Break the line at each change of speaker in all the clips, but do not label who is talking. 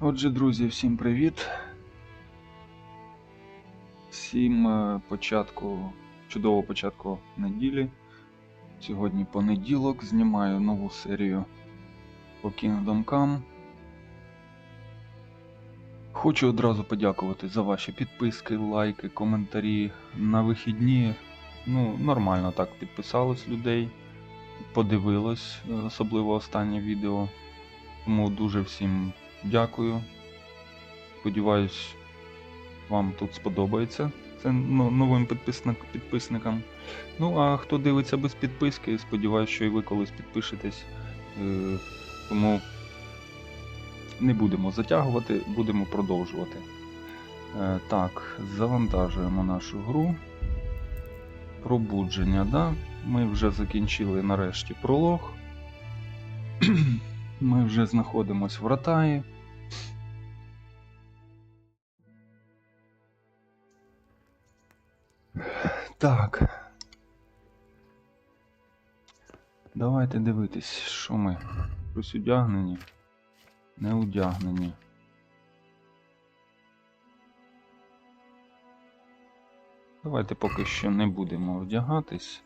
Отже, друзі, всім привіт. Всім чудового початку неділі. Сьогодні понеділок, знімаю нову серію по Kingdom Come. Хочу одразу подякувати за ваші підписки, лайки, коментарі. На вихідні, нормально так підписалось людей, подивилось, особливо останнє відео. Тому дуже всім дякую. Сподіваюсь, вам тут сподобається. Це новим підписникам. Ну, а хто дивиться без підписки, сподіваюсь, що і ви колись підпишетесь. Тому не будемо затягувати, будемо продовжувати. Так, завантажуємо нашу гру. Пробудження, да? Ми вже закінчили нарешті пролог. Ми вже знаходимось в Ратаї. Так. Давайте дивитись, що ми. Щось одягнені, не одягнені. Давайте поки що не будемо одягатись.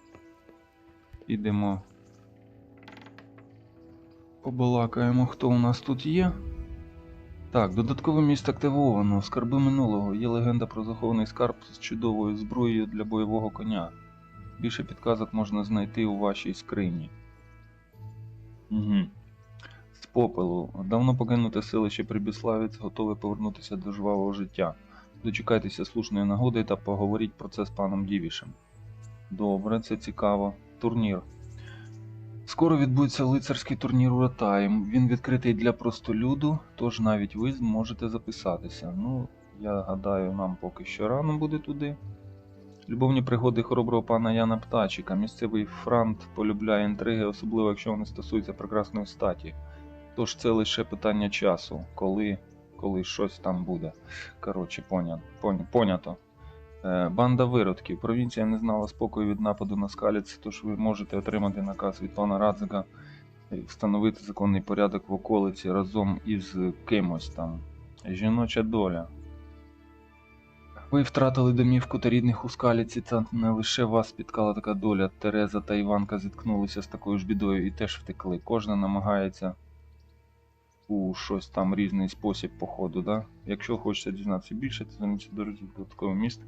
Підемо. Побалакаємо, хто у нас тут є. Так, додатковий міст активовано. Скарби минулого. Є легенда про захований скарб з чудовою зброєю для бойового коня. Більше підказок можна знайти у вашій скрині. З попелу. Давно покинуте селище Прибіславець готове повернутися до жвавого життя. Дочекайтеся слушної нагоди та поговоріть про це з паном Дівішем. Добре, це цікаво. Турнір. Скоро відбудеться лицарський турнір у Ратаї. Він відкритий для простолюду, тож навіть ви зможете записатися. Я гадаю, нам поки що рано буде туди. Любовні пригоди хороброго пана Яна Птачика. Місцевий франт полюбляє інтриги, особливо якщо вони стосуються прекрасної статі. Тож це лише питання часу, коли щось там буде. Коротше, понято. Банда виродків. Провінція не знала спокою від нападу на скаліць, тож ви можете отримати наказ від пана Радзика встановити законний порядок в околиці разом із кимось там. Жіноча доля. Ви втратили домівку та рідних у скаліці, та не лише вас спіткала така доля. Тереза та Іванка зіткнулися з такою ж бідою і теж втекли. Кожна намагається у щось там різний спосіб походу, да? Якщо хочете дізнатися більше, то зверніться до розділу додатковий міст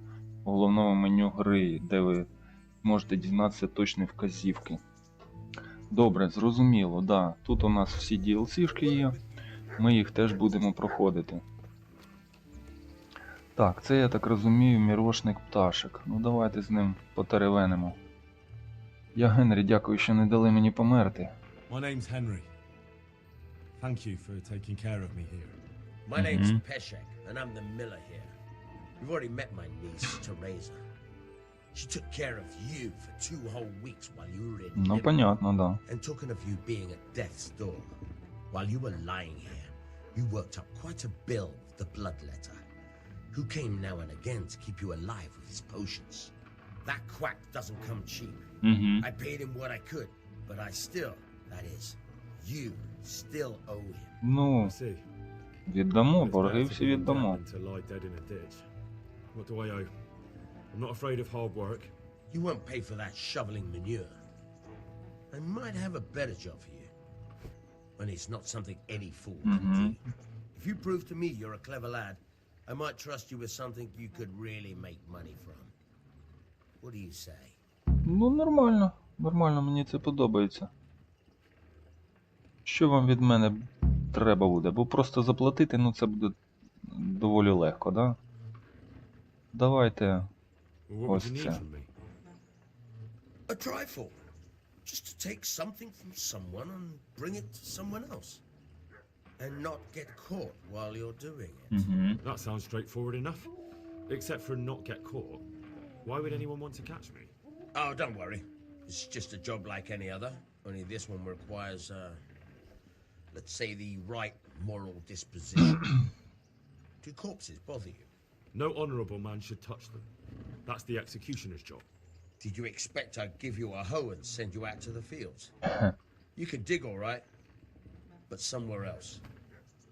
у головному меню гри, де ви можете дізнатися точні вказівки. Добре, зрозуміло, да. Тут у нас всі DLC-шки є, ми їх теж будемо проходити. Так, це, я так розумію, мірошник пташек. Давайте з ним потеревенимо. Я Генрі, дякую, що не дали мені померти.
My name's Henry. Thank you for taking care of me here.
My name's Peshek, and I'm the miller here. You've already met my niece, Teresa. She took care of you for 2 whole weeks while you were in Deliverance,
понятно, да.
and token of you being at death's door. While you were lying here, you worked up quite a bill with the bloodletter, who came now and again to keep you alive with his potions. That quack doesn't come cheap. I paid him what I could, but I still, that is, you still owe him.
I see.
Віддамо,
It's
борги
better to
всі
be
віддамо.
dead than to lie dead in a ditch. What do I owe? I'm not afraid of hard work.
You won't pay for that shoveling manure. I might have a better job for you, when it's not something any fool can do. If you prove to me you're a clever lad, I might trust you with something you could really make money from. What do you say?
Нормально. Нормально, мені це подобається. Що вам від мене треба буде? Бо просто заплатити, це буде доволі легко, да? Давайте
Well, what would
ось
you need
це.
from me?
A trifle. Just to take something from someone and bring it to someone else. And not get caught while you're doing it.
That sounds straightforward enough. Except for not get caught. Why would anyone want to catch me?
Oh, don't worry. It's just a job like any other. Only this one requires, let's say, the right moral disposition. Do corpses bother you?
No honourable man should touch them. That's the executioner's job.
Did you expect I'd give you a hoe and send you out to the fields? You can dig all right, but somewhere else.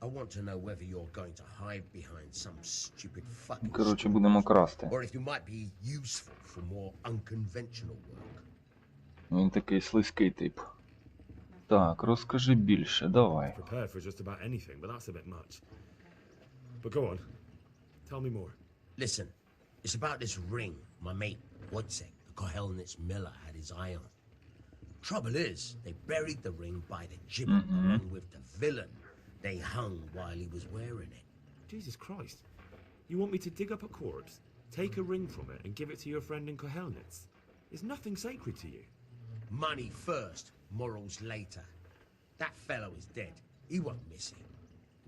I want to know whether you're going to hide behind some stupid fucking
Коротше,
story,
будемо красти.
or if you might be useful for more unconventional work.
Він такий слизький тип. Так, розкажи більше, давай.
Prepared for just about anything, but that's a bit much. But go on. Tell me more.
Listen, it's about this ring my mate Wojciech, the Kohelnitz miller, had his eye on. Trouble is, they buried the ring by the gibbet along with the villain they hung while he was wearing it.
Jesus Christ. You want me to dig up a corpse, take a ring from it, and give it to your friend in Kohelnitz? Is nothing sacred to you?
Money first, morals later. That fellow is dead. He won't miss it.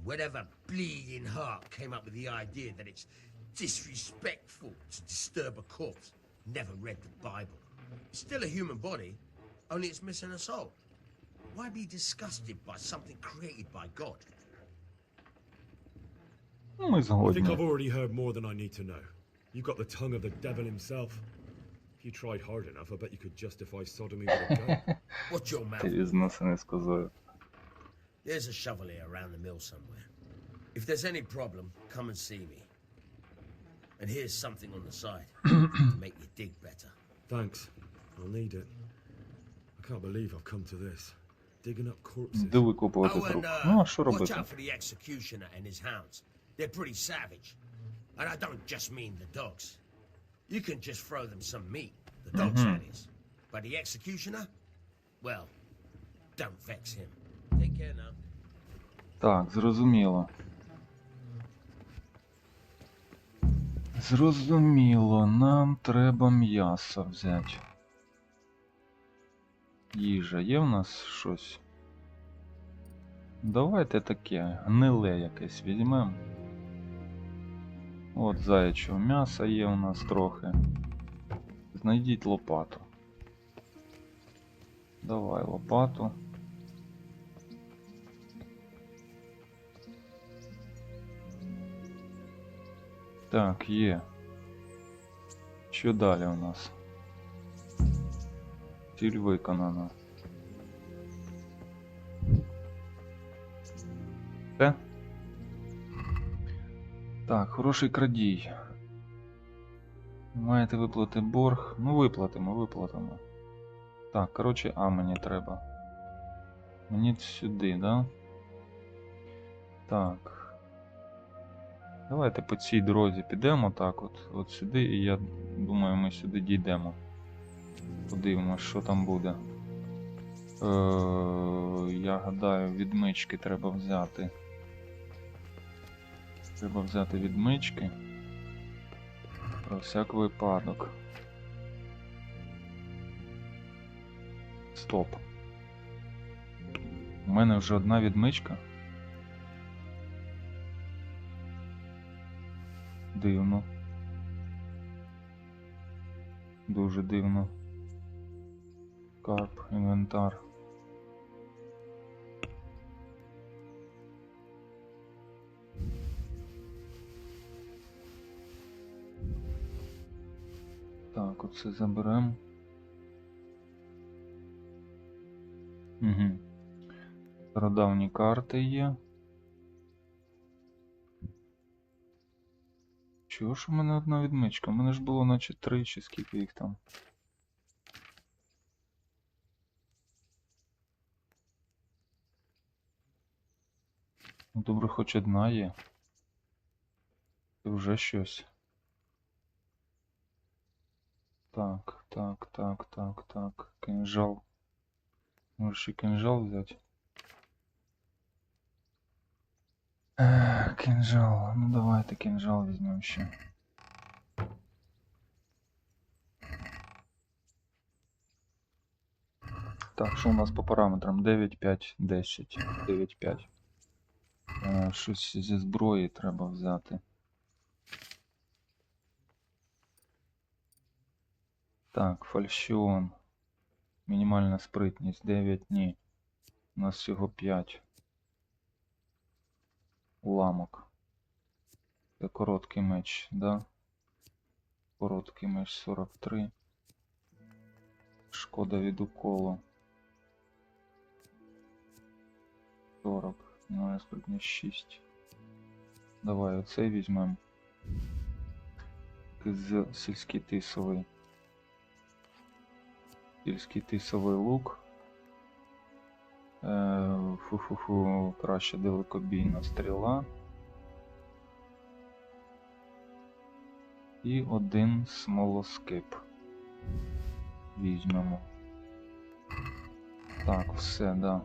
Whatever bleeding heart came up with the idea that it's disrespectful to disturb a corpse never read the Bible. It's still a human body, only it's missing a soul. Why be disgusted by something created by God?
Ну, ми
I think I've
згодні.
already heard more than I need to know. You've got the tongue of the devil himself. If you tried hard enough, I bet you could justify sodomy with a gun.
Watch your mouth.
Ти візносини з козою.
There's a shovel here around the mill somewhere. If there's any problem, come and see me. And here's something on the side to make you dig better.
Thanks. I'll need it. I can't believe I've come to this. Digging up corpses.
Де викопувати
Oh,
труп?
and
Ну, а що
watch
робити?
out for the executioner and his hounds. They're pretty savage. And I don't just mean the dogs. You can just throw them some meat, the dogs that is. But the executioner? Well, don't vex him. Take care now.
Так, зрозуміло. Зрозуміло, нам треба м'ясо взяти. Їжа, є в нас щось? Давайте таке, гниле якесь візьмемо. От заячого м'яса є у нас трохи. Знайдіть лопату. Давай лопату. Так, є. Що далі у нас? Ціль виконана. Все? Так, хороший крадій. Маєте виплатити борг. Ну, виплатимо. Так, коротше, мені треба. Мені сюди, да? Так. Давайте по цій дорозі підемо так от сюди, і я думаю, ми сюди дійдемо. Подивимось, що там буде. Я гадаю, відмички треба взяти. Треба взяти відмички. Про всяк випадок. Стоп. У мене вже одна відмичка. Дивно. Дуже дивно. Карп, інвентар. Так, оце заберемо. Угу. Стародавні карти є. Чого ж у мене одна відмичка? У мене ж було наче 3 чи скільки їх там. Ну добре, хоч одна є. Це вже щось. Так. Кинжал. Може ще кинжал взяти? Кинжал. Ну давайте кинжал візьмемо ще. Так, що у нас по параметрам? 9, 5, 10. 9, 5. Щось зі зброї треба взяти. Так, фальшіон. Мінімальна спритність 9, ні. У нас всього 5. Уламок. Це короткий меч, да? Короткий меч 43. Шкода від уколу. 40. Ну, спритність 6. Давай оцей візьмемо. З сільський тисовий. Сільський тисовий лук. Фу-фу-фу, краще далекобійна стріла. І один смолоскип. Візьмемо. Так, все, да.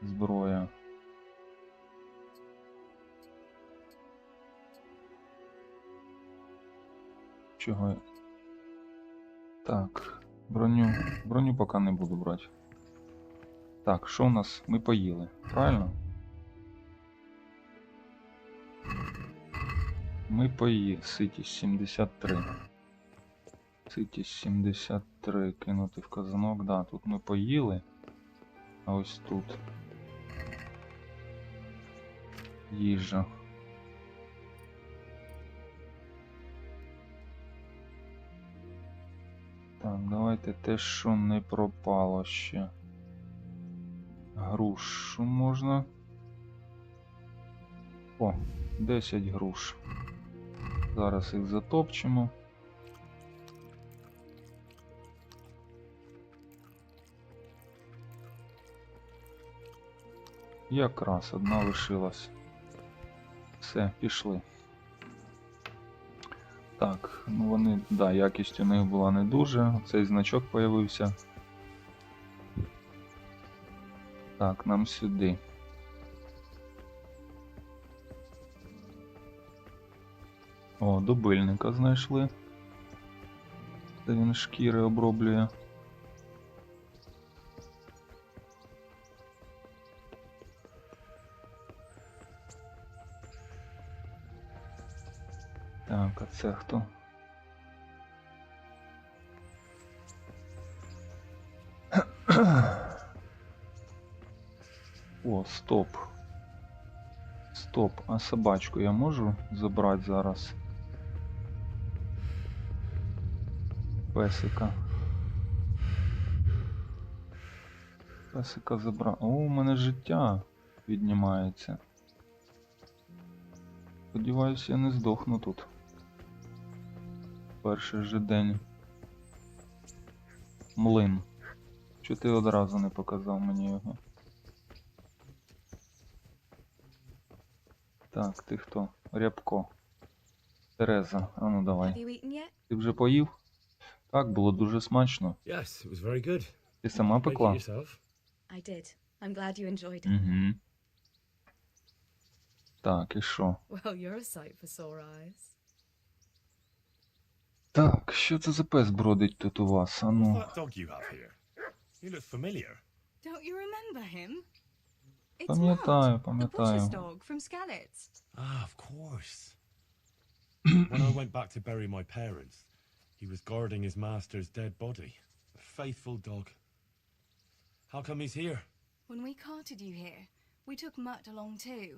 Зброя. Чого я... Так, броню поки не буду брати. Так, що у нас? Ми поїли, правильно? Ми поїли. Ситість 73. Ситість 73. Кинути в казанок. Да, тут ми поїли. А ось тут. Їжа. Так, давайте те, що не пропало ще. Грушу можна. О, 10 груш. Зараз їх затопчемо. Якраз одна лишилась. Все, пішли. Так, ну вони, да, якість у них була не дуже. Оцей значок появився. Так, нам сюди. О, дубильника знайшли. Це він шкіри оброблює. Так, а це хто? О, стоп. Стоп, а собачку я можу забрати зараз? Песика. Песика забрав. О, у мене життя віднімається. Сподіваюсь, я не здохну тут. Перший же день. Млин. Чого ти одразу не показав мені його? Так, ти хто? Рябко. Тереза, а ну давай. Ти вже поїв? Так, було дуже смачно.
Yes, it was very good.
Ти сама
Make it
пекла?
yourself.
I did. I'm glad you enjoyed it.
Угу. Так, і що?
Well, you're a sight for sore eyes.
Так, що це за пес бродить тут у вас? А
What's
ну.
that dog you have here? He looks familiar.
Don't you remember him? It's
Пам'ятаю,
Matt, the
пам'ятаю.
butcher's dog from Skalitz.
Ah, of course. When I went back to bury my parents, he was guarding his master's dead body. A faithful dog. How come he's here?
When we carted you here, we took Mutt along too.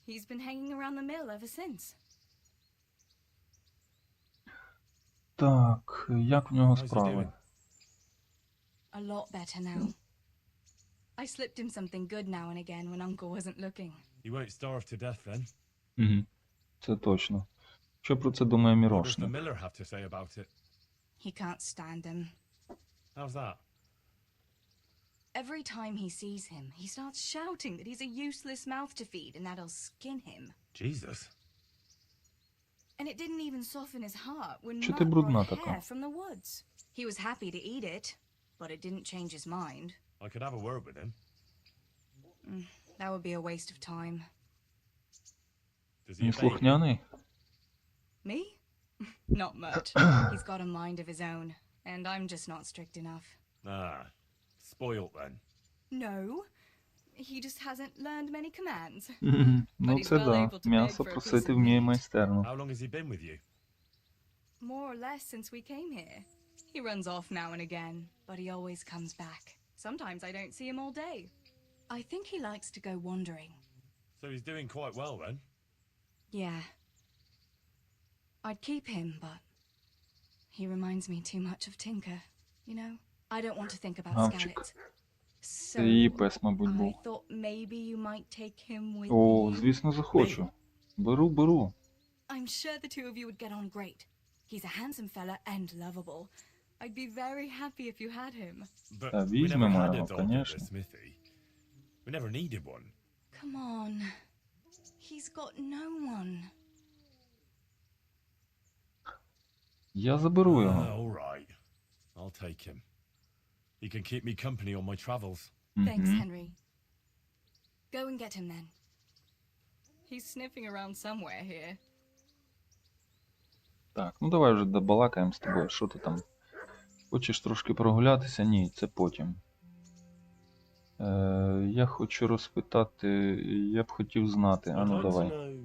He's been hanging around the mill ever since.
Так, як в нього
How's he
справи?
doing?
A lot better now. I slipped him something good now and again when Uncle wasn't looking.
He won't starve to death then.
Угу. Це точно. Що про це думає
What does the
Мірошник?
miller have to say about it?
He can't stand him.
How's that?
Every time he sees him, he starts shouting that he's a useless mouth to feed and that he'll skin him.
Jesus.
And it didn't even soften his heart when
Чо
Mutt
ти брудна
brought
така?
hair from the woods. He was happy to eat it, but it didn't change his mind.
I could have a word with him.
That would be a waste of time.
Does he
Він
obey?
слухняний?
Me? Not much. He's got a mind of his own, and I'm just not strict enough.
Ah, spoilt then.
No, he just hasn't learned many commands.
Ну
he's
це
well
да.
able to
М'ясо
beg for a
просити
piece of
вміє
meat.
майстерно.
How long has he been with you?
More or less since we came here. He runs off now and again, but he always comes back. Sometimes I don't see him all day. I think he likes to go wandering.
So he's doing quite well then.
Yeah. I'd keep him, but he reminds me too much of Tinker, you know? I don't want to think about
Мавчик.
Skalitz. So,
Це її пес, мабуть,
I
був.
thought maybe you might take him with
О,
you.
звісно, захочу. Беру.
I'm sure the two of you would get on great. He's a handsome fella and lovable. I'd be very happy if you had him.
But
Та
we never
візьмемо
had a
його,
dog at the
конечно.
smithy. We never needed one.
Come on. He's got no one.
Я заберу його.
All right. I'll take him. He can keep me company on my travels.
Thanks,
Мгм.
Henry. Go and get him then. He's sniffing around somewhere here.
Так, ну давай вже добалакаємо з тобою. Що ти там? Хочеш трошки прогулятися? Ні, це потім. Я хочу розпитати, я б хотів знати. А ну давай.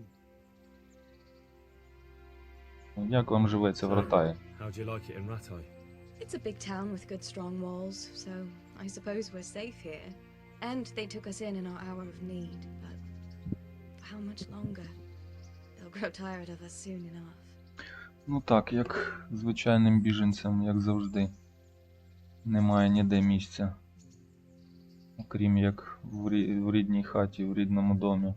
Як вам живеться в Ратаї?
How do you like it in Rattay?
It's a big town with good strong walls, so I suppose we're safe here. And they took us in our hour of need, but for how much longer? They'll grow tired of us soon enough.
Ну так, як звичайним біженцям, як завжди. Немає ніде місця. Окрім як в рідній хаті, в рідному домі.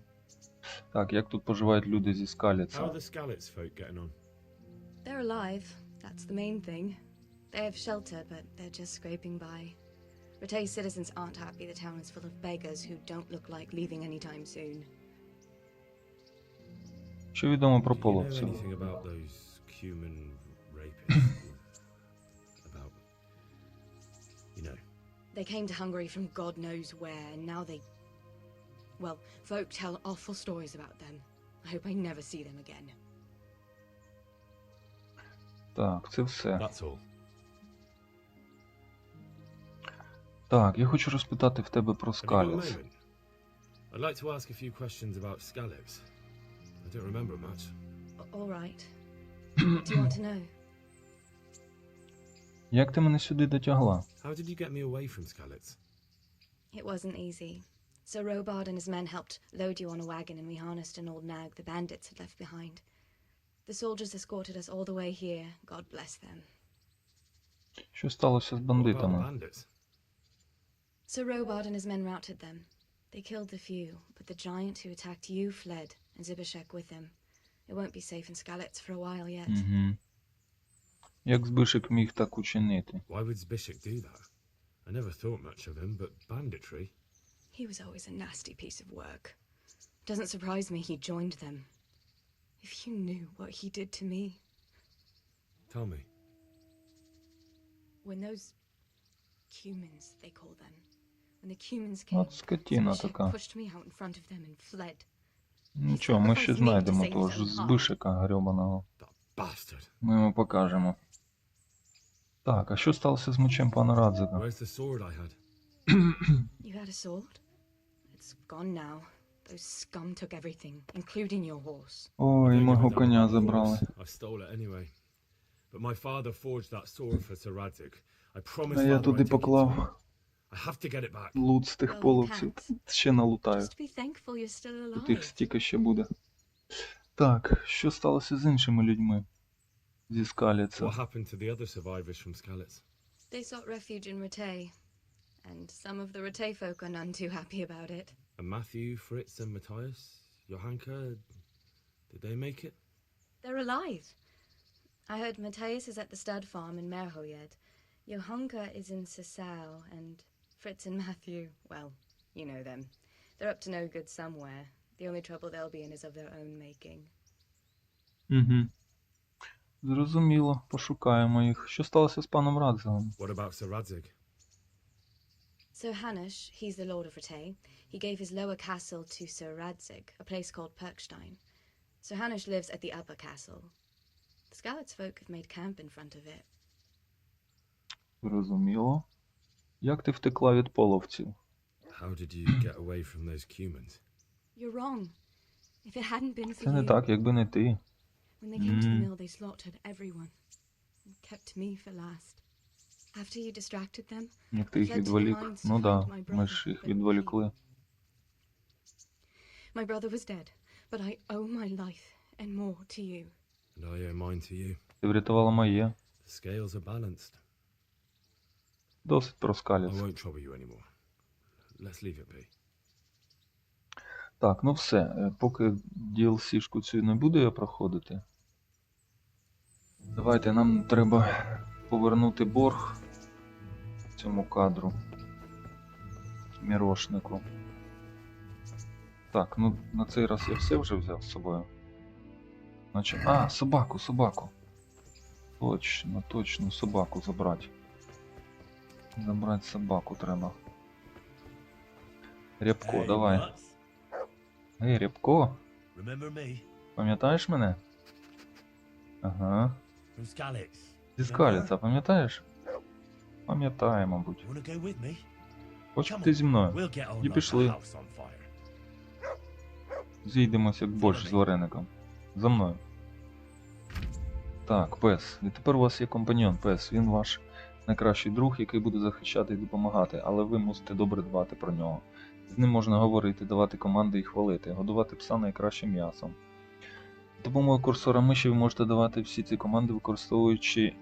Так, як тут поживають люди зі
How are
Скаліца?
the Skalitz folk getting on?
They're alive, that's the main thing. They have shelter, but they're just scraping by. Rattay's citizens aren't happy the town is full of beggars who don't look like leaving anytime soon.
Що відомо про
Do you know
половців?
anything about those human rapists? About, you know,
They came to Hungary from God knows where, and now they... Well, folk tell awful stories about them. I hope I never see them again.
Так, це все.
that's all.
Так, я хочу розпитати в тебе про
Have you got a
Скаліц.
moment? I'd like to ask a few questions about Skalitz. I don't remember much.
All right. What do you want to know?
Як ти мене сюди дотягла?
How did you get me away from Skalitz?
It wasn't easy. Sir Robard and his men helped load you on a wagon and we harnessed an old nag the bandits had left behind. The soldiers escorted us all the way here, God bless them.
Що сталося з
What about the
бандитами?
bandits?
Sir Robard and his men routed them. They killed the few, but the giant who attacked you fled, and Zibishek with him. It won't be safe in Skalitz for a while yet.
Угу. Як Збишек міг так учинити?
Why would Zbyszek do that? I never thought much of him, but banditry?
He was always a nasty piece of work. Doesn't surprise me he joined them. If you knew what he did to me.
Tell me.
When those humans, they call them. When the humans came,
От скотина
Zbyszek
така.
pushed me out in front of them and fled.
Нічого, ми ще знайдемо того ж Збишека грьобаного.
That bastard.
Ми йому покажемо. Так, а що сталося з мечем пана Радзика?
Where's the sword I had?
You had a sword? It's gone now. Those scum took everything, including your horse.
Ой,
Don't
мого
give a damn
коня
about the
забрали.
horse. I stole it anyway. But my father forged that sword for Sir Radzik. I promised
А я
father
туди
I'd take it to him.
поклав
I have to get it back.
лут з тих половців. Ще налутаю.
Just be thankful you're still
Тут їх
alive.
стільки ще буде. Так, що сталося з іншими людьми? Зі Скаліца.
What happened to the other survivors from Skalitz?
They sought refuge in Rattay, and some of the Rattay folk are none too happy about it.
And Matthew, Fritz and Matthias? Johanka? Did they make it?
They're alive. I heard Matthias is at the stud farm in Merhoyed. Johanka is in Sasau, and Fritz and Matthew, well, you know them. They're up to no good somewhere. The only trouble they'll be in is of their own making.
Угу. Зрозуміло, пошукаємо їх. Що сталося з паном Радзигом?
What about Sir Radzik?
Sir Hanush, he's the lord of Rattay. He gave his lower castle to Sir Radzik, a place called Perkstein. Sir Hanush lives at the upper castle. The Skalitz folk have made camp in front of it.
Зрозуміло. Як ти втекла від половців?
How did you get away from those Cumans?
You're wrong. If it hadn't been for
Це не
you,
так, якби не ти.
when they came to the mill, they slaughtered everyone and kept me for last. After you distracted them,
Як ти їх відволік. Ну да, ми ж їх відволікли.
my brother was dead, but I owe my life and more to you.
And I owe mine to you.
Ти врятувала моє.
The scales are balanced.
Досить про
I
Скаліц.
won't trouble you anymore. let's leave it be.
Так, ну все. Поки DLC-шку цю не буду я проходити. Давайте, нам треба повернути борг цьому кадру. Мірошнику. Так, ну на цей раз я все вже взяв з собою. Значить, собаку. Точно, собаку забрати. Забрати собаку треба. Рябко,
Hey,
давай.
nuts.
Ей, Рябко,
Remember me?
пам'ятаєш мене? Ага.
From Skalitz.
Зі Скаліця, пам'ятаєш? Пам'ятаю, мабуть.
Wanna go with me?
Хочеш
Come
ти
on,
зі мною?
We'll get on
І
like
пішли.
the house on fire.
Зійдемося як борщ з вареником. За мною. Так, пес. І тепер у вас є компаньйон, пес. Він ваш найкращий друг, який буде захищати і допомагати, але ви мусите добре дбати про нього. З ним можна говорити, давати команди і хвалити, годувати пса найкращим м'ясом. За допомогою курсора миші ви можете давати всі ці команди, використовуючи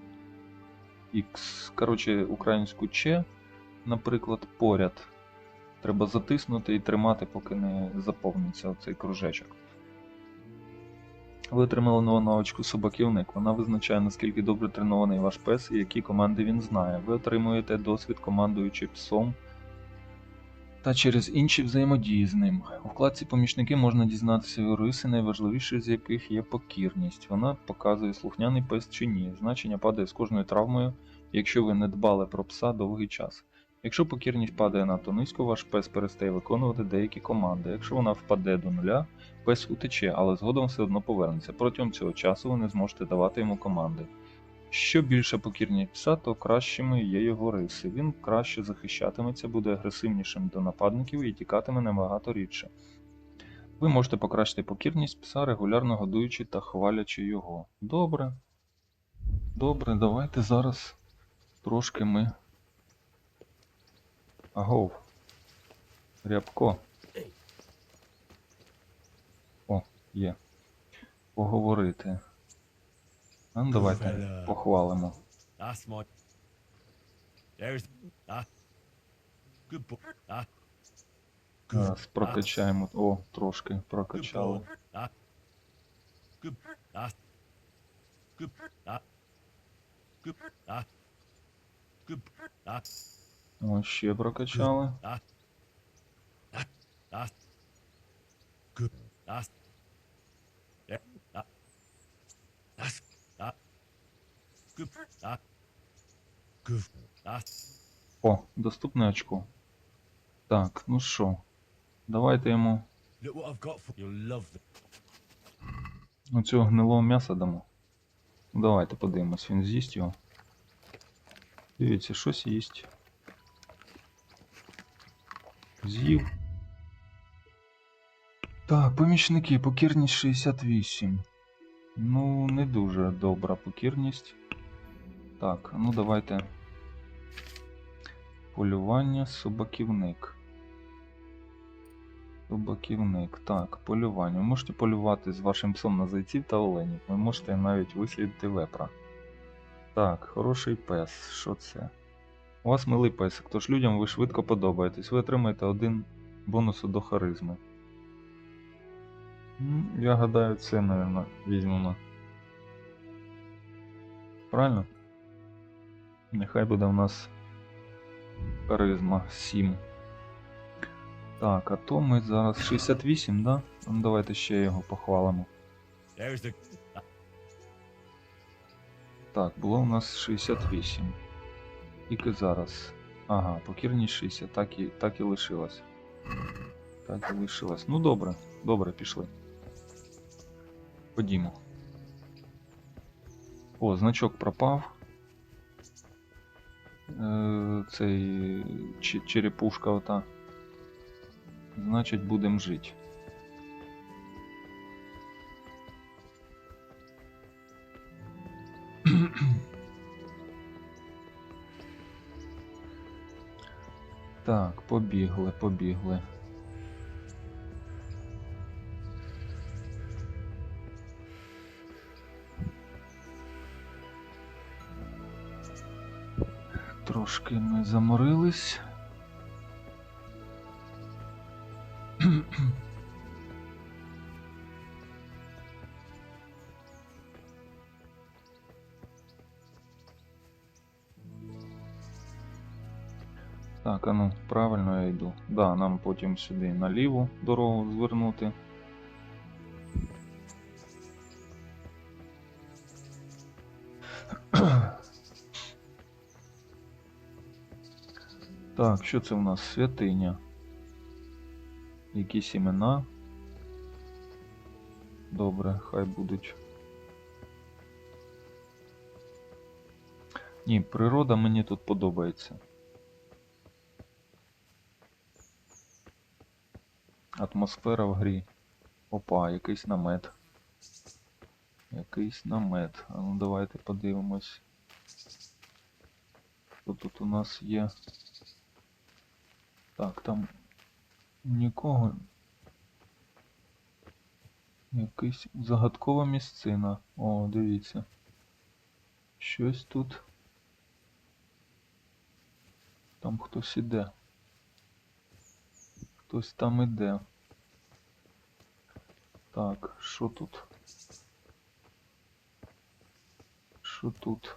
українську Ч, наприклад, поряд. Треба затиснути і тримати, поки не заповниться оцей кружечок. Ви отримали нову навичку собаківник. Вона визначає, наскільки добре тренований ваш пес і які команди він знає. Ви отримуєте досвід, командуючи псом та через інші взаємодії з ним. У вкладці «Помічники» можна дізнатися його риси, найважливіше з яких є покірність. Вона показує, слухняний пес чи ні. Значення падає з кожною травмою, якщо ви не дбали про пса довгий час. Якщо покірність падає надто низько, ваш пес перестає виконувати деякі команди. Якщо вона впаде до нуля, пес утече, але згодом все одно повернеться. Протягом цього часу ви не зможете давати йому команди. Що більше покірність пса, то кращими є його риси. Він краще захищатиметься, буде агресивнішим до нападників і тікатиме набагато рідше. Ви можете покращити покірність пса, регулярно годуючи та хвалячи його. Добре. Добре, давайте зараз трошки ми... Агов. Рябко. О, є. Поговорити. А ну давайте похвалимо.
That's my... There's... Good boy.
Зараз прокачаємо. О, трошки
Good
прокачали.
boy. Good... Good... Good... Good...
О, ще прокачали.
Good. Good.
О, доступне очко. Так, ну що. Давайте йому
Look what I've got for you. You'll love them.
оцього гнилого м'яса дамо. Ну, давайте подивимось, він з'їсть його. Дивіться, щось їсть. З'їв. Так, помічники, покірність 68. Ну, не дуже добра покірність. Так, ну давайте. Полювання, собаківник. Собаківник. Так, полювання. Ви можете полювати з вашим псом на зайців та оленів. Ви можете навіть вислідити вепра. Так, хороший пес. Що це? У вас милий песик, тож людям ви швидко подобаєтесь. Ви отримаєте 1 бонусу до харизми. Я гадаю, це, мабуть, візьмемо. Правильно? Нехай буде в нас харизма 7. Так, а то ми зараз 68, да? Ну, давайте ще його похвалимо.
There's the...
Так, було у нас 68. Тільки зараз. Ага, покірність 60, так і лишилось. Так і лишилось. Ну добре, добре, пішли. Ходімо. О, значок пропав. Цей черепушка ота. Значить, будемо жити. Так, побігли. Трошки ми заморились. Так, а ну, правильно я йду. Да, нам потім сюди на ліву дорогу звернути. Так, що це у нас? Святиня. Якісь імена. Добре, хай будуть. Ні, природа мені тут подобається. Атмосфера в грі. Опа, якийсь намет. Якийсь намет. А ну давайте подивимось. Що тут у нас є? Так, там нікого. Якийсь загадкова місцина. О, дивіться. Щось тут. Там хтось іде. Хтось там іде. Так, що тут? Що тут?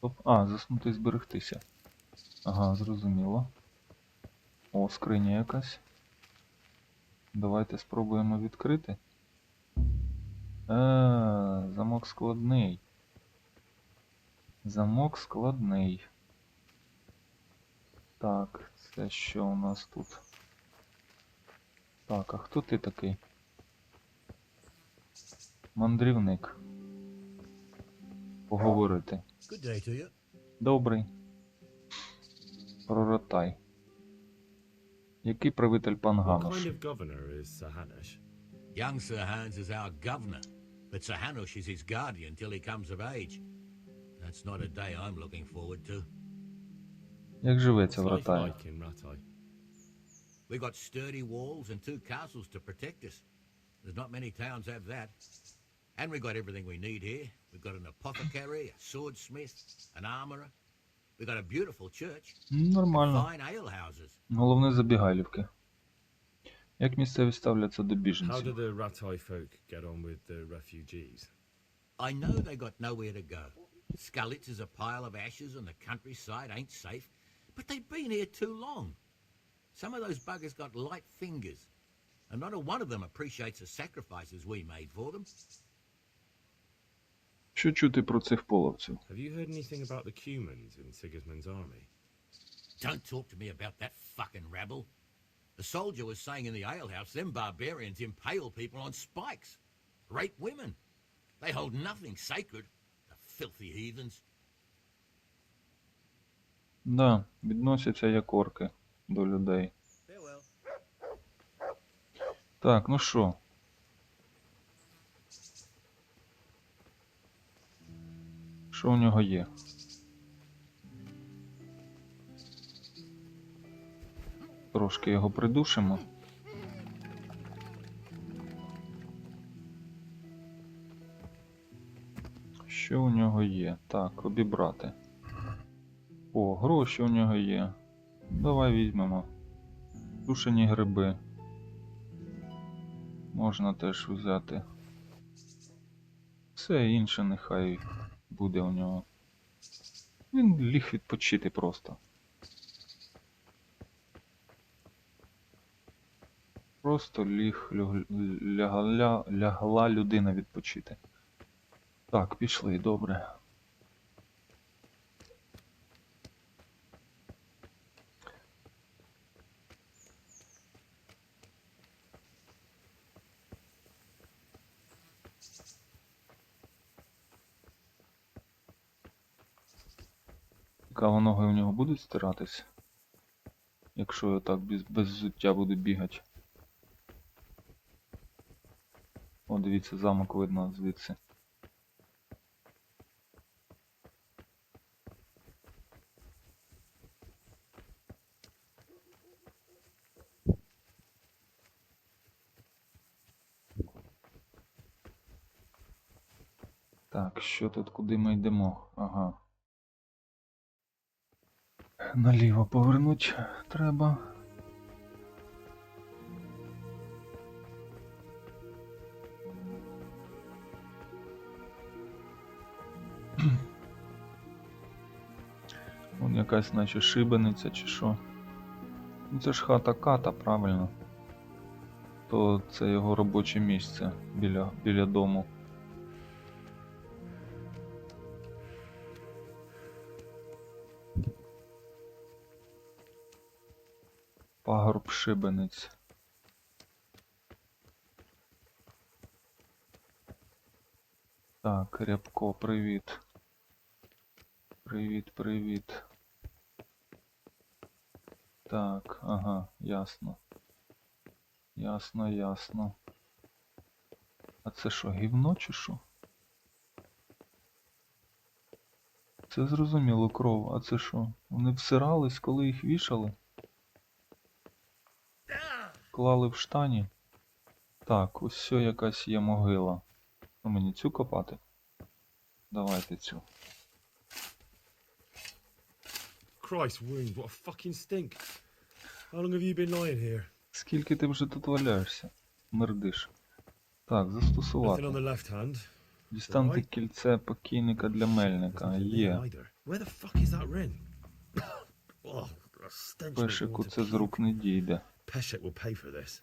Оп. А, заснути і зберегтися. Ага, зрозуміло. О, скриня якась. Давайте спробуємо відкрити. Замок складний. Замок складний. Так, це що у нас тут? Так, а хто ти такий? Мандрівник. Поговорити.
Good day to you.
Добрий. Проротай. Який правитель пан
What
Ганош?
kind of governor is Sir Hanush?
Young Sir Hans is our governor, but Sir Hanush is his guardian till he comes of age. That's not a day I'm looking forward to.
Як живеться в
What's life
Ратаї?
like in Ratai?
We've got sturdy walls and 2 castles to protect us. There's not many towns have that. And we've got everything we need here. We've got an apothecary, a swordsmith, an armorer. We've got a beautiful church,
Нормально.
fine ale houses.
Головне забігайлівки. Як місцеві ставляться до
How do
біженців?
the Ratai folk get on with the refugees?
I know they got nowhere to go. Skullet's is a pile of ashes and the countryside ain't safe, but they've been here too long. Some of those buggers got light fingers, and not a one of them appreciates the sacrifices we made for them.
Що чути про цих половців?
Have you heard anything about the Cumans in Sigismund's army?
Don't talk to me about that fucking rabble. The soldier was saying in the alehouse them barbarians impale people on spikes, rape women. They hold nothing sacred, the filthy heathens.
Да, відносяться як орки до людей.
Farewell.
Так, ну що? Що у нього є? Трошки його придушимо. Що у нього є? Так, обібрати. О, гроші у нього є. Давай візьмемо. Сушені гриби. Можна теж взяти. Все інше нехай буде у нього. Він ліг відпочити просто. Просто лягла людина відпочити. Так, пішли, добре. Цікаво, ноги у нього будуть стиратись? Якщо я так без взуття буду бігати. О, дивіться, замок видно звідси. Так, що тут, куди ми йдемо? Ага. Наліво повернуть треба. Вон якась наче шибениця чи що. Ну це ж хата ката, правильно. То це його робоче місце біля дому. Пагорб шибениць. Так, Рябко, привіт. Привіт. Так, ага, ясно. Ясно. А це що, гівно чи що? Це зрозуміло, кров. А це що? Вони всирались, коли їх вішали? Клали в штані? Так, ось все якась є могила. Ну, мені цю копати? Давайте цю.
Christ, wound, what a fucking stink. How long have you been lying here?
Скільки ти вже тут валяєшся? Мердиш. Так,
Nothing on
застосувати.
the left hand.
Дістаньте кільце покійника для мельника.
Nothing
Є.
there either. Where the fuck is that ring? Oh, a stench makes me
Пешику
want to
це з рук не дійде.
puke. Peshek will pay for this.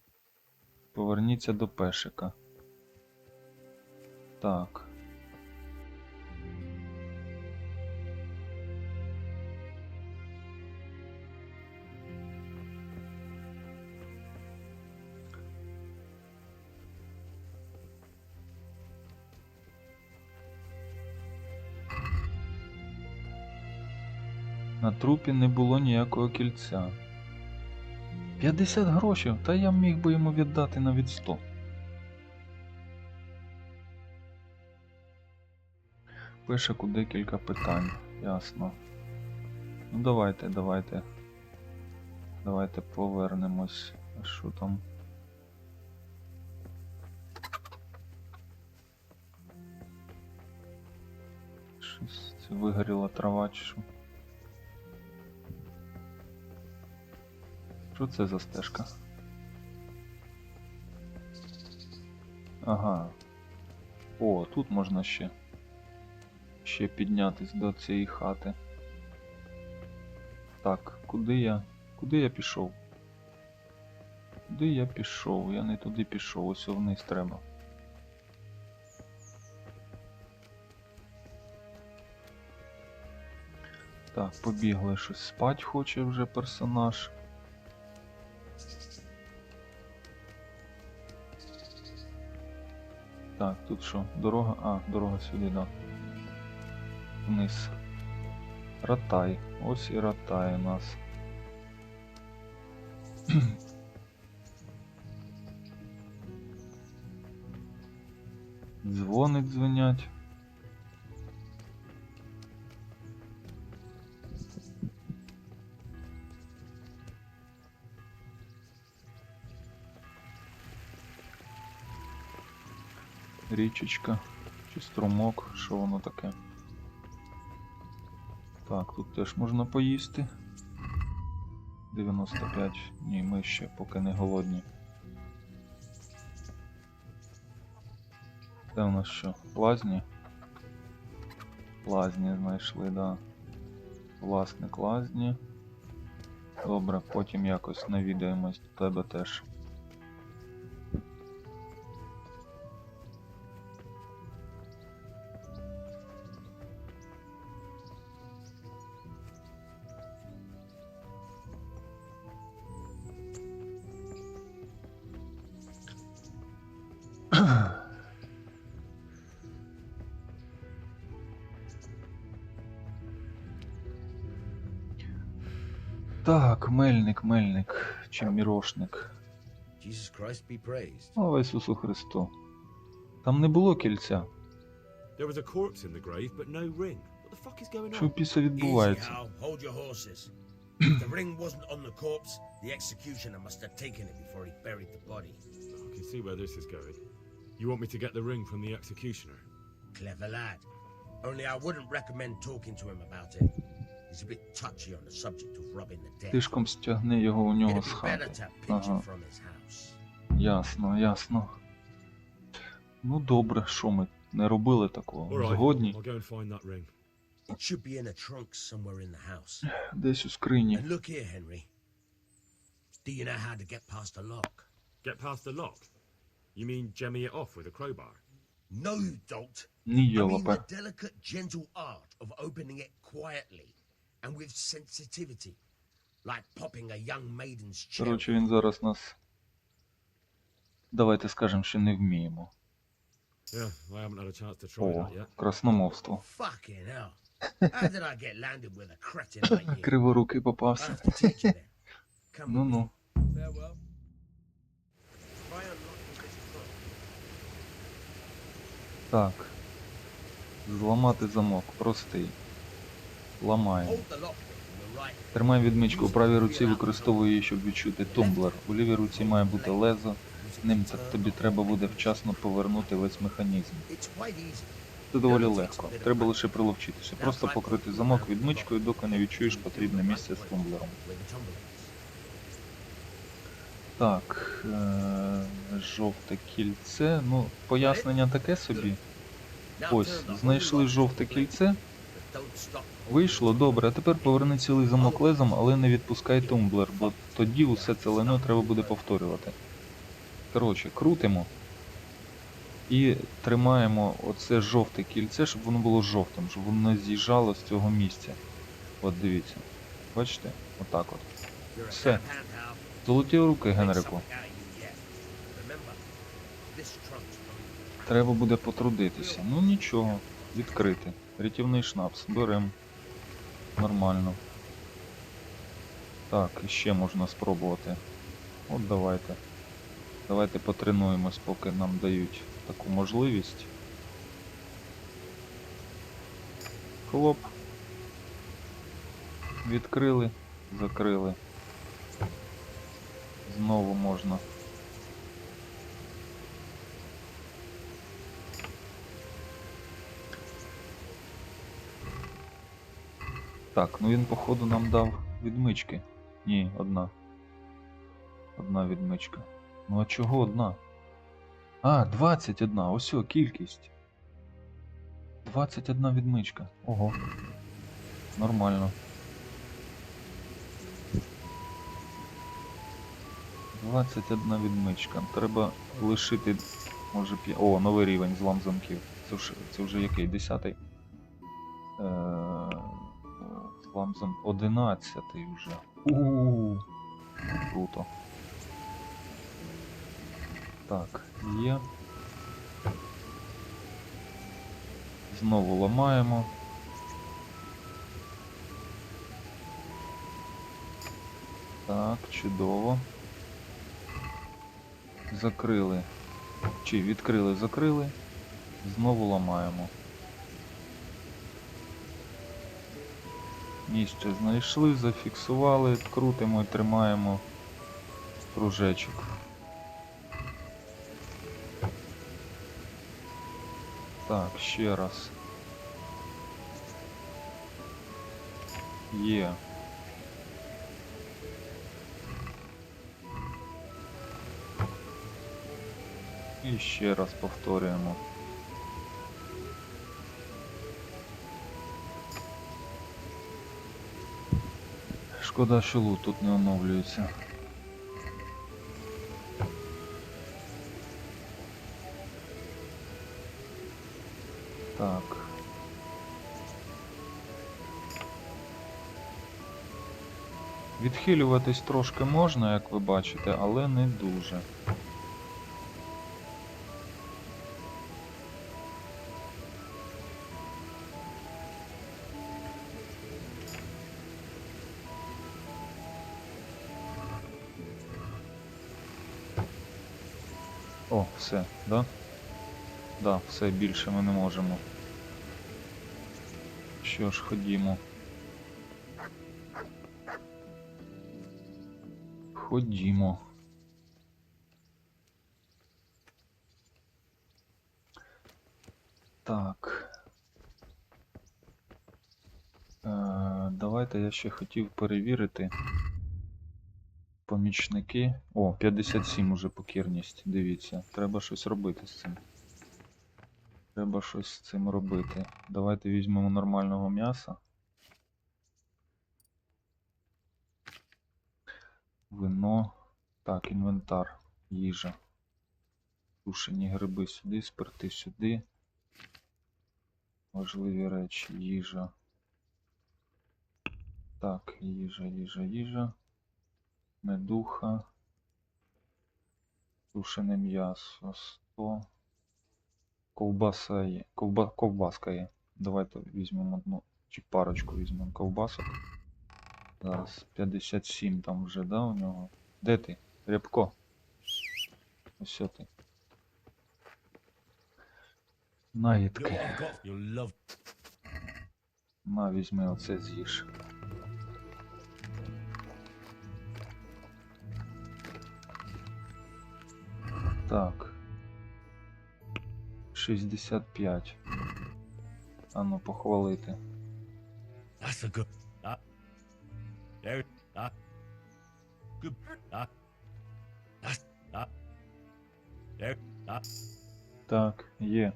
Поверніться до пешика. Так. На трупі не було ніякого кільця. 50 грошей, та я міг би йому віддати навіть 100. Пешику декілька питань, ясно. Ну давайте повернемось. А що там? Щось це вигоріла трава чи що? Що це за стежка? Ага. О, тут можна ще піднятись до цієї хати. Так, куди я пішов? Куди я пішов? Я не туди пішов, ось вниз треба. Так, побігли, щось спать хоче вже персонаж. Так, тут що? Дорога? А, дорога сюди, да. Вниз. Ратай. Ось і ратай у нас. Дзвони дзвонять. Річечка. Чи струмок, що воно таке? Так, тут теж можна поїсти. 95. Ні, ми ще поки не голодні. Це у нас що? Лазні? Лазні знайшли, да. Власник лазні. Добре, потім якось навідаємось до тебе теж. Так, мельник, чи мірошник.
Jesus Christ be praised.
Слава Ісусу Христу. Там не було кільця.
There was a corpse in the grave, but no ring. What the fuck is going
Що
on?
після
Easy,
відбувається?
Hal. Hold your horses. If the ring wasn't on the corpse, the executioner must have taken it before he buried the body.
I can see where this is going. You want me to get the ring from the executioner?
Clever lad. Only I wouldn't recommend talking to him about it. He's a bit touchy on the subject of robbing the dead.
Тишком стягни його у нього
It'd
з
be better
хати.
to pinch
Ага.
it from his house.
Ясно. Ну добре, що ми не робили такого.
All right,
Згодні?
I'll go and find that ring.
It should be in a trunk somewhere in the house.
Десь у скрині.
And look here, Henry. Do you know how to get past a lock?
Get past the lock? You mean jemmy it off with a crowbar?
No, you don't.
Ні,
I mean
йолопе.
the delicate, gentle art of opening it quietly and with sensitivity, like popping a young maiden's cherry.
Коротше, він зараз нас... Давайте скажемо, що не вміємо.
Yeah, I haven't had a chance to try
О,
that yet.
красномовство.
Fucking hell. How did I get landed with a cretin like you?
Криворукий
I
попався.
have to teach you then. Come with me.
Ну-ну.
Farewell. Try unlocking this trunk.
Так. Зламати замок. Простий. Ламаємо.
Hold the lock in your right.
Тримай відмичку у правій руці, використовуй її, щоб відчути тумблер. У лівій руці має бути лезо. Ним тобі треба буде вчасно повернути весь механізм.
It's quite easy.
Це доволі легко. Треба лише приловчитися. Просто покрити замок відмичкою, доки не відчуєш потрібне місце з тумблером.
Where the tumble is.
Так, жовте кільце. Ну, пояснення таке собі. Ось, знайшли жовте кільце.
But don't stop.
Вийшло, добре, а тепер поверни цілий замок лезом, але не відпускай тумблер, бо тоді усе це лайно треба буде повторювати. Коротше, крутимо і тримаємо оце жовте кільце, щоб воно було жовтим, щоб воно не з'їжджало з цього місця. От дивіться. Бачите? Отак от.
You're a
Все.
hand out.
Золоті руки,
Make
Генрику.
something out of you yet. Remember, this trunk's
Треба буде потрудитися. Ну нічого, відкрити. Рятівний шнапс. Берем. Нормально. Так, і ще можна спробувати. От давайте. Давайте потренуємось, поки нам дають таку можливість. Хлоп. Відкрили, закрили. Знову можна. Так, ну він походу нам дав відмички. Ні, одна. Одна відмичка. Ну а чого одна? А, 21, ось о, кількість. 21 відмичка. Ого. Нормально. 21 відмичка. Треба лишити, може, О, новий рівень, злам замків. Це вже який? 10-й? Злам замк. 11-й вже. Круто. Так, є. Знову ламаємо. Так, чудово. Закрили. Чи відкрили, закрили. Знову ламаємо. Місце знайшли, зафіксували, крутимо і тримаємо кружечок. Так, ще раз. Є. І ще раз повторюємо. Шкода, що лут тут не оновлюється. Так. Відхилюватись трошки можна, як ви бачите, але не дуже. О, все, да? Да, все, більше ми не можемо. Що ж, ходімо. Ходімо. Так. Давайте я ще хотів перевірити. Помічники. О, 57 уже покірність, дивіться. Треба щось робити з цим. Треба щось з цим робити. Давайте візьмемо нормального м'яса. Вино. Так, інвентар. Їжа. Тушені гриби сюди, спирти сюди. Важливі речі. Їжа. Так, їжа. Медуха. Тушене м'ясо. 100. Ковбаса є. Ковбаска є. Давайте візьмемо одну, чи парочку візьмемо ковбасок. Зараз 57 там вже, да, у нього? Де ти? Рябко. Ось ти. Наїдки. На, візьми оце з'їж. Так. 65. А ну, похвалити.
That's a good. There. Good. That's. There.
Так, є.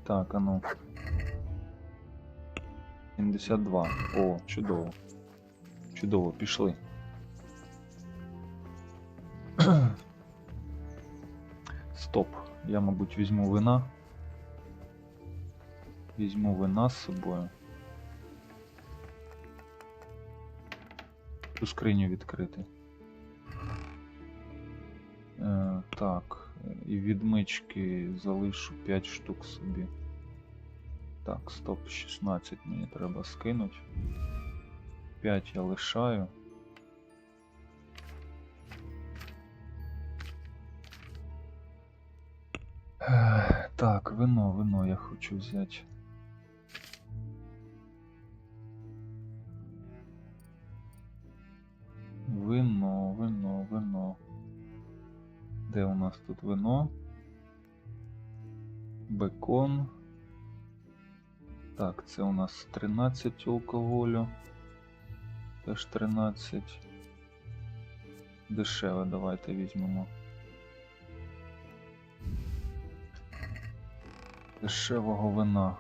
Так, а ну. 72. О, чудово. Чудово, пішли. Стоп. Я, мабуть, візьму вина. Візьму вина з собою. Ту скриню відкрити. Так, і відмички залишу 5 штук собі. Так, стоп, 16 мені треба скинути. 5 я лишаю. Так, вино я хочу взяти. Вино. Де у нас тут вино? Бекон. Так, це у нас 13 алкоголю. Теж 13. Дешеве давайте візьмемо. Дешевого вина.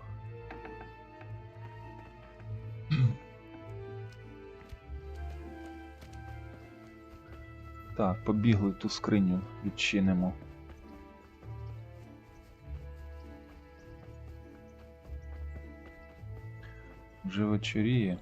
Так, побігли ту скриню, відчинимо. Вже вечоріє.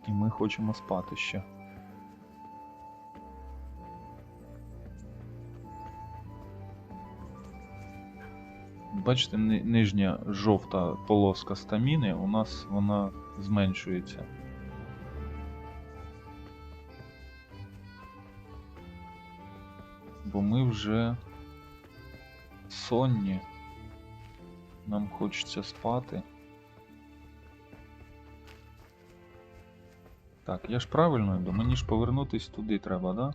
І ми хочемо спати ще. Бачите, нижня жовта полоска стаміни, у нас вона зменшується. Бо ми вже сонні. Нам хочеться спати. Так, я ж правильно йду, мені ж повернутись туди треба, да?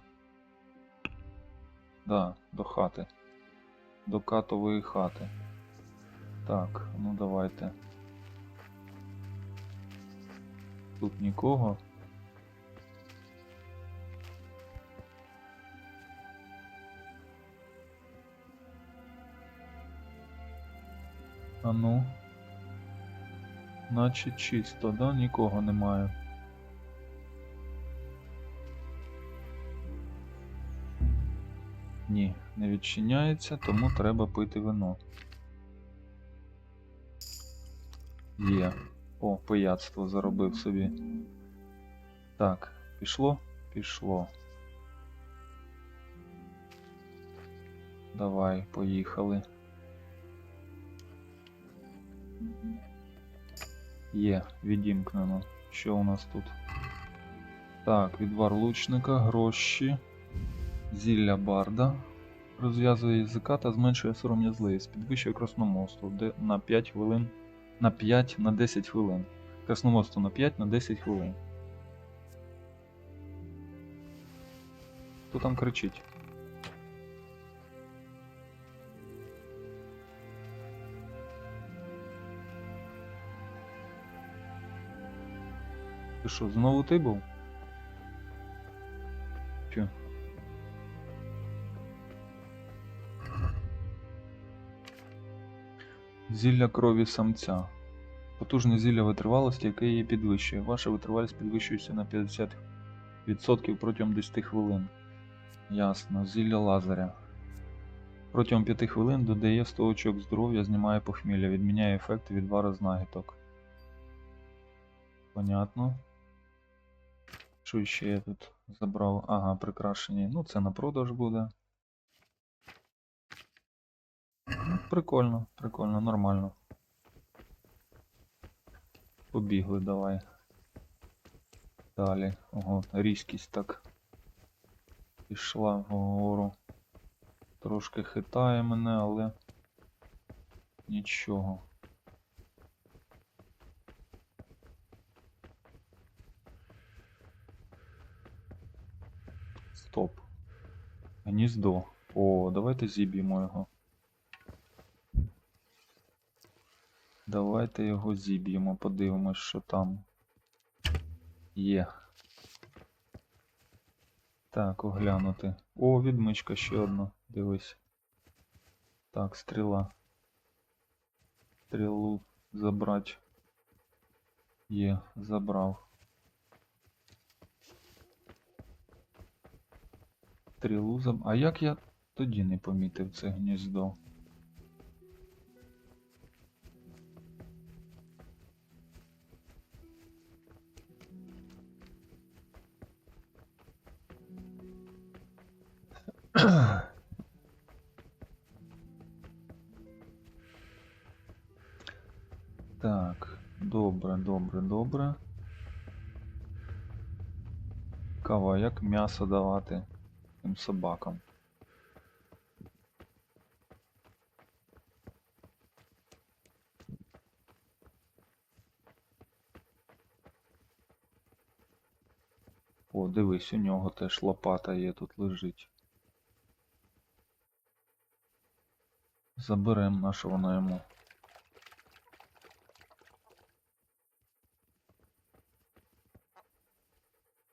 Да, до хати. До катової хати. Так, ну давайте. Тут нікого. А ну. Наче чисто, да? Нікого немає. Ні, не відчиняється, тому треба пити вино. Є. О, пияцтво заробив собі. Так, пішло? Пішло. Давай, поїхали. Є, відімкнено. Що у нас тут? Так, відвар лучника, гроші. Зілля барда. Розв'язує язика та зменшує сором'язливість. Підвищує красномовство, де на 5 хвилин на 5 на 10 хвилин. Красноводство на 5 на 10 хвилин. Хто там кричить? Ти що, знову ти був? Чо? Зілля крові самця. Потужне зілля витривалості, яке її підвищує. Ваша витривалість підвищується на 50% протягом 10 хвилин. Ясно. Зілля лазаря. Протягом 5 хвилин додає 100 очок здоров'я, знімає похмілля, відміняє ефекти відвара знахідок. Понятно. Що ще я тут забрав? Ага, прикрашені. Ну, це на продаж буде. Прикольно, прикольно, нормально. Побігли, давай. Далі. Ого, різкість так пішла вгору. Трошки хитає мене, але нічого. Стоп. Гніздо. О, давайте зіб'ємо його. Давайте його зіб'ємо, подивимось, що там є. Так, оглянути. О, відмичка ще одна. Дивись. Так, стріла. Стрілу забрати. Є, забрав. Стрілу забрав. А як я тоді не помітив це гніздо? Так, добре, добре, добре. Кава, як м'ясо давати цим собакам? О, дивись, у нього теж лопата є, тут лежить. Заберемо, на що вона йому.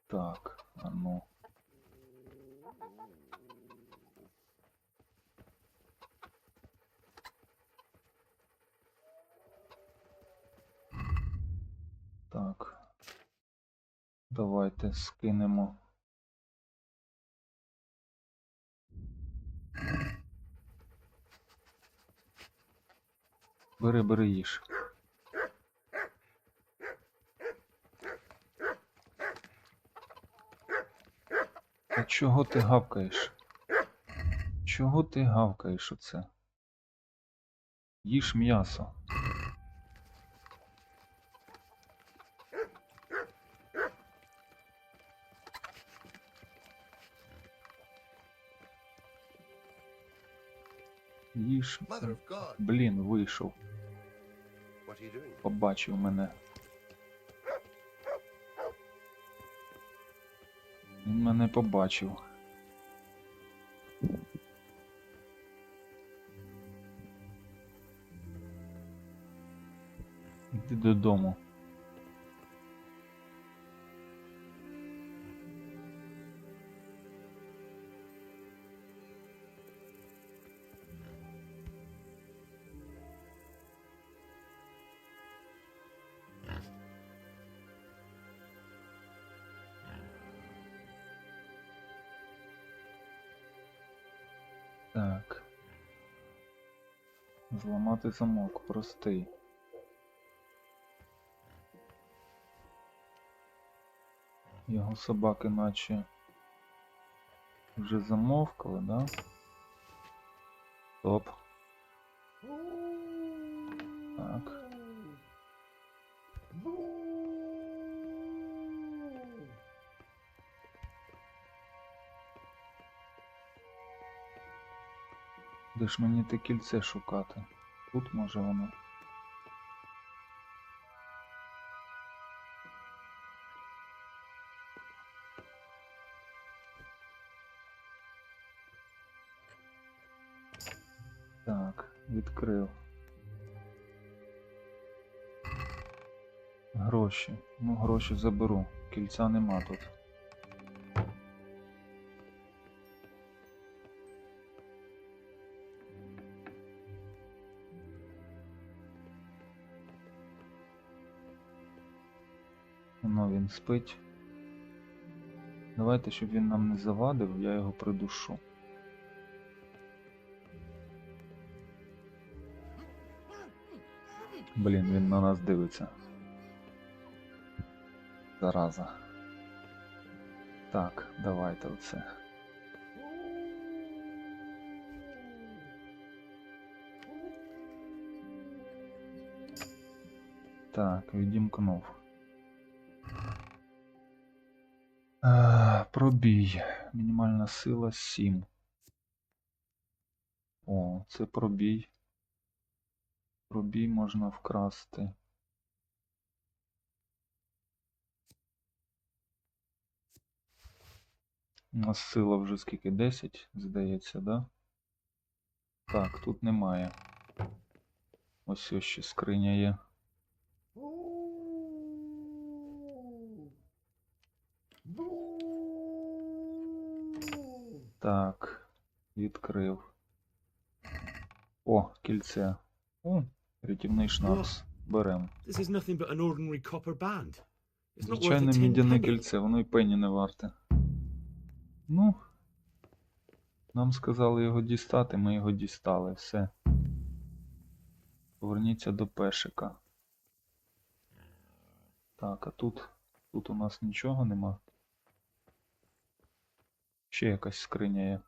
Так, а ну. Так. Давайте скинемо. Бери, бери, їж. А чого ти гавкаєш? Чого ти гавкаєш оце? Їж м'ясо. Їж. Блін, вийшов. Побачив мене. Він мене побачив. Іди додому. Так. Зламати замок, простий. Його собаки наче вже замовкли, да? Стоп. Так. Де ж мені те кільце шукати? Тут може воно? Так, відкрив. Гроші. Ну, гроші заберу. Кільця нема тут. Ну, він спить. Давайте, щоб він нам не завадив, я його придушу. Блін, він на нас дивиться. Зараза. Так, давайте оце. Так, відімкнув. Пробій. Мінімальна сила 7. О, це пробій. Пробій можна вкрасти. У нас сила вже скільки? 10, здається, да? Так, тут немає. Ось ще скриня є. Так, відкрив. О, кільце. О, рятівний шнапс. Берем.
This is nothing but an ordinary copper band. It's not worth a
Звичайне
10
мідяне
penny.
кільце, воно і пені не варте. Ну, нам сказали його дістати, ми його дістали, все. Поверніться до пешика. Так, а тут у нас нічого нема. Ще якась скриня є.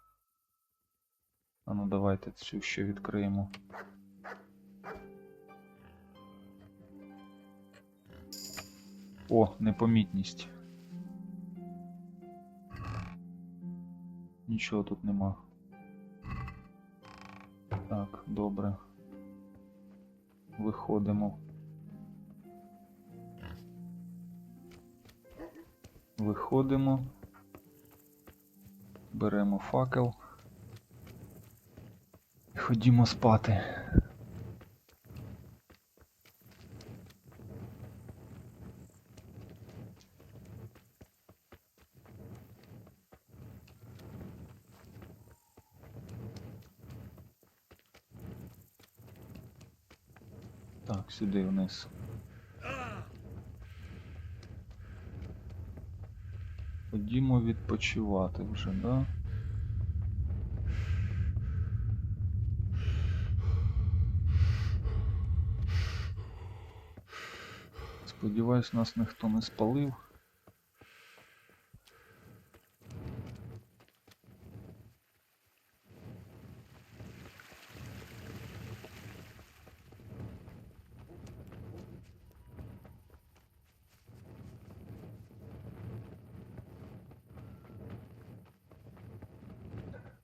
А ну давайте цю ще відкриємо. О, непомітність. Нічого тут нема. Так, добре. Виходимо. Виходимо. Беремо факел. І ходімо спати. Так, сюди вниз. Ходімо відпочивати вже, да? Сподіваюсь, нас ніхто не спалив.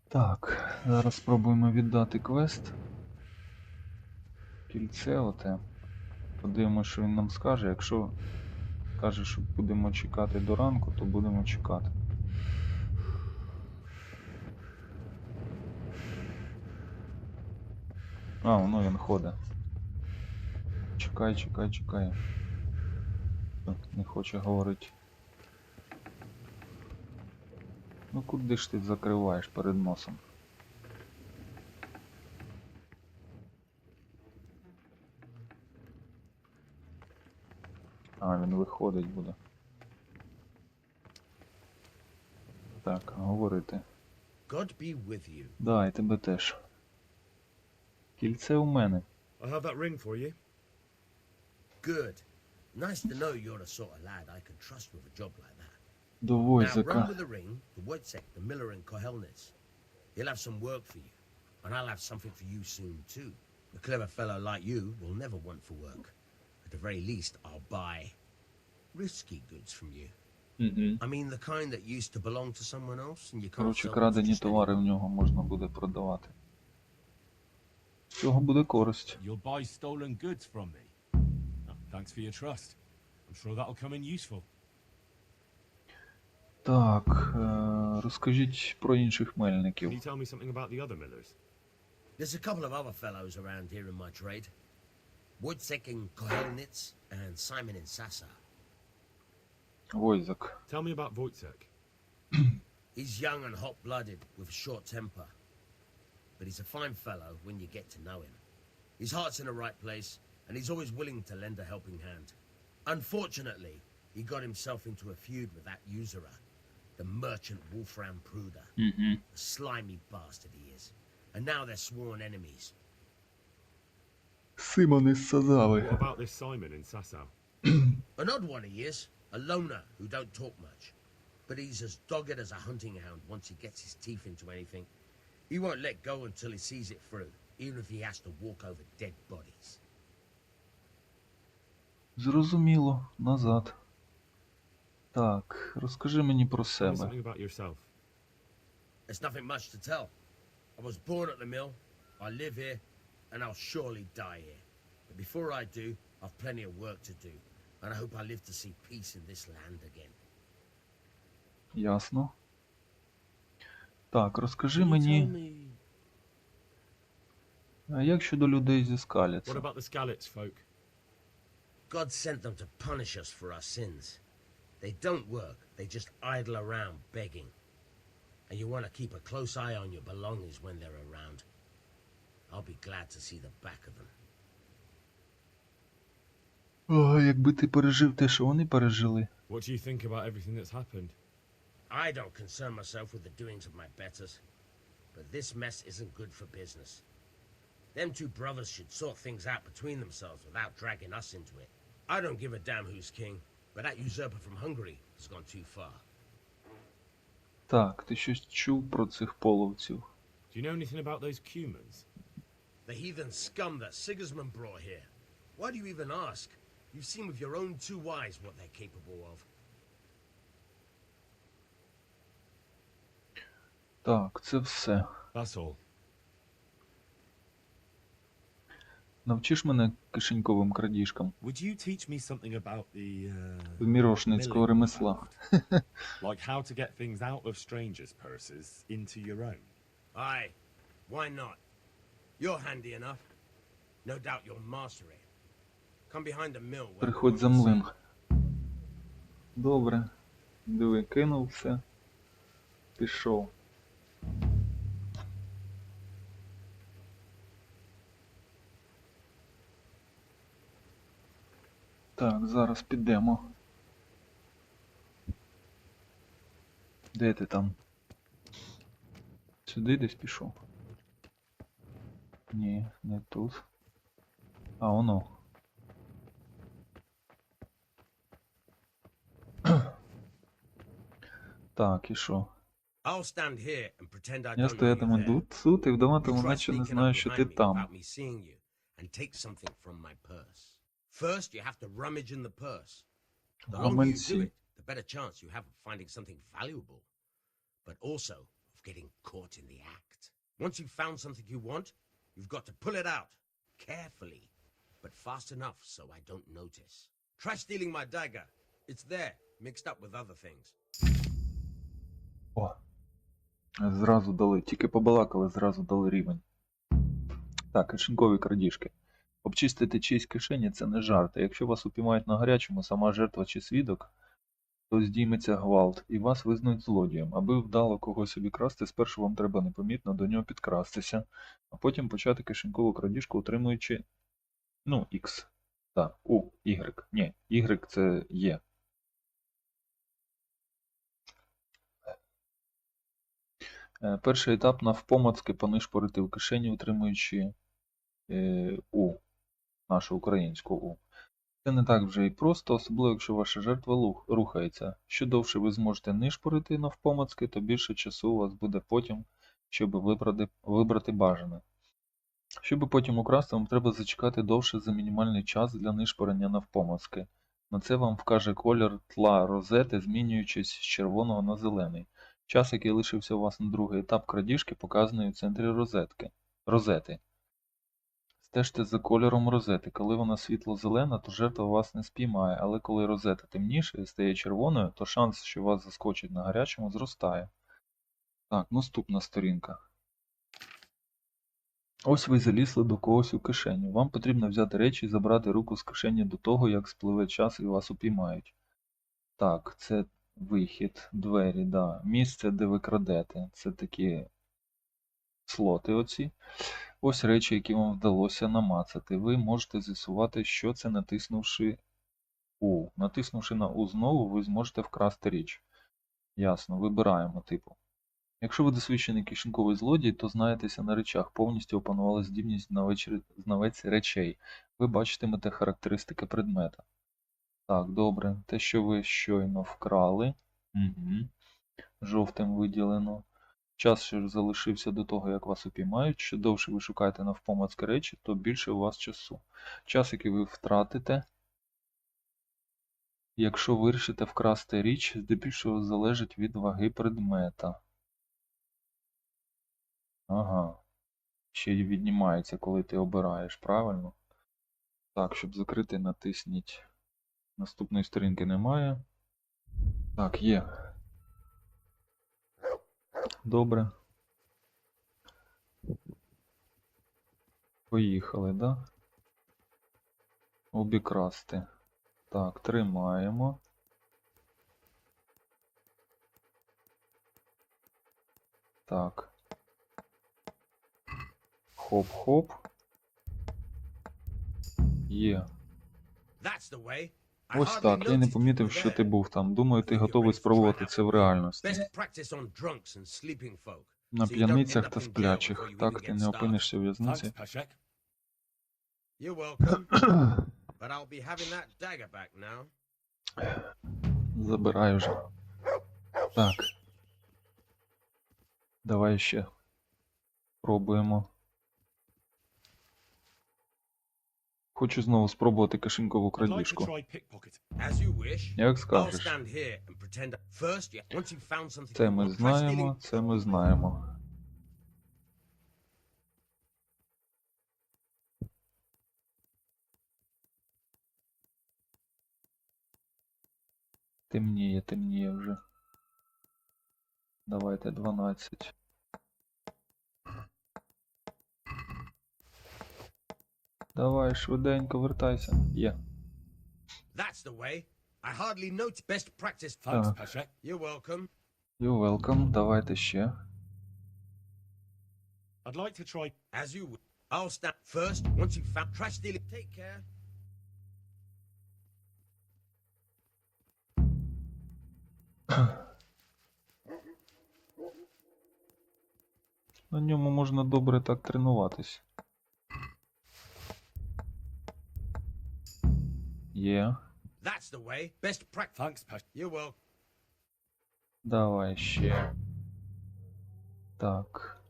Так, зараз спробуємо віддати квест. Кільце оте. Подивимось, що він нам скаже. Якщо каже, що будемо чекати до ранку, то будемо чекати. А, воно він ходить. Чекай, чекай, чекай. Не хоче говорити. Ну куди ж ти закриваєш перед носом? А, він виходить буде. Так, говорити.
God be with you.
Да, і тебе теж. Кільце у мене.
I have that ring for you.
Good. Nice to know you're the sort of lad I can trust with a job like that.
До
Now run
войзика.
with the ring to Wojciech, the miller in Kohelnitz. He'll have some work for you, and I'll have something for you soon too. A clever fellow like you will never want for work. At the very least, I'll buy risky goods from you. I mean the kind that used to belong to someone else, and you can't
Коротше,
sell them for
крадені
just
товари в
anything.
нього можна буде продавати. З цього буде користь.
You'll buy stolen goods from me. Oh, thanks for your trust. I'm sure that'll come in useful.
Так, розкажіть про інших
Can
мельників.
you tell me something about the other millers?
There's a couple of other fellows around here in my trade. Wojciech in Kohelnitz and Simon in Sassa.
Войзак.
Tell me about Wojciech.
He's young and hot-blooded with a short temper. But he's a fine fellow when you get to know him. His heart's in the right place, and he's always willing to lend a helping hand. Unfortunately, he got himself into a feud with that usurer, the merchant Wolfram Pruder.
Угу.
A slimy bastard he is. And now they're sworn enemies.
Симон із Сазави.
What about this Simon in Sasau?
An odd one he is, a loner who don't talk much. But he's as dogged as a hunting hound once he gets his teeth into anything. He won't let go until he sees it through, even if he has to walk over dead bodies.
Зрозуміло. Назад. Так, розкажи мені про
Tell me
себе.
something about yourself.
There's nothing much to tell. I was born at the mill, I live here, and I'll surely die here. But before I do, I've plenty of work to do, and I hope I live to see peace in this land again.
Ясно. Так, розкажи
Can you tell
мені,
me...
а як щодо людей зі
What
Скаліця?
about the Skalitz folk?
God sent them to punish us for our sins. They don't work, they just idle around begging. And you want to keep a close eye on your belongings when they're around. I'll be glad to see the back of them.
О, якби ти пережив те, що вони пережили.
What do you think about everything that's happened?
I don't concern myself with the doings of my betters, but this mess isn't good for business. Them two brothers should sort things out between themselves without dragging us into it. I don't give a damn who's king, but that usurper from Hungary has gone too far.
Так, ти щось чув про цих половців?
Do you know anything about those Cumans?
The heathen scum that Sigismund brought here. Why do you even ask? You've seen with your own two eyes what they're capable of.
Так, це все.
That's all.
Навчиш мене кишеньковим крадіжкам?
Would you teach me something about the,
Вмірошницького ремесла.
like how to get things out of strangers' purses into your own?
Aye, why not? You're handy enough. No doubt you'll master it. Come behind the mill. where
Приходь
the
за
women
млин.
sing.
Добре. Диви, кинув все. Пішов. Так, зараз підемо. Де ти там? Сюди десь пішов? Ні, не тут. А, воно. Так, і що?
I'll stand here and pretend I
Я
don't know you
стоятиму
there.
тут і
You
вдаватиму,
try
наче не
sneaking
знаю,
up
що
behind
ти
me
там.
without me seeing you and take something from my purse. First, you have to rummage in the purse. The longer you do
Гаманці.
it, the better chance you have of finding something valuable, but also of getting caught in the act. Once you've found something you want, you've got to pull it out, carefully, but fast enough so I don't notice. Try stealing my dagger. It's there, mixed up with other things.
О, зразу дали, тільки побалакали, зразу дали рівень. Так, кишенькові крадіжки. Обчистити чиїсь кишені – це не жарт. А якщо вас упіймають на гарячому, сама жертва чи свідок, то здійметься гвалт і вас визнають злодієм. Аби вдало когось обікрасти, спершу вам треба непомітно до нього підкрастися, а потім почати кишенькову крадіжку, утримуючи, X. Так, Y. Ні, Y це є. Перший етап навпомацки понишпорити в кишені, утримуючи нашу українську У. Це не так вже і просто, особливо якщо ваша жертва рухається. Що довше ви зможете нишпорити навпомацки, то більше часу у вас буде потім, щоб вибрати бажане. Щоб потім украсти, вам треба зачекати довше за мінімальний час для нишпорення навпомацки. На це вам вкаже колір тла розети, змінюючись з червоного на зелений. Час, який лишився у вас на другий етап крадіжки, показаний у центрі розети. Стежте за кольором розети. Коли вона світло-зелена, то жертва вас не спіймає, але коли розета темніше і стає червоною, то шанс, що вас заскочить на гарячому, зростає. Так, наступна сторінка. Ось ви залізли до когось у кишеню. Вам потрібно взяти речі і забрати руку з кишені до того, як спливе час і вас упіймають. Так, це вихід, двері, да. Місце, де ви крадете. Це такі слоти оці. Ось речі, які вам вдалося намацати. Ви можете з'ясувати, що це, натиснувши У. Натиснувши на У знову, ви зможете вкрасти річ. Ясно, вибираємо типу. Якщо ви досвідчений кишеньковий злодій, то знаєтеся на речах, повністю опанували здібність знавець речей. Ви бачитимете характеристики предмета. Так, добре. Те, що ви щойно вкрали. Угу. Жовтим виділено. Час, що залишився до того, як вас упіймають. Що довше ви шукаєте навпомацьки речі, то більше у вас часу. Час, який ви втратите, якщо вирішите вкрасти річ, здебільшого залежить від ваги предмета. Ага. Ще й віднімається, коли ти обираєш, правильно? Так, щоб закрити, натисніть. Наступної сторінки немає. Так, є. Добре. Поїхали, да? Обікрасти. Так, тримаємо. Так. Хоп-хоп. Є. Ось так, я не помітив, що ти був там. Думаю, ти готовий спробувати це в реальності. На п'яницях та сплячих. Так ти не опинишся в в'язниці.
Thanks, Pashek.
You're welcome. But I'll be having that dagger back now.
Забирай вже. Так. Давай ще. Пробуємо. Хочу знову спробувати кишенькову
I'd like to
крадіжку.
try pickpocket.
As you wish.
Як
I'll
скажеш.
stand here and pretend. First, once you've found something.
Це ми знаємо, це ми знаємо. Темніє, темніє вже. Давайте 12. Давай, швиденько вертайся. Є.
That's the way. I hardly notice. Best practice.
Thanks,
Так.
Pashek.
You're welcome.
You're welcome. Давайте ще.
I'd like to try.
As you wish. I'll stand first. Once you've found trash stealing. Take care.
На ньому можна добре так тренуватись. Є.
That's the way. Best practice.
Thanks, Pashek.
You're welcome.
Давай ще. Так.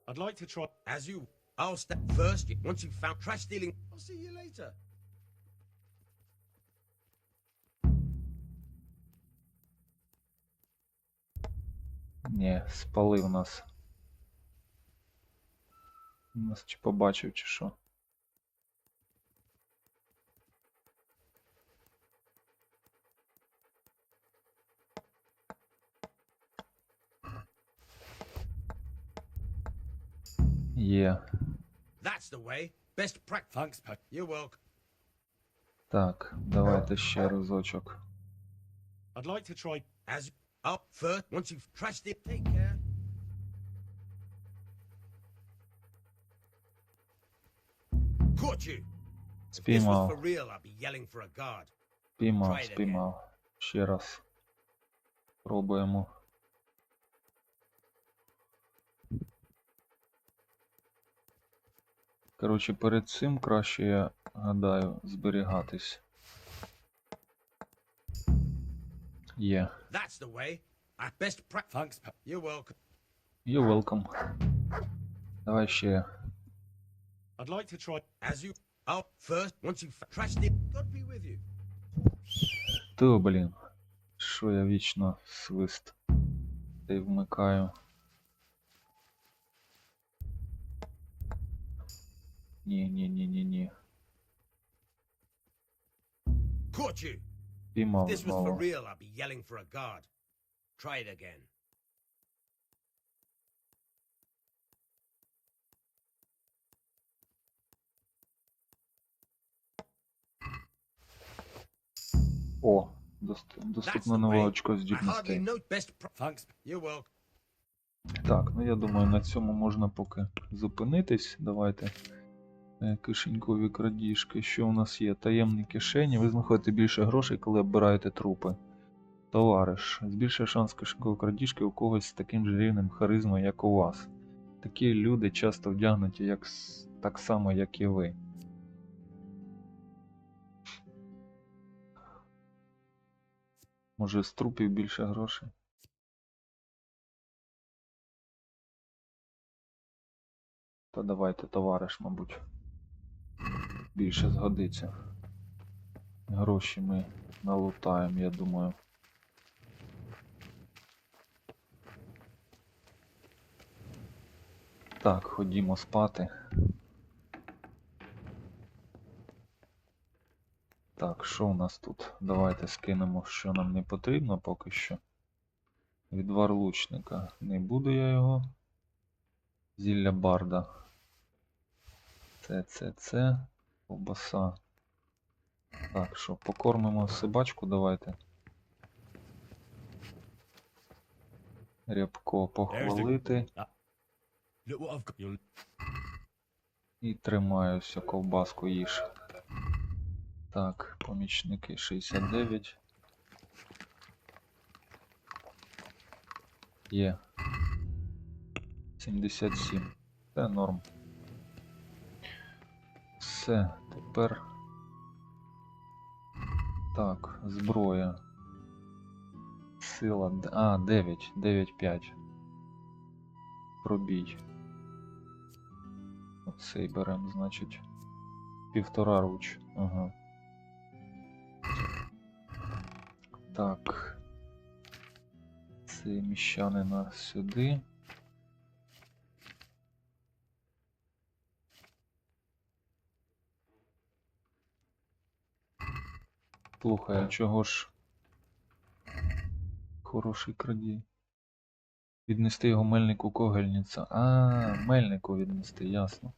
I'd like to try.
As you. I'll stand first. Once you've found trash stealing. I'll see you later.
Ні, спалив нас. Нас чи побачив, чи що? Є.
That's the way. Best practice.
Thanks, Pashek.
You're welcome.
Так, давайте ще разочок.
I'd like to try.
As up first. Once you've trashed it. Take care. Caught you. If this was
Спіймав,
for real, I'd be yelling for a guard.
спіймав, спіймав. Ще раз. Пробуємо. Коротше, перед цим краще, я гадаю, зберігатись. Є.
That's the way. I best practice.
Thanks, Pashek.
You're welcome.
You're welcome. Давай ще.
I'd like to try.
As you up first. Once you've trashed it. God be with you.
То, блін. Що я вічно свист. Та й вмикаю. Ні.
Caught you. If
Піймав
this was for
знову.
real, I'd be yelling for a guard. Try it again.
О, доступне нове очко здібностей.
Thanks.
You're welcome.
Так, ну я думаю, на цьому можна поки зупинитись. Давайте кишенькові крадіжки. Що у нас є? Таємні кишені. Ви знаходите більше грошей, коли обираєте трупи. Товариш. Збільшує шанс кишенькової крадіжки у когось з таким же рівнем харизми, як у вас. Такі люди часто вдягнуті так само, як і ви. Може, з трупів більше грошей? Та давайте товариш, мабуть. Більше згодиться. Гроші ми налутаємо, я думаю. Так, ходімо спати. Так, що у нас тут? Давайте скинемо, що нам не потрібно поки що. Відвар лучника. Не буду я його. Зілля барда. Це. Ковбаса. Так, що, покормимо собачку, давайте. Рябко похвалити.
Look what I've got. You'll...
І тримаюся, ковбаску їж. Так, помічники 69. Є. 77. Це норм. Все, тепер. Так, зброя. Сила. 9. 9-5. Пробій. Оцей беремо, значить. 1,5 руч. Ага. Так. Цей міщанина сюди. Слухай, а чого ж хороший крадій? Віднести його мельнику когельниця. Мельнику віднести, ясно.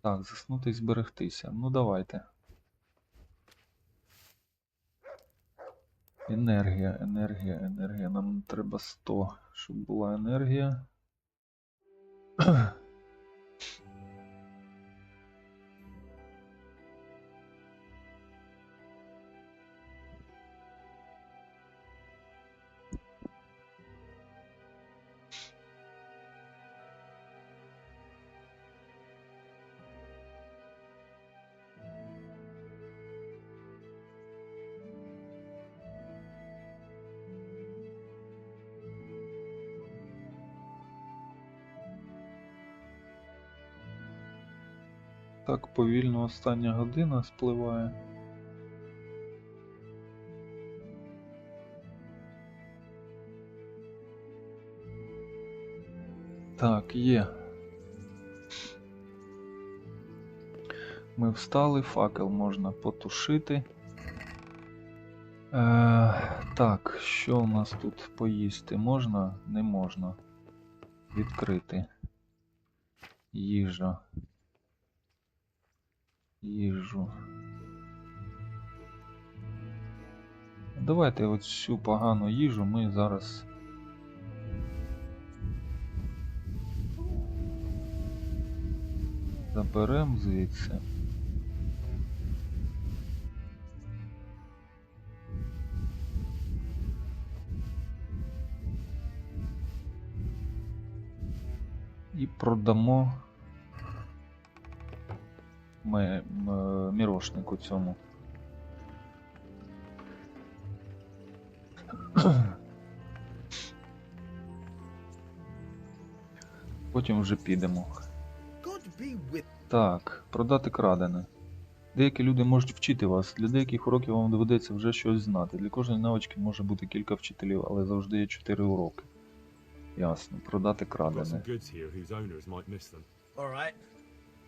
Так, заснути і зберегтися. Ну давайте. Енергія. Нам треба 100, щоб була енергія. Так повільно остання година спливає. Так, є. Ми встали, факел можна потушити. Так, що у нас тут поїсти? Можна? Не можна. Відкрити. Їжа. Їжу. Давайте от цю погану їжу ми зараз заберемо звідси. І продамо мірошнику цьому. Потім вже підемо. Так, продати крадене. Деякі люди можуть вчити вас, для деяких уроків вам доведеться вже щось знати. Для кожної навички може бути кілька вчителів, але завжди є 4 уроки. Ясно, продати
Got some
крадене.
goods here whose owners might miss them.
All right.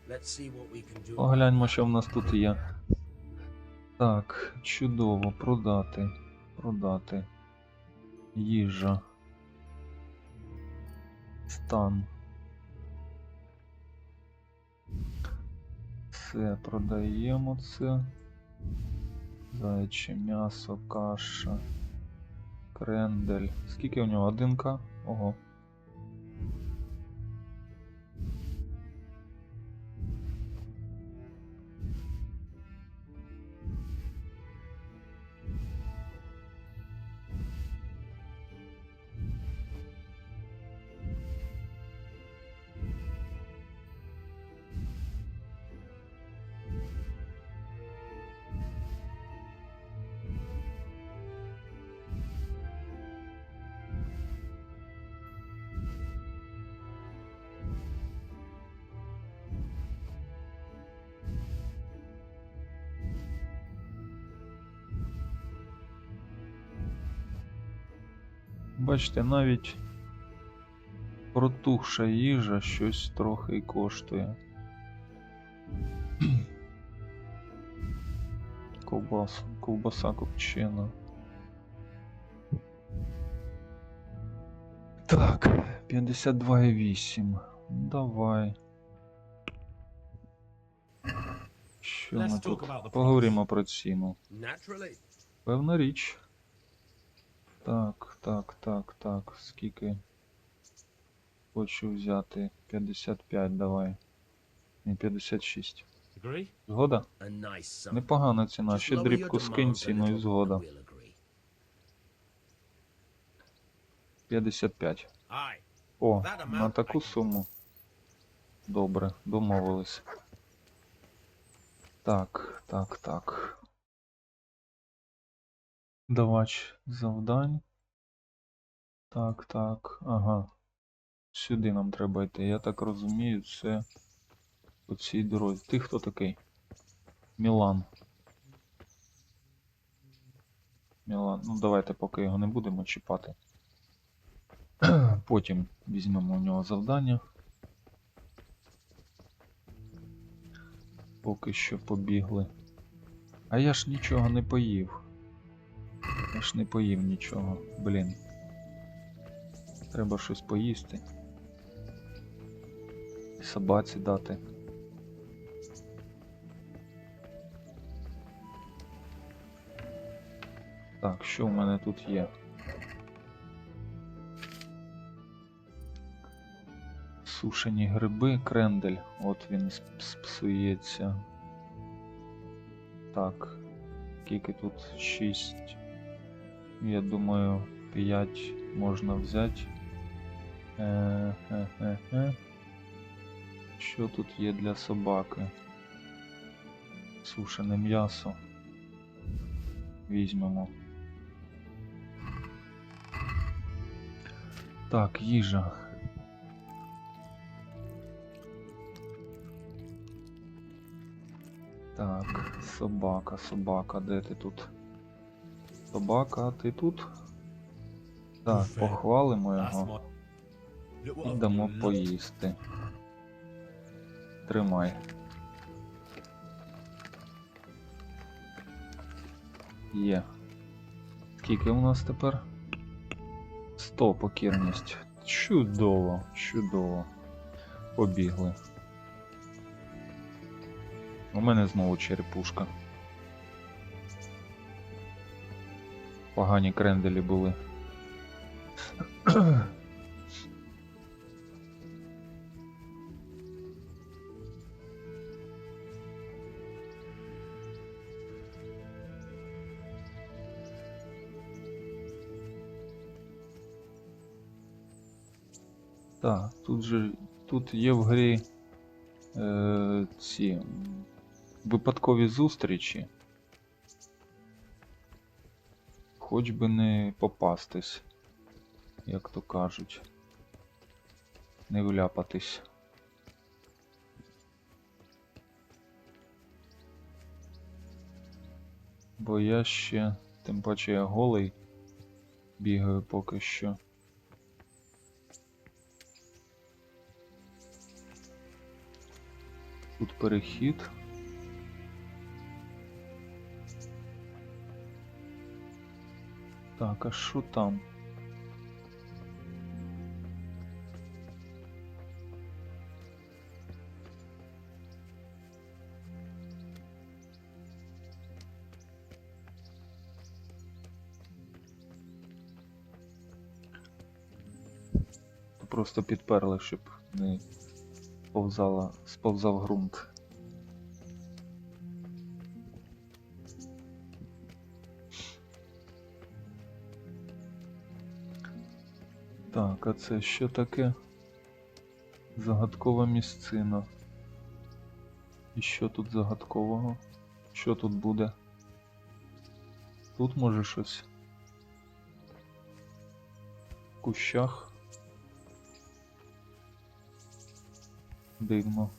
Let's see what we can do.
Погляньмо, що в нас тут є. Так, чудово, продати. Продати. Їжа. Стан. Все, продаємо це. Заяче м'ясо, каша, крендель. Скільки у нього? 1К? Ого. Бачите, навіть протухша їжа щось трохи й коштує. Ковбаса копчена. Так, 52,8. Давай. Що ми тут? Поговоримо про ціну.
Naturally.
Певна річ. Так. Скільки? Хочу взяти 55, давай. Не 56.
Agree?
Згода?
A nice sum.
Непогана ціна.
Just
Ще
lower
дрібку
your
скинь,
demands a
ціною
little
згода.
and we'll agree.
55.
Aye.
О, на таку суму. Добре, домовились. Так. Давач завдань. Так. Ага. Сюди нам треба йти. Я так розумію, це по цій дорозі. Ти хто такий? Мілан. Ну давайте поки його не будемо чіпати. Потім візьмемо у нього завдання. Поки що побігли. А я ж нічого не поїв. Я ж не поїв нічого. Блін. Треба щось поїсти. І собаці дати. Так, що в мене тут є? Сушені гриби, крендель. От він псується. Так. Скільки тут? 6. Я думаю, 5 можна взяти. Що тут є для собаки? Сушене м'ясо. Візьмемо. Так, їжа. Так, собака, де ти тут? Собака, ти тут? Так, похвалимо його і дамо поїсти. Тримай. Є. Скільки у нас тепер? 100 покірність. Чудово. Побігли. У мене знову черепушка. Погані кренделі були. Так, тут є в грі ці випадкові зустрічі. Хоч би не попастись, як то кажуть. Не вляпатись. Бо я ще, тим паче я голий, бігаю поки що. Тут перехід. Так, а що там? просто підперли, щоб не сповзав ґрунт. Так, а це що таке? Загадкова місцина. І що тут загадкового? Що тут буде? Тут може щось? В кущах? Дивно.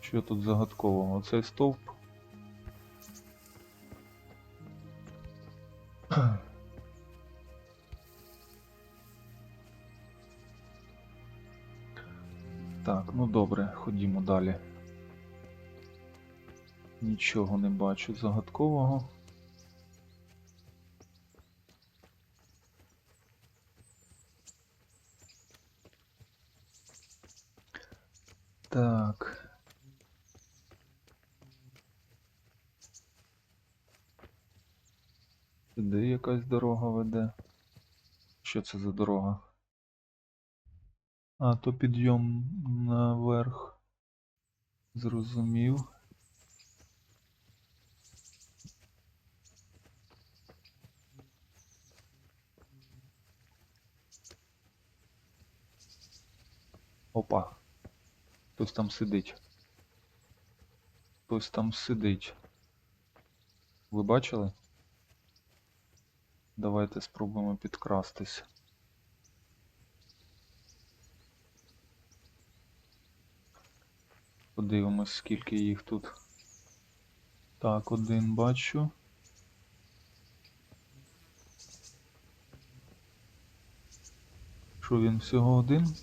Що тут загадкового? Оцей стовп? Так, ну добре, ходімо далі. Нічого не бачу загадкового. Так. Сюди якась дорога веде. Що це за дорога? А, то підйом наверх. Зрозумів. Опа. Хтось там сидить. Хтось там сидить. Ви бачили? Давайте спробуємо підкрастись. Подивимось, скільки їх тут. Так, один бачу. Що він всього один?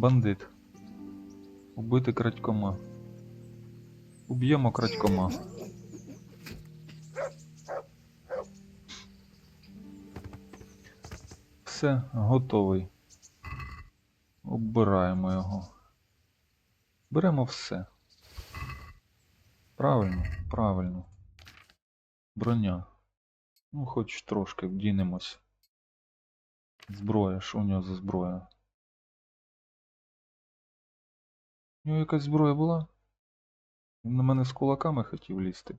Бандит. Убити крадькома. Уб'ємо крадькома. Все, готовий. Оббираємо його. Беремо все. Правильно, правильно. Броня. Ну, хоч трошки вдінемось. Зброя, що у нього за зброя? У нього якась зброя була? Він на мене з кулаками хотів лізти.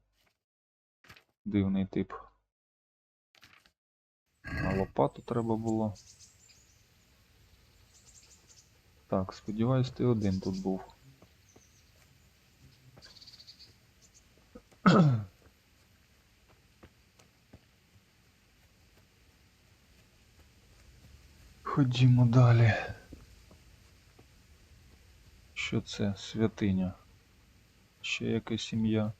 Дивний тип. А лопату треба було. Так, сподіваюсь, ти один тут був. Ходімо далі. Що це? Святиня. Ще яка сім'я.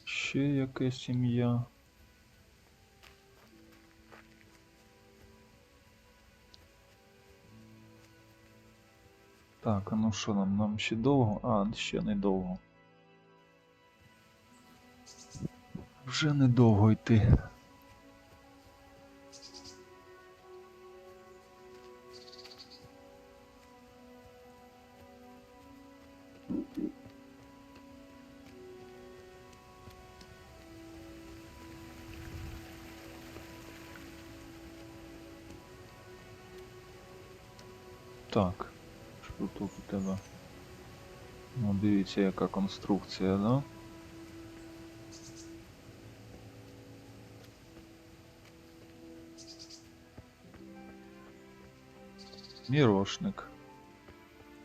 Ще яка сім'я. Так, а ну що нам? Нам ще довго? А, ще не довго. Вже недовго йти. Так, що тут у тебе? Ну, дивіться, яка конструкція, да? Мірошник.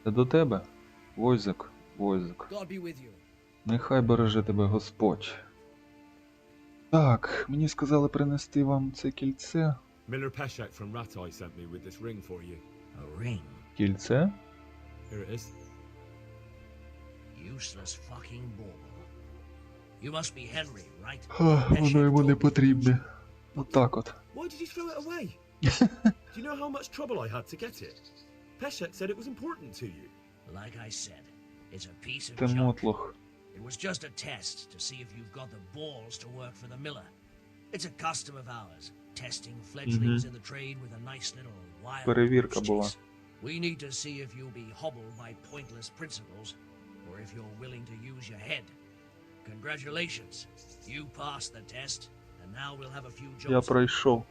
Це до тебе? Войзик, Войзик.
God be with you.
Нехай береже тебе Господь. Так, мені сказали принести вам це кільце.
Miller Peshek from Ratai sent me with this ring for you.
A ring.
Кільце?
Here it is.
Useless fucking bauble. You must be Henry, right?
Воно йому не потрібне. Отак от.
Why did you throw it away? Do you know how much trouble I had to get it? Peshek said it was important to you.
Like I said, it's a piece of
Ти
junk.
мотлох.
It was just a test to see if you've got the balls to work for the miller. It's a custom of ours, testing fledglings in the trade with a nice little wild
Перевірка
goose
була.
chase. We need to see if you'll be hobbled by pointless principles, or if you're willing to use your head. Congratulations, you passed the test, and now we'll have a few jobs.
Я пройшов.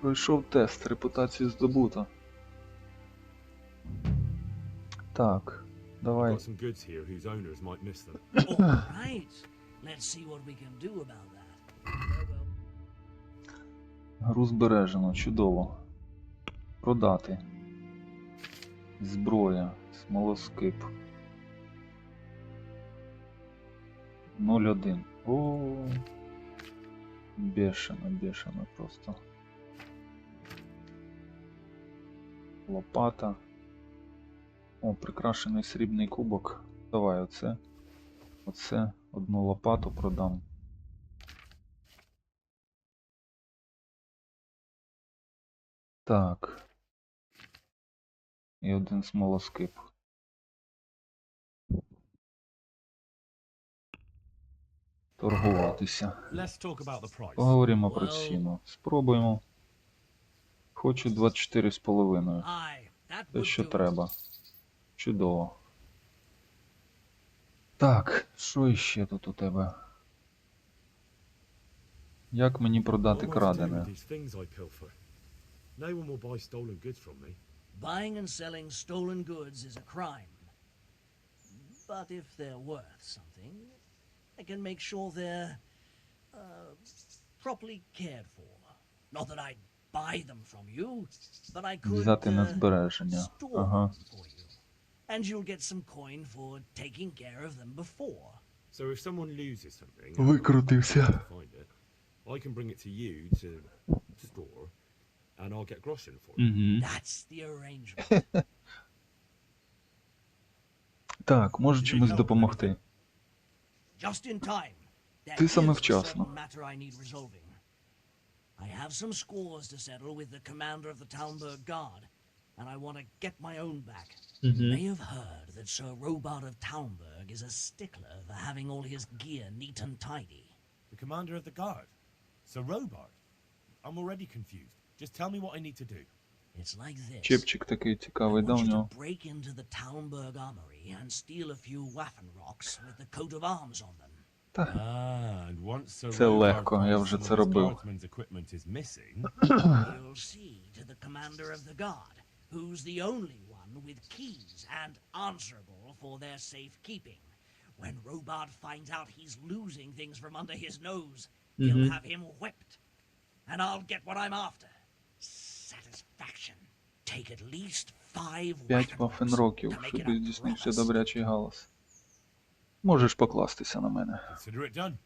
Пройшов тест, репутацію здобуто. Так,
I've
давай.
got some goods here whose owners might miss them.
All right, let's see what we can do about that. Farewell.
Гру збережено, чудово. Продати. Зброя, смолоскип. 0,1. О, бешено, бешено просто. Лопата. О, прикрашений срібний кубок. Давай оце. Оце одну лопату продам. Так. І один смолоскип. Торгуватися.
Let's talk about the price.
Поговоримо про ціну. Спробуємо. Хочу 24,5.
Aye, that
Те,
would
що
do it.
треба. Чудово. Так, що іще тут у тебе? Як мені продати
What am I to do with
крадене?
these things I pilfer? No one will buy stolen goods from me.
Buying and selling stolen goods is a crime. But if they're worth something, I can make sure they're properly cared for. Not that I'd buy them from you, but I could
Взяти на збереження.
store
Ага.
them for you. And you'll get some coin for taking care of them before.
So if someone loses something,
Викрутився.
to find it, I can bring it to you to store, and I'll get groschen for it.
Угу.
That's the arrangement.
Так, можу чимось допомогти.
Just in time. There
Ти саме
is a
вчасно.
certain matter I need resolving. I have some scores to settle with the commander of the Talmberg Guard, and I want to get my own back. You may have heard that Sir Robard of Talmberg is a stickler for having all his gear neat and tidy.
The commander of the guard, Sir Robard. I'm already confused. Just tell me what I need to do.
It's like this.
Чепчик такий
I
цікавий, да,
want
у
you
нього?
to break into the Talmberg armory and steal a few waffen rocks with the coat of arms on them.
Та,
And once Sir
Це
Robard
легко, я
finds
вже
some
це
of his
робив.
guardsman's equipment is missing,
You'll see to the commander of the guard, who's the only one with keys and answerable for their safekeeping. When Robard finds out he's losing things from under his nose, he'll have him whipped. And I'll get what I'm after. Satisfaction. Take at least 5
5
waffen
вафенроків,
to make
щоб
it a
здійснився
proper
добрячий галас. Можеш покластися на мене.
consider it done.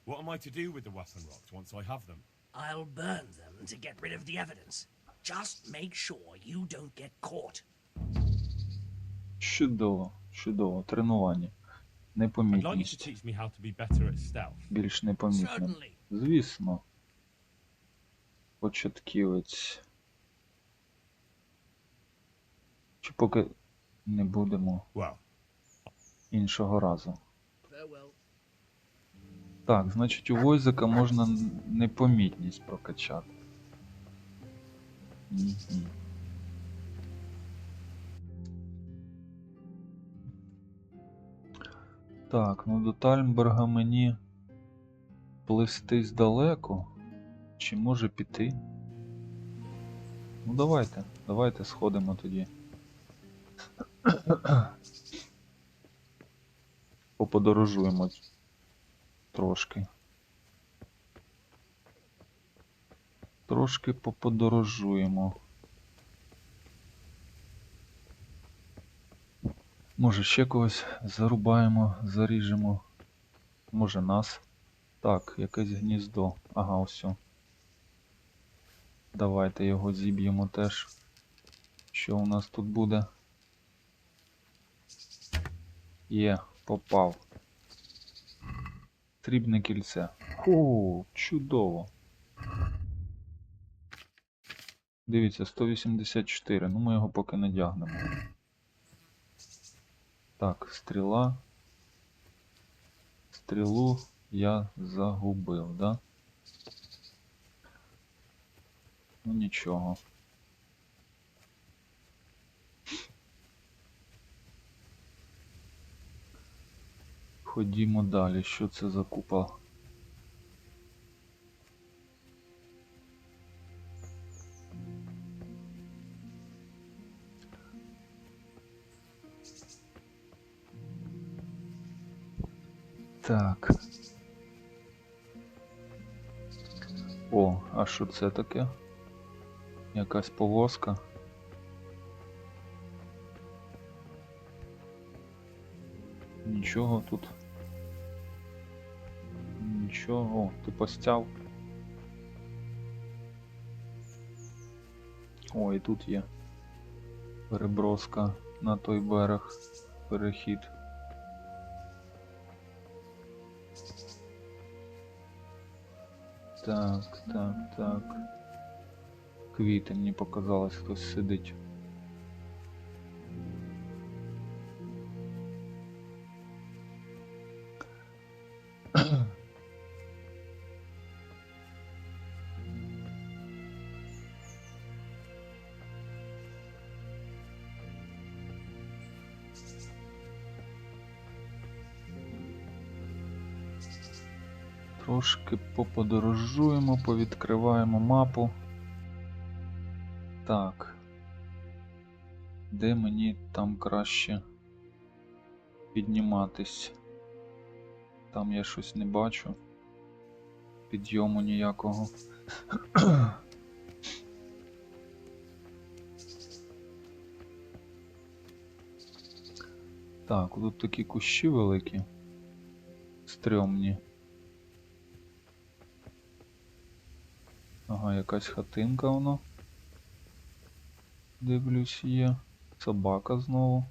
What am I to do with the waffen rocks once I have them?
I'll burn them to get rid of the evidence. Just make sure you don't get caught.
Чудово, чудово. Тренування.
I'd like you to
Непомітність.
teach me how to be better at stealth.
Більш непомітним.
Certainly.
Звісно. Початківець. Чи поки не будемо
Well,
іншого разу.
Farewell.
Так, значить у Войзека можна непомітність прокачати. Мгм. Так, ну до Тальмберга мені плестись далеко. Чи може піти? Ну давайте сходимо тоді. Поподорожуємо трошки. Трошки поподорожуємо. Може ще когось зарубаємо, заріжемо. Може нас. Так, якесь гніздо. Ага, ось. Давайте його зіб'ємо теж. Що у нас тут буде? Є, попав. Срібне кільце. О, чудово. Дивіться, 184. Ну, ми його поки не дягнемо. Так, стріла. Стрілу я загубив, да? Ну, нічого. Ходімо далі. Що це за купа? Так. О, а що це таке? Якась повозка. Нічого тут. Нічого. Ти постяв. О, і тут є переброска на той берег. Перехід. Так, так, так. Квіти, мені показалось, хтось сидить. Трошки поподорожуємо, повідкриваємо мапу. Так. Де мені там краще підніматись? Там я щось не бачу. Підйому ніякого. Так, тут такі кущі великі. Стрьомні. Ага, якась хатинка воно. Дивлюсь, є. Собака знову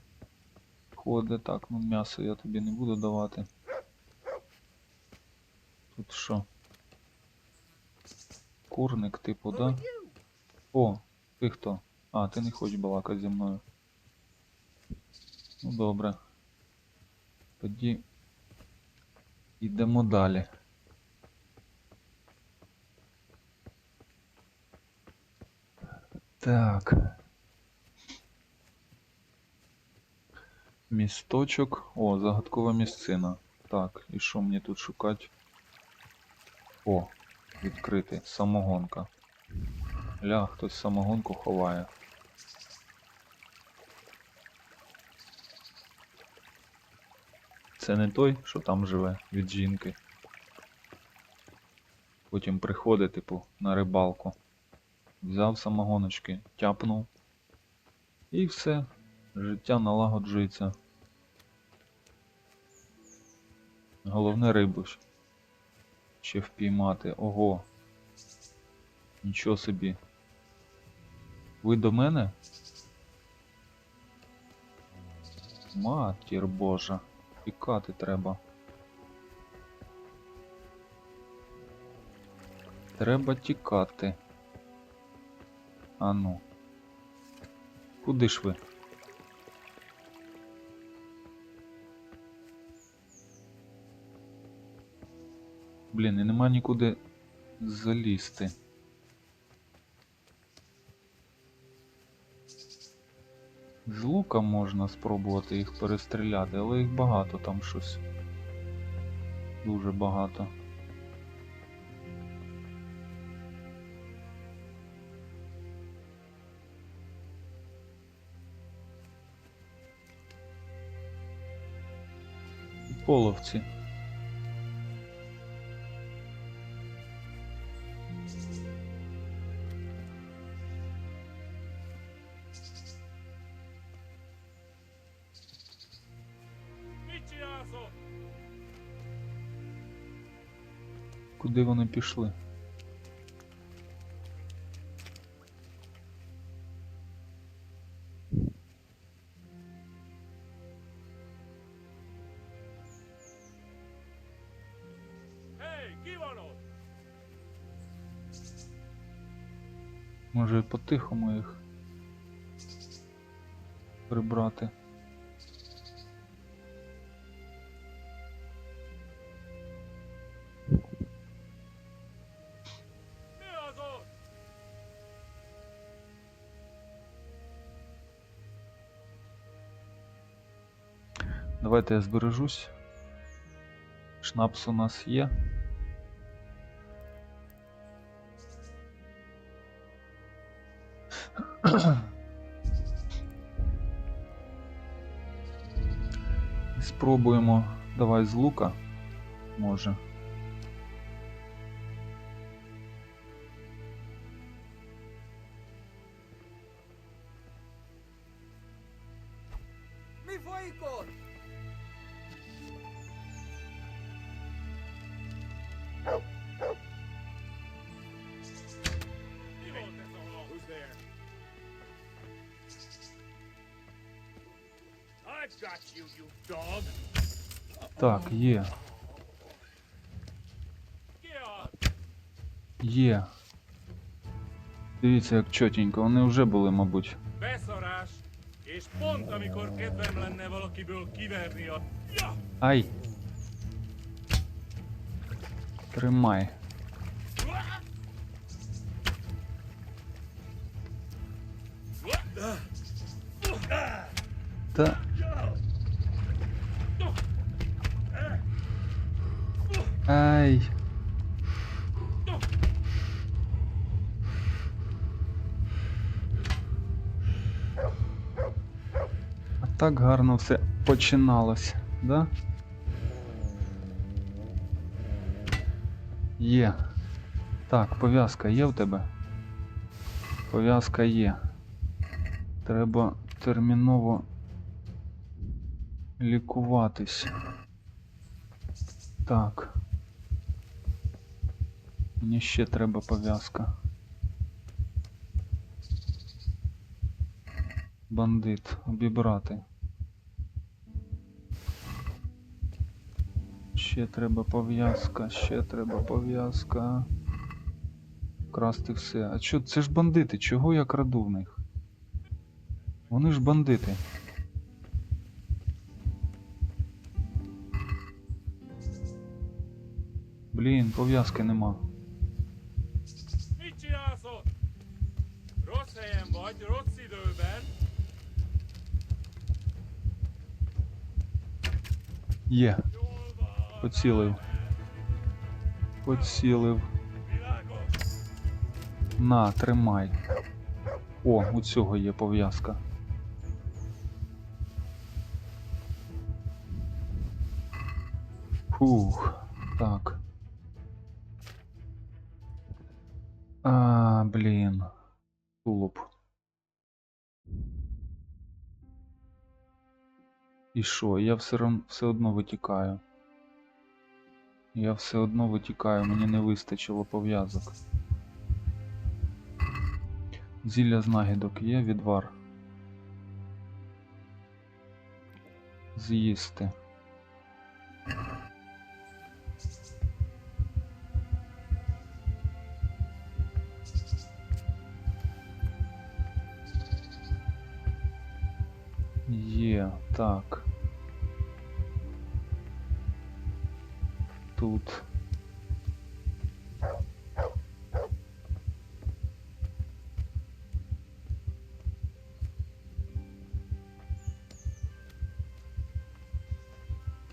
ходить. Так, ну м'ясо я тобі не буду давати. Тут що? Курник, типу, да? О, ти хто? А, ти не хочеш балакати зі мною. Ну добре. Тоді йдемо далі. Так. Місточок. О, загадкова місцина. Так, і що мені тут шукати? О, відкритий. Самогонка. Ля, хтось самогонку ховає. Це не той, що там живе від жінки. Потім приходить, типу, на рибалку. Взяв самогоночки, тяпнув. І все. Життя налагоджується. Головне рибу ще впіймати. Ого. Нічого собі. Ви до мене? Матір Божа. Тікати треба. Треба тікати. Ану. Куди ж ви? Блін, і нема нікуди залізти. З лука можна спробувати їх перестріляти, але їх багато там щось. Дуже багато. І половці. Куди вони пішли? Може по-тихому їх прибрати. Давайте я збережусь. Шнапс у нас є. Спробуємо, давай з лука, може. Так, є. Є. Дивіться, як чотенько. Вони вже були, мабуть. Ай! Тримай. Та... Ай. А так гарно все починалось, да? Є. Так, пов'язка є в тебе? Пов'язка є. Треба терміново лікуватись. Так. Мені ще треба пов'язка. Бандит. Обібрати. Ще треба пов'язка, ще треба пов'язка. Красти все. А що? Це ж бандити. Чого я краду в них? Вони ж бандити. Блін, пов'язки нема. Є. Поцілив. Поцілив. На, тримай. О, у цього є пов'язка. Фух, так. А, блін. Тулуб. І що? Я все одно витікаю. Я все одно витікаю, мені не вистачило пов'язок. Зілля знахідок є, відвар. З'їсти. Є, так. Тут.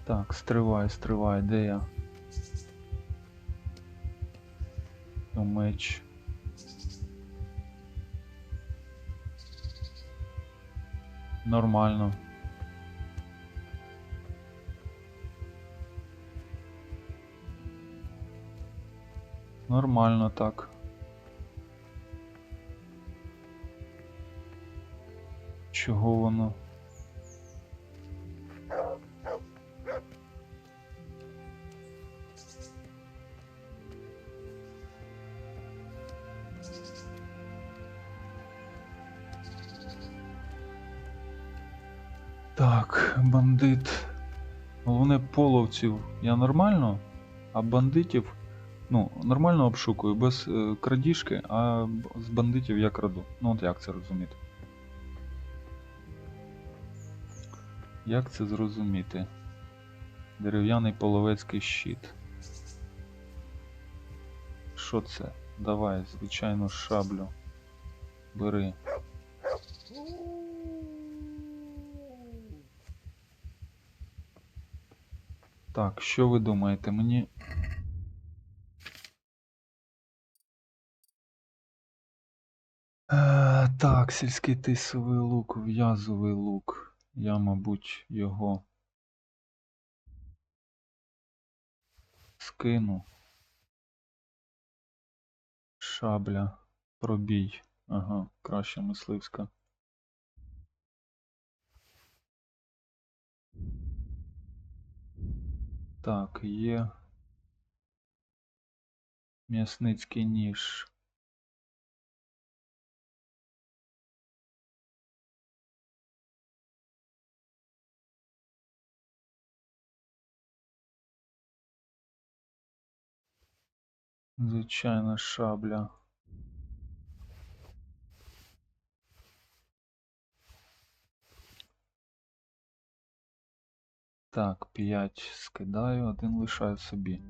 Так, стривай, де я? Меч. Нормально. Нормально так. Чого воно? Так, бандит. Головне половців я нормально, а бандитів Ну, нормально обшукую, без крадіжки, а з бандитів я краду. Ну от як це розуміти? Як це зрозуміти? Дерев'яний половецький щит. Що це? Давай, звичайно, шаблю. Бери. Так, що ви думаєте? Мені... Так, сільський тисовий лук, в'язовий лук. Я, мабуть, його скину. Шабля, пробій. Ага, краща мисливська. Так, є м'ясницький ніж. Звичайна шабля. Так, 5 скидаю, 1 лишаю собі.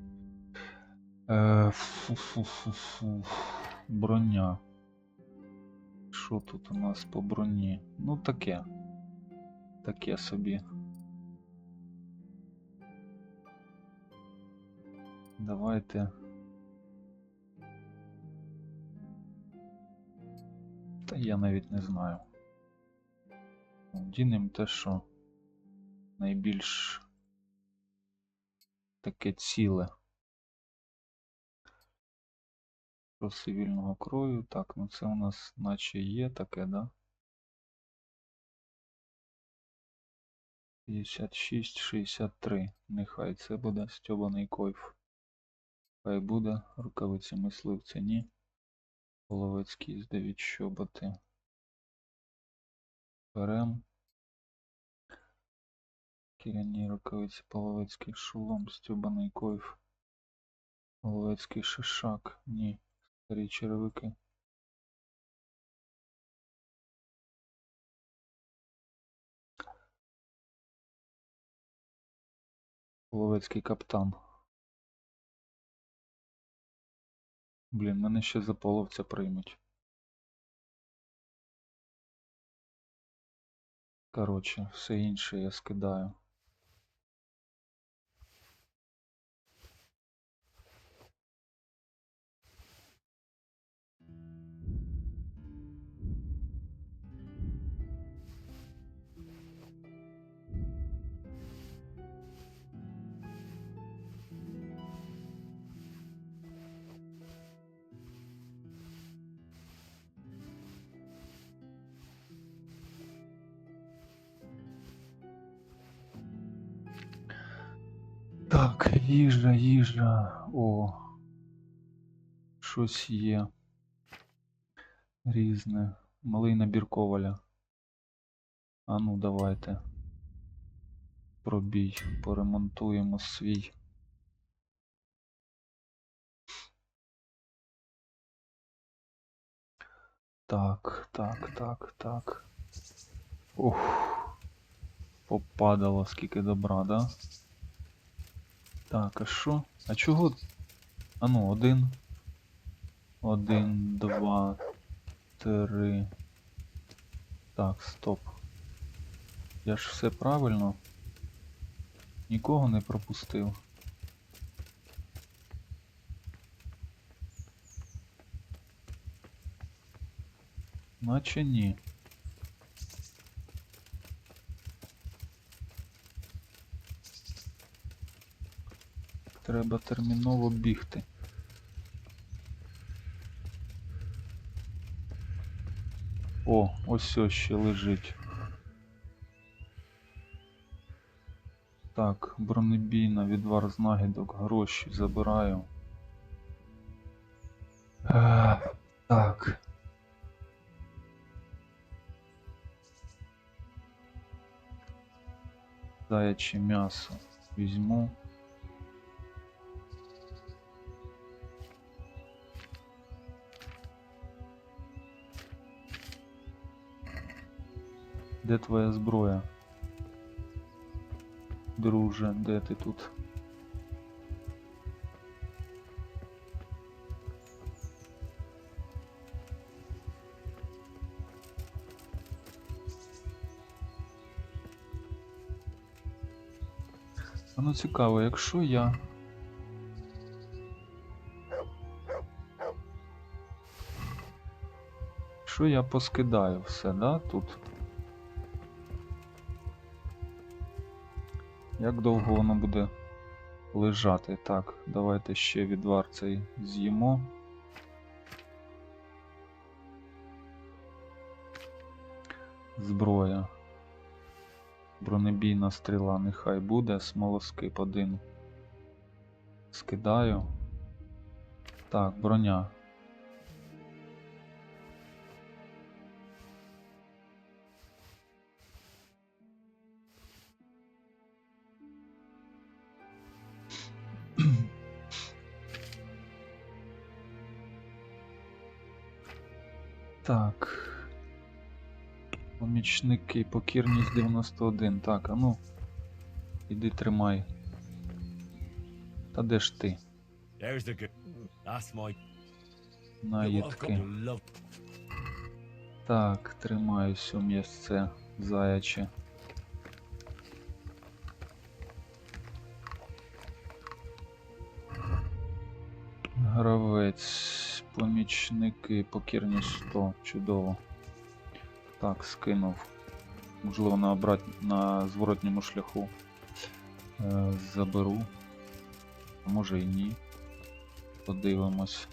Фу-фу-фу-фу. Броня. Що тут у нас по броні? Ну таке. Таке собі. Давайте. Та я навіть не знаю. Вдінемо те, що найбільш таке ціле. Про цивільного крою. Так, ну це у нас наче є таке, да? 56-63. Нехай це буде стьобаний койф. Хай буде рукавиці мисливця, ні. Половецький з 9 щоботи. Берем. Кіряні рукавиці, половецький шолом, стьобаний койф. Половецький шишак, ні. Старі черевики. Половецький каптан. Блін, мене ще за половця приймуть. Коротше, все інше я скидаю. Так, їжа. О. Щось є. Різне. Малий набір коваля. А ну, давайте. Пробій. Поремонтуємо свій. Так. Ух. Попадало скільки добра, да? Так, а що? А чого? А ну, 1. 1, 2, 3. Так, стоп. Я ж все правильно. Нікого не пропустив. Наче ні. Треба терміново бігти. О, ось ще лежить. Так, бронебійна, відвар знахідок, гроші забираю. Так. Заяче м'ясо візьму. Де твоя зброя? Друже, де ти тут? А ну цікаво, якщо я... Якщо я поскидаю все, да, тут? Як довго воно буде лежати? Так, давайте ще відвар цей з'їмо. Зброя. Бронебійна стріла нехай буде, смолоскип 1. Скидаю. Так, броня. Так. Помічники, покірність 91. Так, а ну. Іди тримай. Та де ж ти?
There's the good. That's my.
Наїдки. Так, тримаюся у місце заяче. Гравець, помічники, покірність 100, чудово. Так, скинув. Можливо, на зворотньому шляху заберу. А може і ні. Подивимось.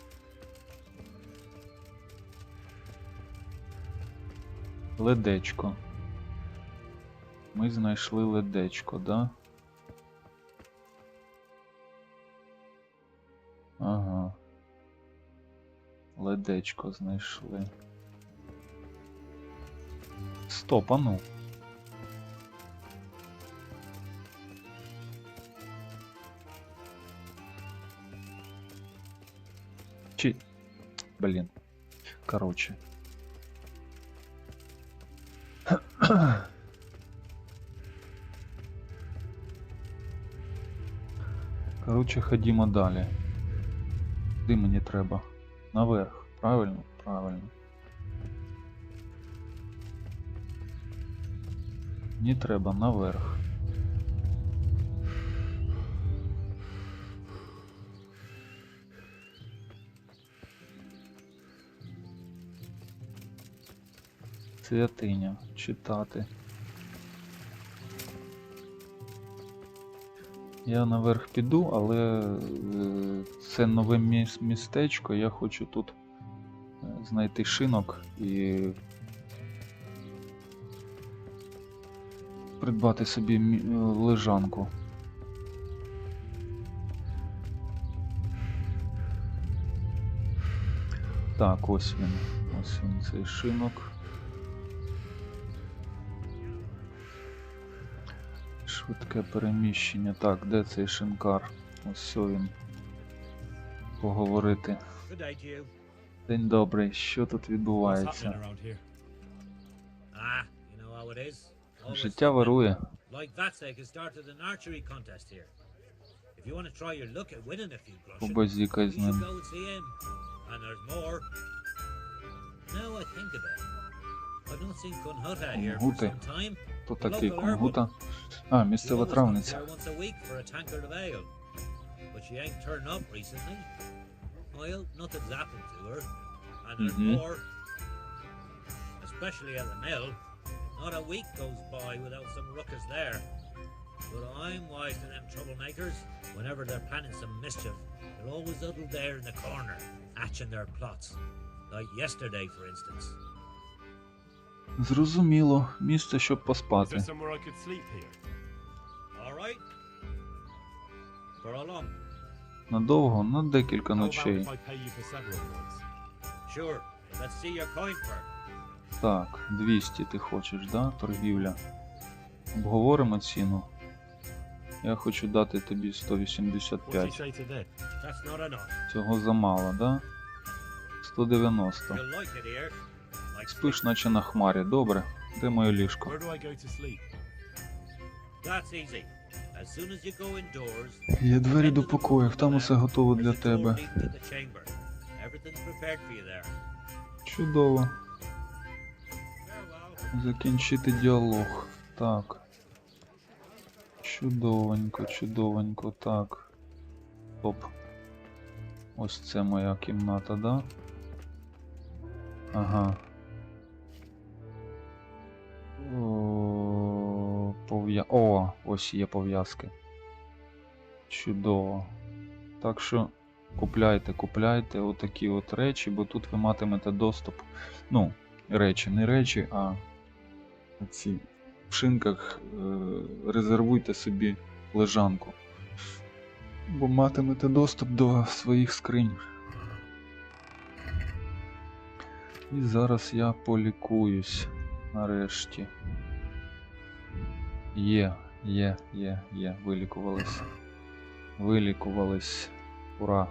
Ледечко. Ми знайшли ледечко, да? Ага. Ледечко знайшли. Стоп, а ну. Чи... Блін. Короче. Короче, ходімо далі. Куди мені треба? Наверх. Правильно? Правильно. Мені треба наверх. Святиня. Читати. Я наверх піду, але це нове містечко, я хочу тут знайти шинок і придбати собі лежанку. Так, ось він. Ось він, цей шинок. Швидке переміщення. Так, де цей шинкар? Ось він. Поговорити. День добрий. Що тут відбувається? Життя вирує. Побазікай з ним. Кунгути? Хто такий Кунгута? А, місцева травниця.
Not a week goes by without some ruckus there. But I'm wise to them troublemakers. Whenever they're planning some mischief, they're always huddled there in the corner, hatching their plots. Like yesterday, for instance.
Зрозуміло. Місце, щоб
Is
поспати.
there somewhere I could sleep here?
All right? For how long?
Надовго? На декілька
How about
ночей.
if I pay you for several nights?
Sure. Let's see your coin first.
Так, 200 ти хочеш, да? Торгівля. Обговоримо ціну. Я хочу дати тобі
What do you
185.
say to that?
That's not enough.
Цього замало, да? 190.
You'll like it here. like
Спиш, наче на хмарі. Добре. Де моє ліжко?
Where do I go to sleep?
That's easy. As soon as you go indoors,
Є двері до покоїв, там усе готово для
there's a door
тебе.
leading to the chamber. Everything's prepared for you there.
Чудово.
Farewell.
Закінчити діалог. Так. Чудовенько, чудовенько. Так. Стоп. Ось це моя кімната, да? Ага. О, ось є пов'язки. Чудово. Так що купляйте отакі от речі, бо тут ви матимете доступ. Ну, речі, не речі, а ці в шинках резервуйте собі лежанку. Бо матимете доступ до своїх скринь. І зараз я полікуюсь. Нарешті. Є. Вилікувались. Ура.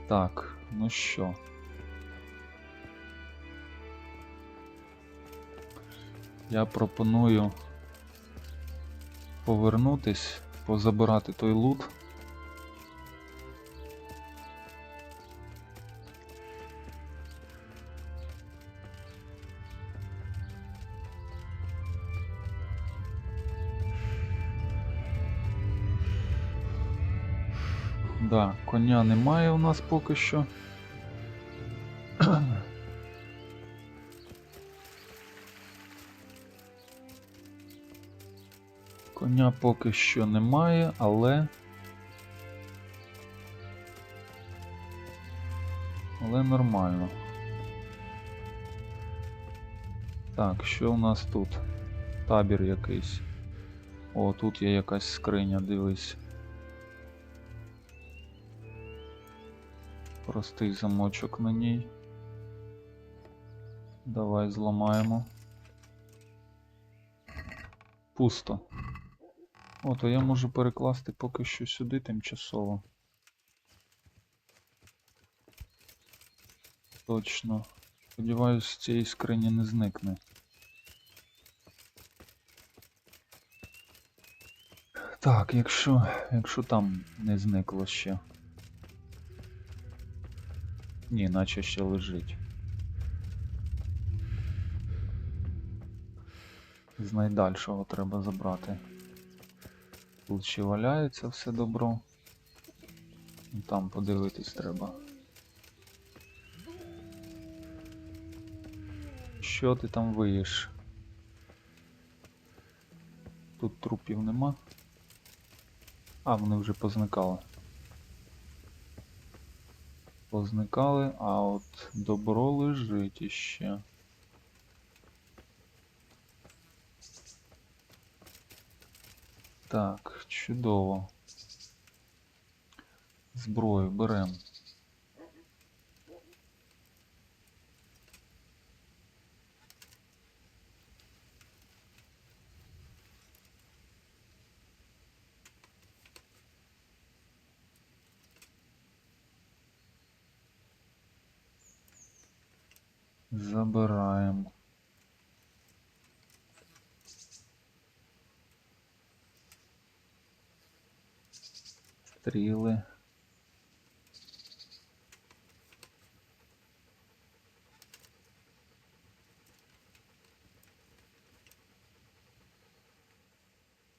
Так, ну що. Я пропоную повернутись, позабирати той лут. Да, коня немає у нас поки що. Коня поки що немає, але нормально. Так, що у нас тут? Табір якийсь. О, тут є якась скриня, дивись. Простий замочок на ній. Давай зламаємо. Пусто. О, то я можу перекласти поки що сюди тимчасово. Точно. Сподіваюсь, з цієї скрині не зникне. Так, якщо там не зникло ще. Ні, наче ще лежить. З найдальшого треба забрати. Тут ще валяється все добро. Там подивитись треба. Що ти там виїш? Тут трупів нема. А, вони вже позникали. А от добро лежить іще. Так, чудово. Зброю беремо. Забираємо. Стріли.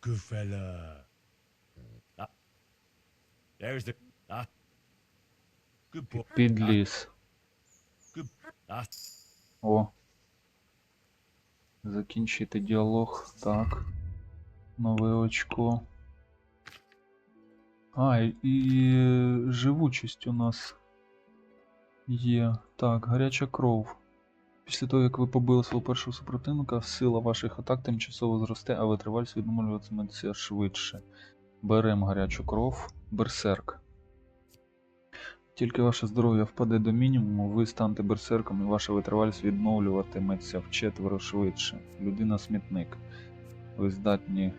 Good fella. There's the... Good boy.
Підліз.
Good...
О. Закінчити діалог. Так. Нове очко. А, і живучість у нас є. Так, гаряча кров. Після того, як ви побили свого першого супротивника, сила ваших атак тимчасово зросте, а витривалість відновлюватиметься швидше. Беремо гарячу кров. Берсерк. Тільки ваше здоров'я впаде до мінімуму, ви станете берсерком і ваша витривалість відновлюватиметься вчетверо швидше. Людина-смітник. Ви здатні...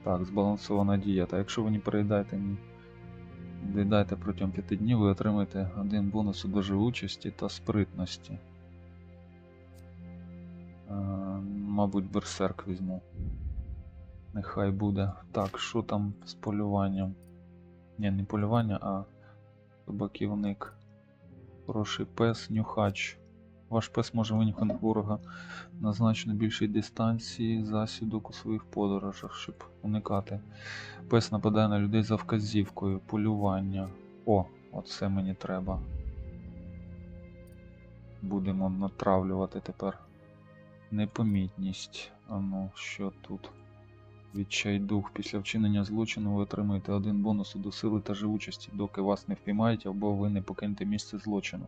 Так, збалансована дієта. Якщо ви не переїдаєте, ні доїдаєте протягом 5 днів, ви отримаєте 1 бонус до живучості та спритності. Мабуть, берсерк візьму. Нехай буде. Так, що там з полюванням? Ні, не полювання, а собаківник. Хороший пес, нюхач. Ваш пес може винюхати ворога на значно більшій дистанції засідок у своїх подорожах, щоб уникати. Пес нападає на людей за вказівкою. Полювання. О, оце мені треба. Будемо натравлювати тепер. Непомітність. А ну, що тут? Відчайдух. Після вчинення злочину ви отримаєте 1 бонус до сили та живучості, доки вас не впіймають або ви не покинете місце злочину.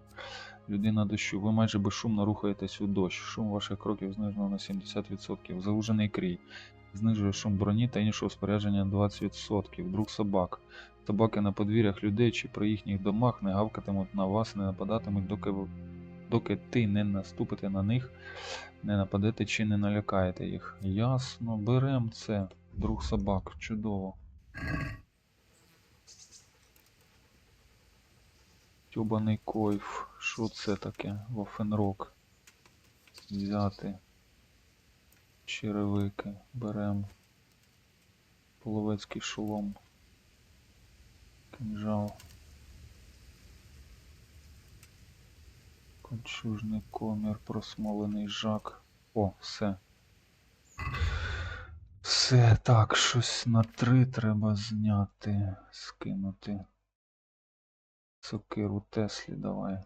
Людина дощу. Ви майже безшумно рухаєтесь у дощ. Шум ваших кроків знижено на 70%. Заужений крій. Знижує шум броні та іншого спорядження на 20%. Друг собак. Собаки на подвір'ях людей чи при їхніх домах не гавкатимуть на вас, не нападатимуть, доки ти не наступите на них, не нападете чи не налякаєте їх. Ясно, берем це. Друг собак, чудово. Тюбаний койф. Що це таке? Вофенрок. Взяти. Черевики. Берем. Половецький шолом. Кинжал. Кольчужний комір, просмолений жак. О, все. Все, так, щось на 3 треба зняти, скинути. Сокиру Теслі давай.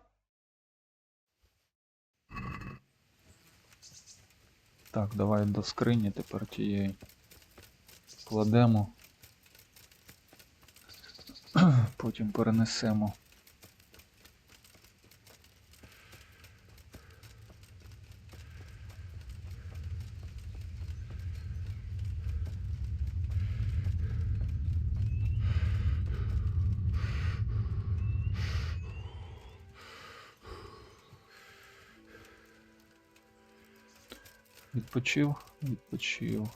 Так, давай до скрині тепер тієї. Кладемо. Потім перенесемо. Відпочив? Відпочив.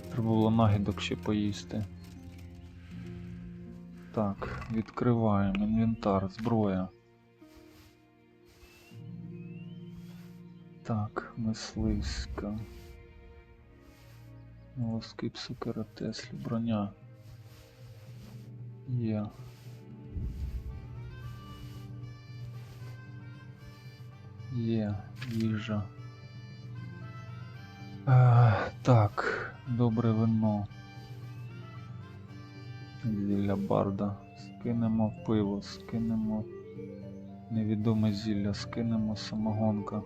Треба було нагідок ще поїсти. Так, відкриваємо. Інвентар, зброя. Так, мисливська. Волоскип, сокира, Теслі, броня. Є. Є, їжа. Так, добре вино. Зілля барда. Скинемо пиво, скинемо невідоме зілля, скинемо самогонка.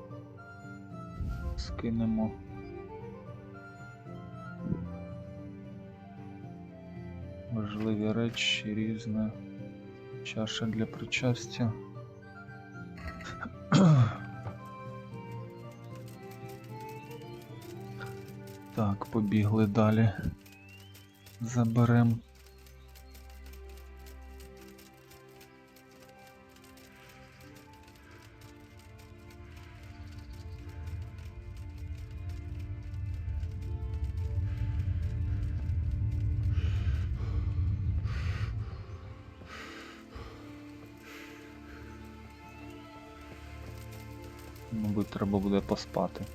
Скинемо. Важливі речі, різне. Чаша для причастя. Так, побігли далі. Заберем. Мабуть, треба буде поспати.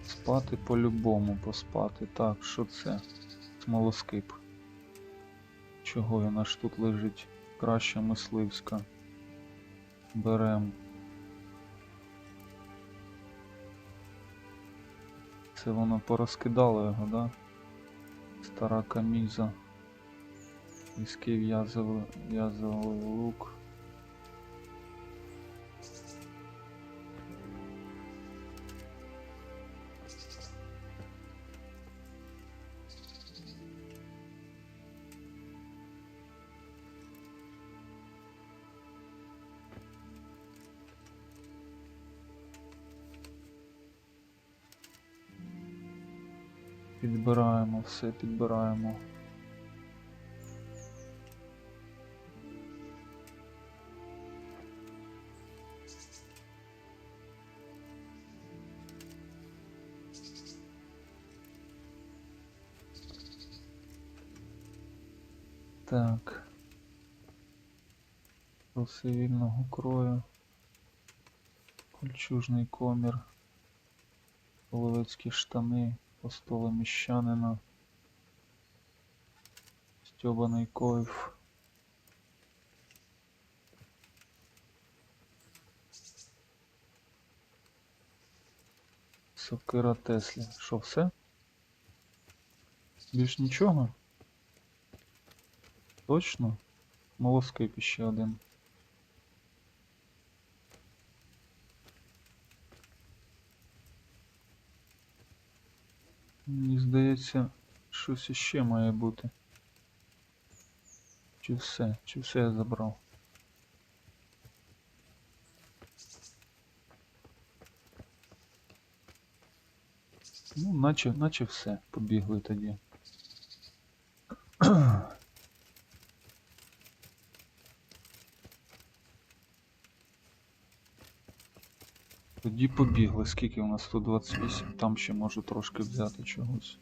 Спати по-любому, поспати. Так, що це? Смолоскип. Чого він аж тут лежить? Краща мисливська. Берем. Це воно порозкидало його, да? Стара каміза. Міський в'язовий лук. Підбираємо, все підбираємо. Так. Труси вільного крою. Кольчужний комір. Половецькі штани. Постоли міщанина. Стьобаний койф. Сокира Теслі. Що, все? Більш нічого? Точно? Смолоскип ще один. Мені здається, щось іще має бути. Чи все? Чи все я забрав? Ну, наче все. Побігли тоді. Тоді побігли. Скільки у нас? 128. Там ще можу трошки взяти чогось.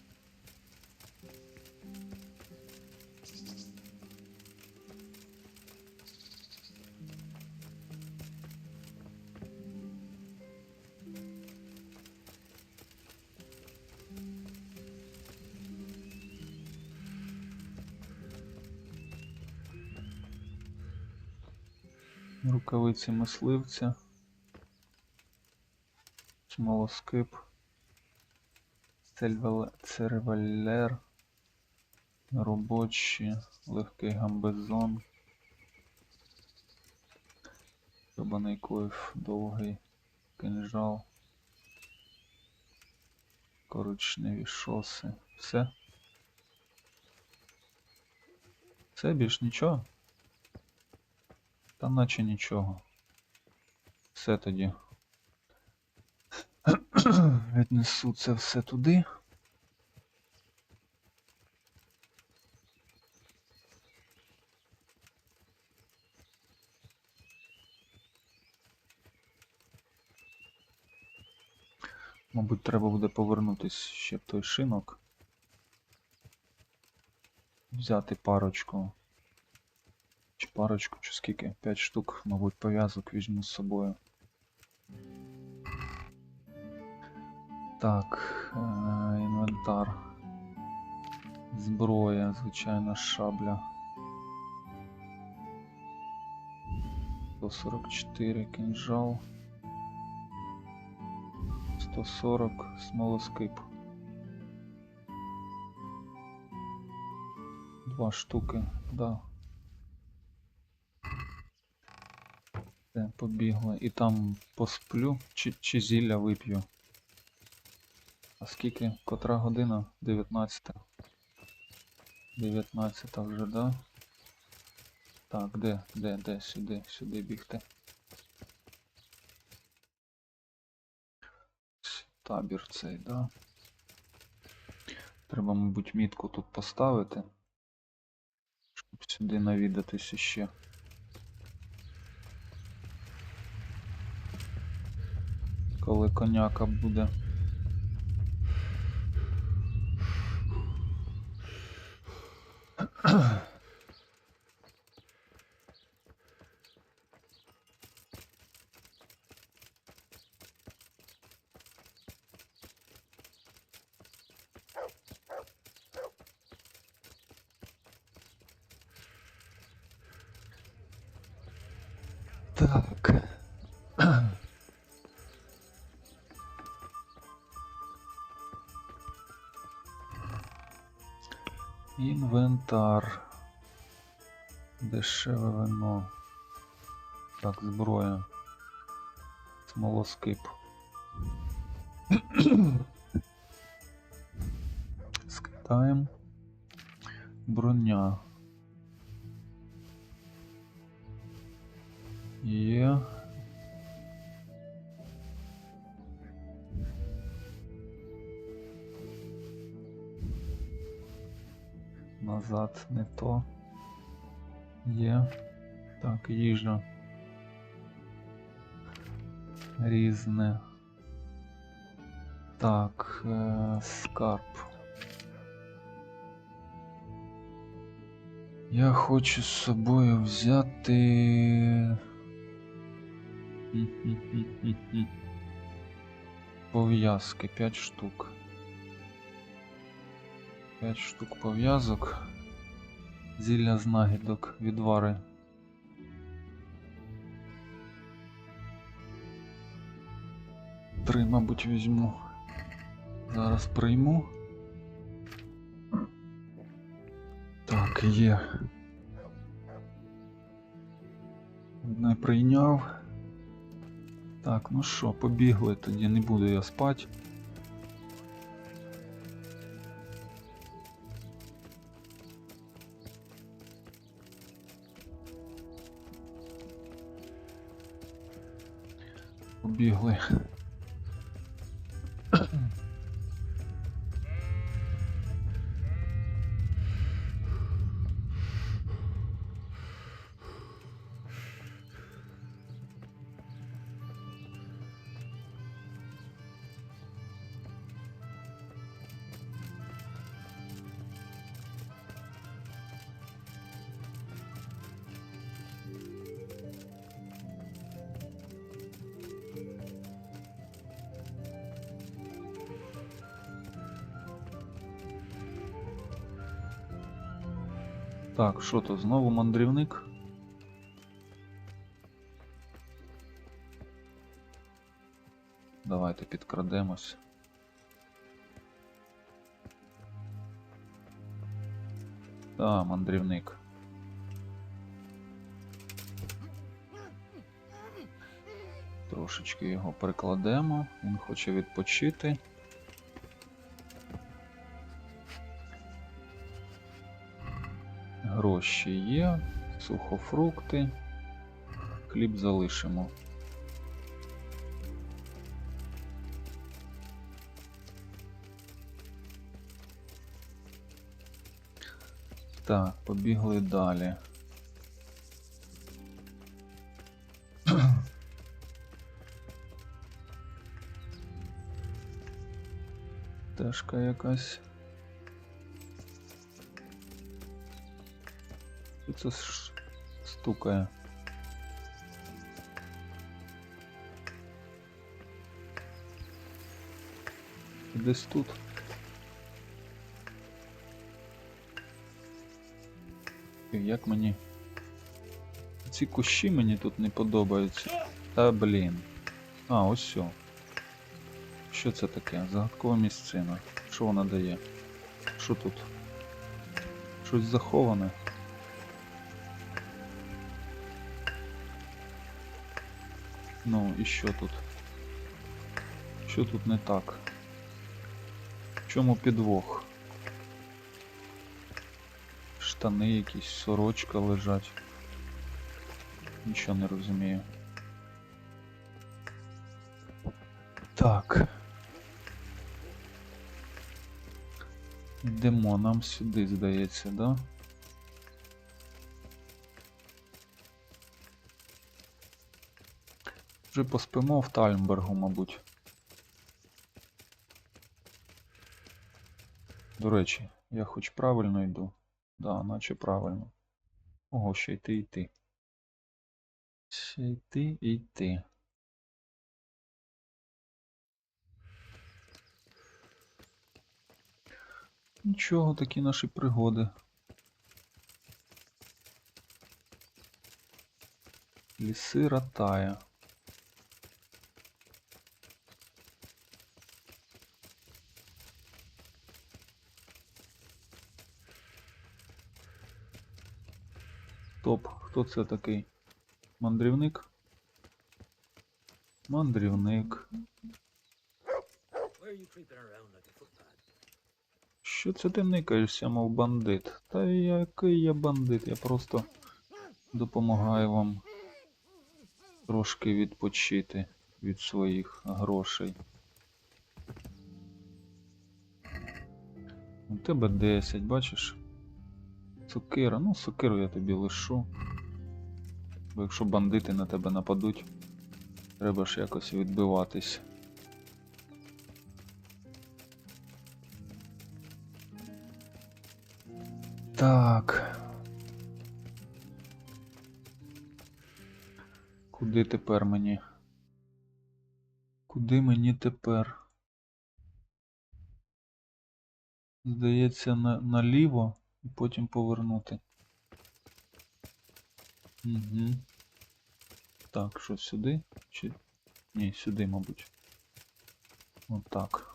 Рукавиці мисливця. Смолоскип. Цервалер. Робочі. Легкий гамбезон. Стьобаний койф. Довгий. Кинжал. Коричневі шоси. Все? Все, більш нічого? Та наче нічого. Все тоді. Віднесу це все туди. Мабуть, треба буде повернутись ще в той шинок. Взяти парочку. Чи парочку, чи скільки? 5 штук, мабуть, пов'язок візьму з собою. Так, інвентар. Зброя, звичайна шабля. 144 кинжал. 140 смолоскип. 2 штуки, да. Все, побігли. І там посплю, чи зілля вип'ю. А скільки? Котра година? 19. 19 вже, да? Так, де? Сюди бігти. Табір цей, да? Треба, мабуть, мітку тут поставити. Щоб сюди навідатись іще. Коли коняка буде. Так. Інвентар. Дешеве вино. Так, зброя. Смолоскип. Скидаємо. Броня. Є. Назад не то. Є. Так, їжа. Різне. Так, скарб. Я хочу з собою взяти... пов'язки, 5 штук. 5 штук пов'язок. Зілля знахідок, відвари. Три, мабуть, візьму. Зараз прийму. Так, є. Одне прийняв. Так, ну що, побігли, тоді не буду я спати. Побігли. Так, що то, знову мандрівник? Давайте підкрадемось. Та, мандрівник. Трошечки його прикладемо, він хоче відпочити. Гроші є, сухофрукти, хліб залишимо. Так, побігли далі. Тежка якась. Що це стукає? Десь тут. Як мені... Ці кущі мені тут не подобаються. Та блін. А, ось все. Що це таке? Загадкова місцина. Що вона дає? Що тут? Щось заховане? Ну, і що тут? Що тут не так? В чому підвох? Штани якісь, сорочка лежать. Нічого не розумію. Так. Йдемо, нам сюди, здається, да? Вже поспимо в Тальмбергу, мабуть. До речі, я хоч правильно йду? Да, наче правильно. Ого, ще йти, йти. Ще йти, йти. Нічого, такі наші пригоди. Ліси Ратая. Стоп, хто це такий? Мандрівник? Мандрівник. Що це ти никаєшся, мов бандит? Та який я бандит? Я просто допомагаю вам трошки відпочити від своїх грошей. У тебе 10, бачиш? Сокира. Ну, сокиру я тобі лишу. Бо якщо бандити на тебе нападуть, треба ж якось відбиватись. Так. Куди тепер мені? Куди мені тепер? Здається, наліво і потім повернути. Угу. Так, що сюди? Чи... Ні, сюди, мабуть. Отак.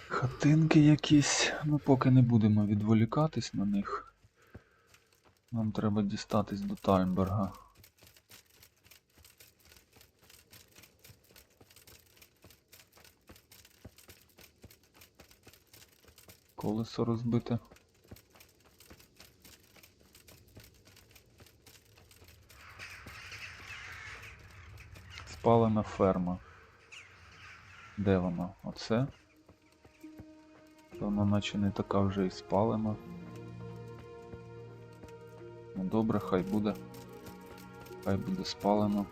Хатинки якісь, ну поки не будемо відволікатись на них. Нам треба дістатись до Тальмберга. Колесо розбите. Спалена ферма. Де вона? Оце? Вона наче не така вже і спалена. Ну добре, хай буде. Хай буде спалено.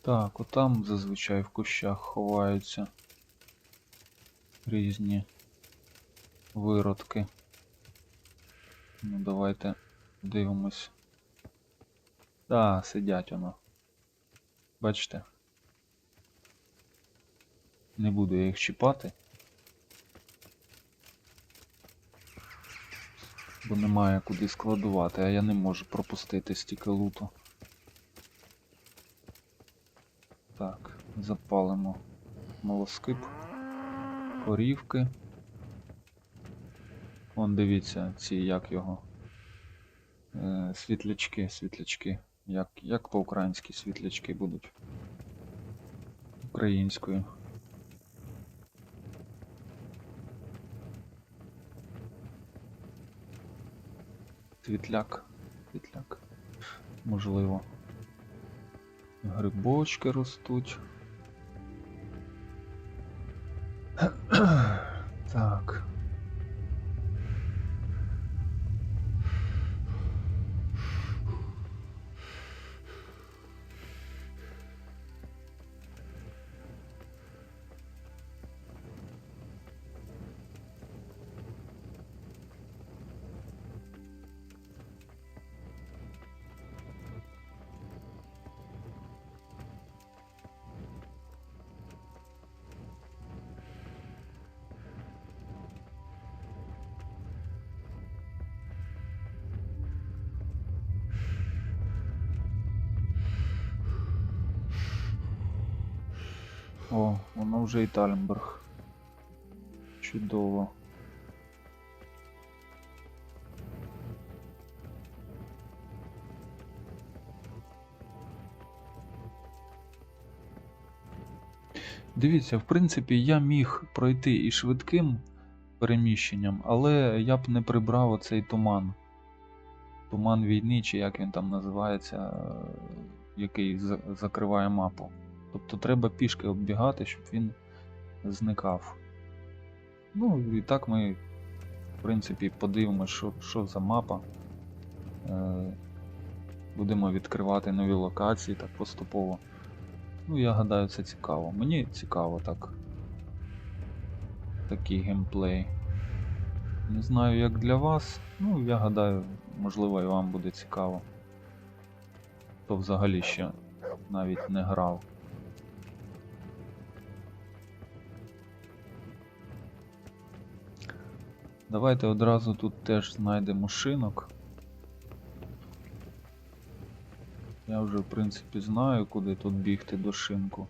Так, отам зазвичай в кущах ховаються різні виродки. Ну давайте дивимось. Так, сидять воно. Бачите? Не буду я їх чіпати. Бо немає куди складувати, а я не можу пропустити стільки луту. Так, запалимо смолоскип, корівки. Вон дивіться, ці, як його, світлячки. Як по-українськи світлячки будуть? Українською. Світляк. Можливо. Грибочки ростуть. Так. О, воно вже і Тальмберг. Чудово. Дивіться, в принципі, я міг пройти і швидким переміщенням, але я б не прибрав оцей туман. Туман війни, чи як він там називається, який закриває мапу. Тобто треба пішки оббігати, щоб він зникав. Ну і так ми, в принципі, подивимося, що за мапа. Будемо відкривати нові локації так поступово. Ну, я гадаю, це цікаво. Мені цікаво так. Такий геймплей. Не знаю, як для вас. Ну, я гадаю, можливо, і вам буде цікаво. Хто взагалі ще навіть не грав. Давайте одразу тут теж знайдемо шинок. Я вже, в принципі, знаю, куди тут бігти до шинку.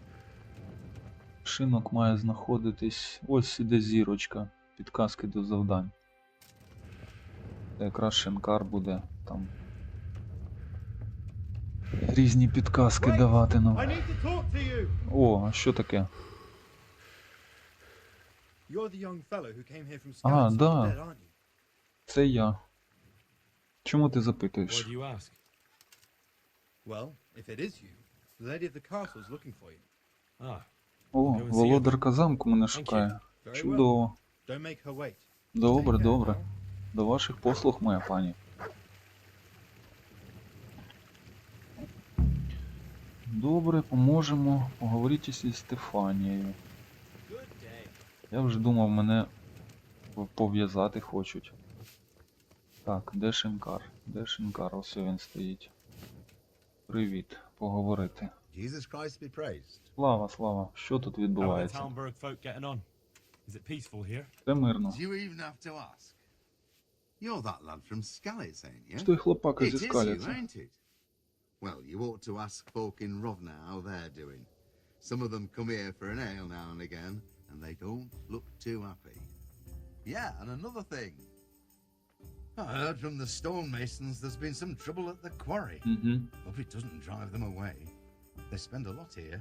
Шинок має знаходитись... Ось іде зірочка. Підказки до завдань. Це якраз шинкар буде там різні підказки давати нам. О, а що таке? А, да. Це я. Чому ти запитуєш?
Why do you ask?
Well, if it is you, the lady of the castle is looking for you.
Ah,
О, володарка замку мене шукає.
Very well.
Чудово.
Don't make her wait.
Добре, добре. До ваших послуг, моя пані. Добре, поможемо. Поговоріть зі Стефанією. Я вже думав, мене пов'язати хочуть. Так, де Шинкар? Де Шинкар? Ось він стоїть. Привіт. Поговорити.
Jesus Christ be praised.
Слава, слава. Що тут
how are the
відбувається?
Talmberg folk getting on? Is it peaceful here?
Це мирно.
Do you even have to ask? You're that lad from Skalitz, ain't you?
Що той хлопака
It
зі
is you,
Скаліці?
ain't it? Well, you ought to ask folk in Rovna how they're doing. Some of them come here for an ale now and again, and they don't look too happy. Yeah, and another thing. I heard from the stonemasons there's been some trouble at the quarry.
Угу.
Hope it doesn't drive them away. They spend a lot here.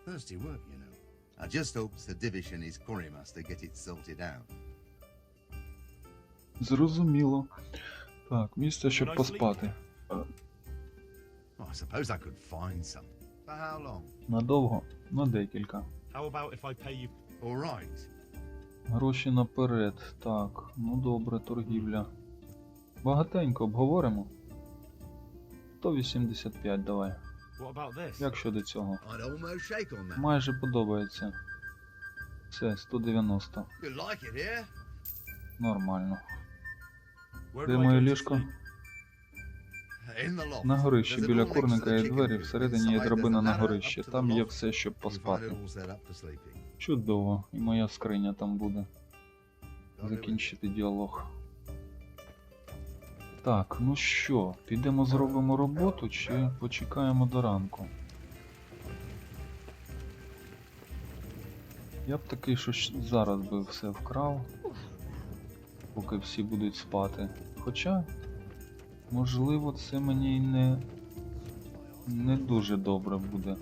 Thirsty work, you know. I just hope Sir Divish and his quarrymaster get it sorted out.
Зрозуміло. Так, місце, щоб поспати.
Oh, I suppose I could find some. For how long?
Надовго? На декілька.
How about if I pay you?
All right.
Гроші наперед. Так, ну добре, торгівля. Багатенько обговоримо. 185 давай.
What about this?
Як щодо цього?
I'd almost shake on that.
Майже подобається. Все, 190.
You like it here?
Нормально.
Where
Де
do I
моє
go to
ліжко?
sleep?
In the loft.
На горищі,
There's a
біля
door next to
курника
the
є
chicken
двері,
coop.
всередині є
Inside
драбина
there's a
на
ladder
горище.
up to the
Там є
loft.
все, щоб
You'll find
поспати.
it all set up for sleeping.
Чудово. І моя скриня там буде.
God, it
Закінчити діалог. Так, ну що, підемо зробимо роботу чи почекаємо до ранку? Я б такий, що зараз би все вкрав, поки всі будуть спати. Хоча, можливо, це мені й не дуже добре буде.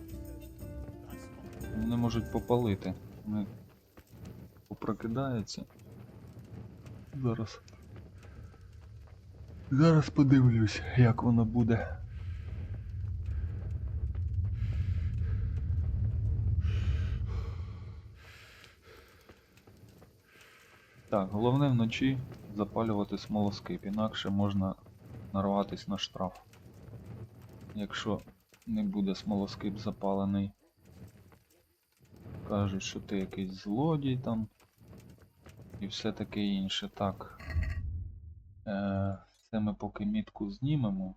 Вони можуть попалити. Вони попрокидаються. Зараз подивлюсь, як воно буде. Так, головне вночі запалювати смолоскип, інакше можна нарватись на штраф. Якщо не буде смолоскип запалений. Кажуть, що ти якийсь злодій там. І все таке інше. Так. Це ми поки мітку знімемо.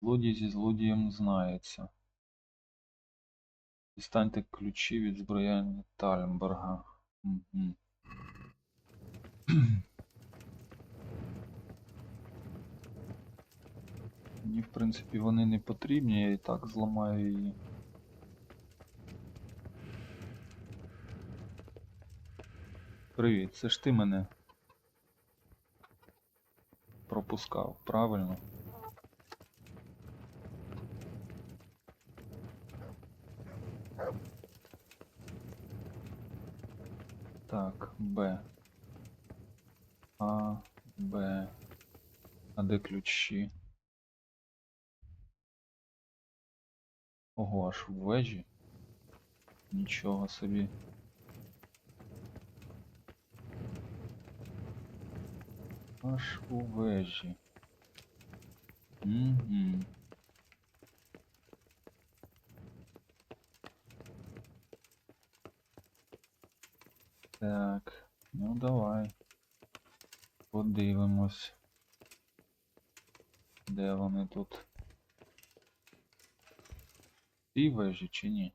Злодій зі злодієм знається. Дістаньте ключі від зброяння Тальмберга. Угу. Мені, в принципі, вони не потрібні, я і так зламаю її. Привіт, це ж ти мене пропускав, правильно? Так, Б. А, Б. А де ключі? Ого, аж в вежі? Нічого собі. Аж у вежі. Угу. Так, ну давай. Подивимось. Де вони тут? Ці вежі чи ні?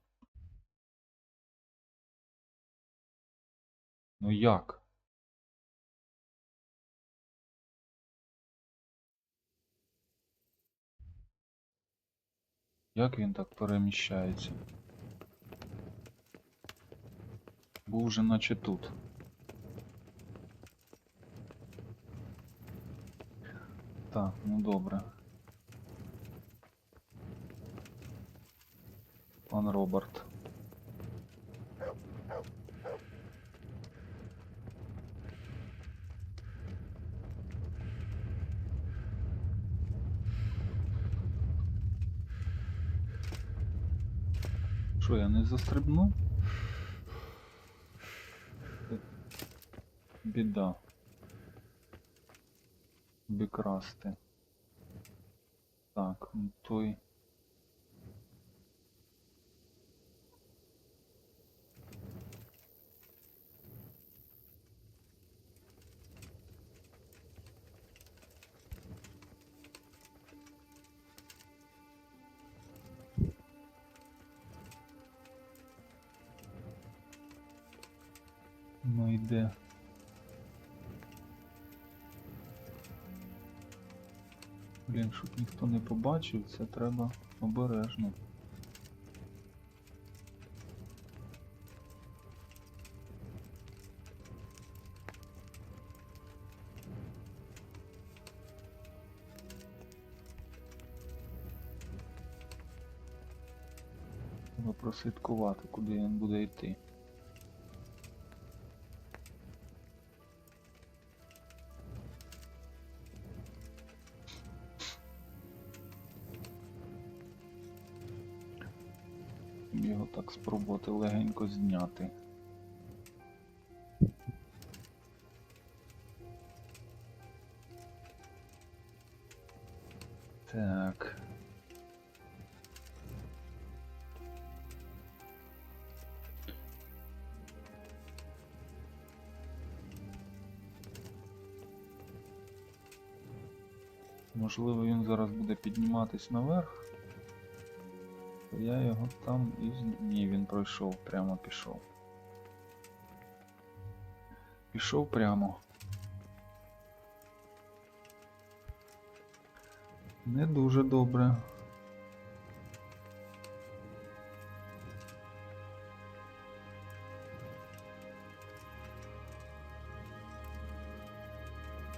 Ну як? Як він так переміщається? Був вже наче тут. Так, ну добре. Пан Роберт. Що, я не застрибну? Біда. Бікрасти. Так, ну той... Ну йде. Блін, щоб ніхто не побачив, це треба обережно. Треба прослідкувати, куди він буде йти. Його так спробувати легенько зняти. Так. Можливо, він зараз буде підніматись наверх. Я його там і... Ні, він пройшов, прямо пішов. Пішов прямо. Не дуже добре.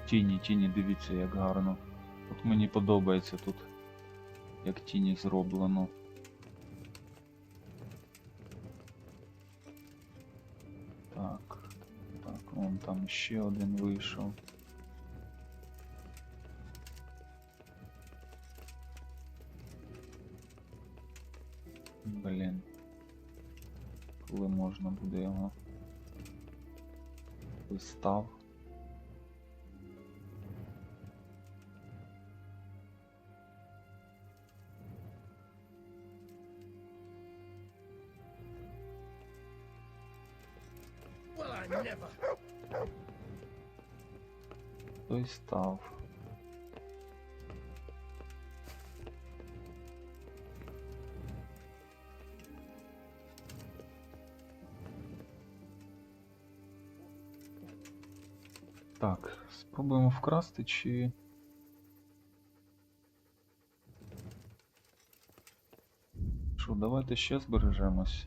Тіні, дивіться, як гарно. От мені подобається тут, як тіні зроблено. Так, вон там ще один вийшов. Блін. Коли можна буде його вистав. Той став. Так, спробуємо вкрасти чи... Що, давайте ще збережемось.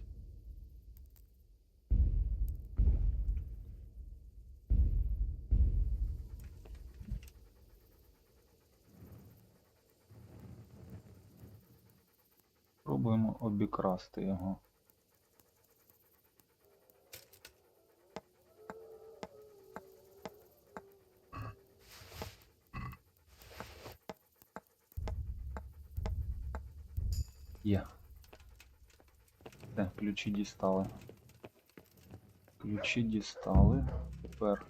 Спробуємо обікрасти його. Є. Все, ключі дістали. Ключі дістали. Тепер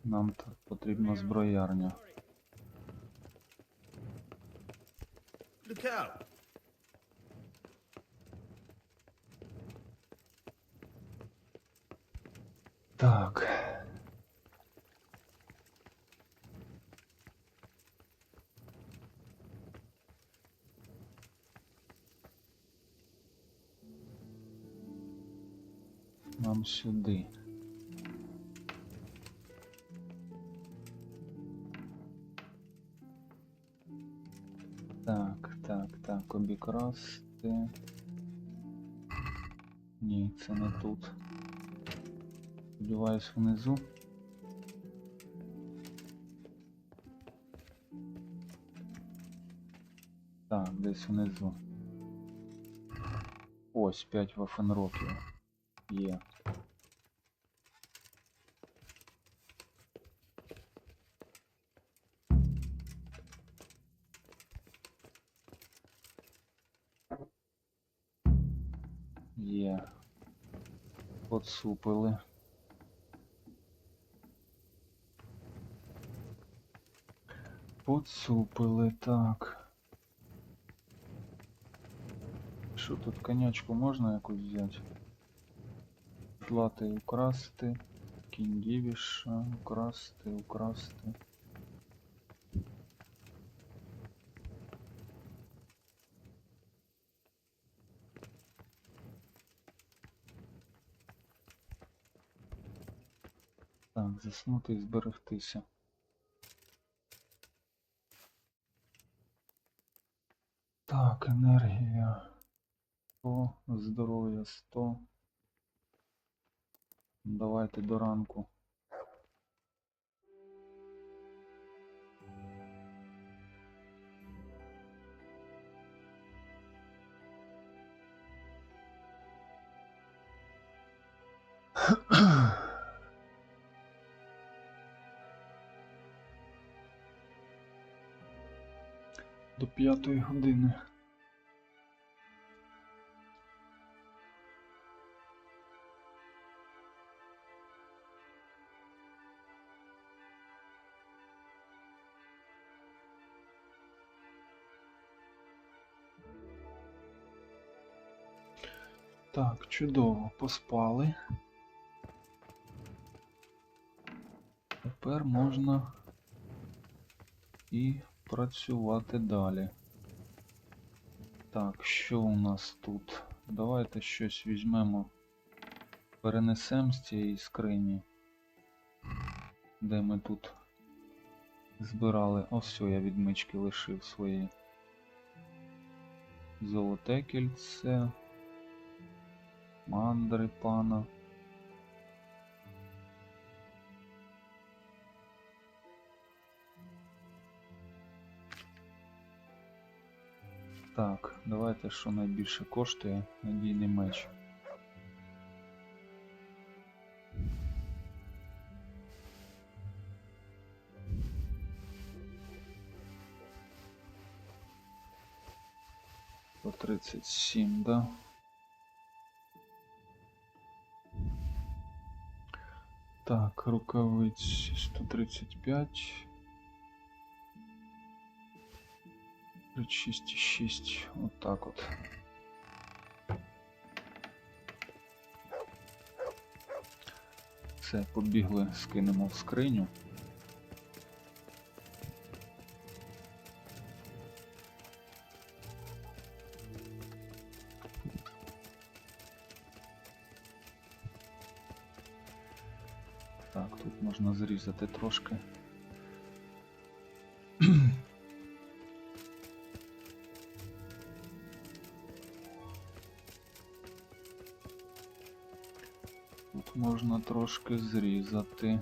нам потрібна зброярня.
Look out!
Так. Нам сюди. Так, обікрасти. Ні, це не тут. Сподіваюсь, внизу. Так, десь внизу. Ось 5 вафенроків. Є. Є. Поцупили. Поцупили, так. Що тут, конячку можна якусь взяти? Злати украсти. Кінь дівіша, украсти, украсти. Так, заснути і зберегтися. Так, енергія 100, здоров'я 100. Давайте до ранку. До 5-ї години. Так, чудово, поспали. Тепер можна і працювати далі. Так, що у нас тут? Давайте щось візьмемо, перенесемо з цієї скрині, де ми тут збирали. Ось все, я відмички лишив свої. Золоте кільце, мандри пана. Так, давайте, що найбільше коштує, надійний меч. По 37, да? Так, рукавиць 135. 6,6, от так от. Все, побігли, скинемо в скриню. Так, тут можна зрізати трошки. Тут можна трошки зрізати.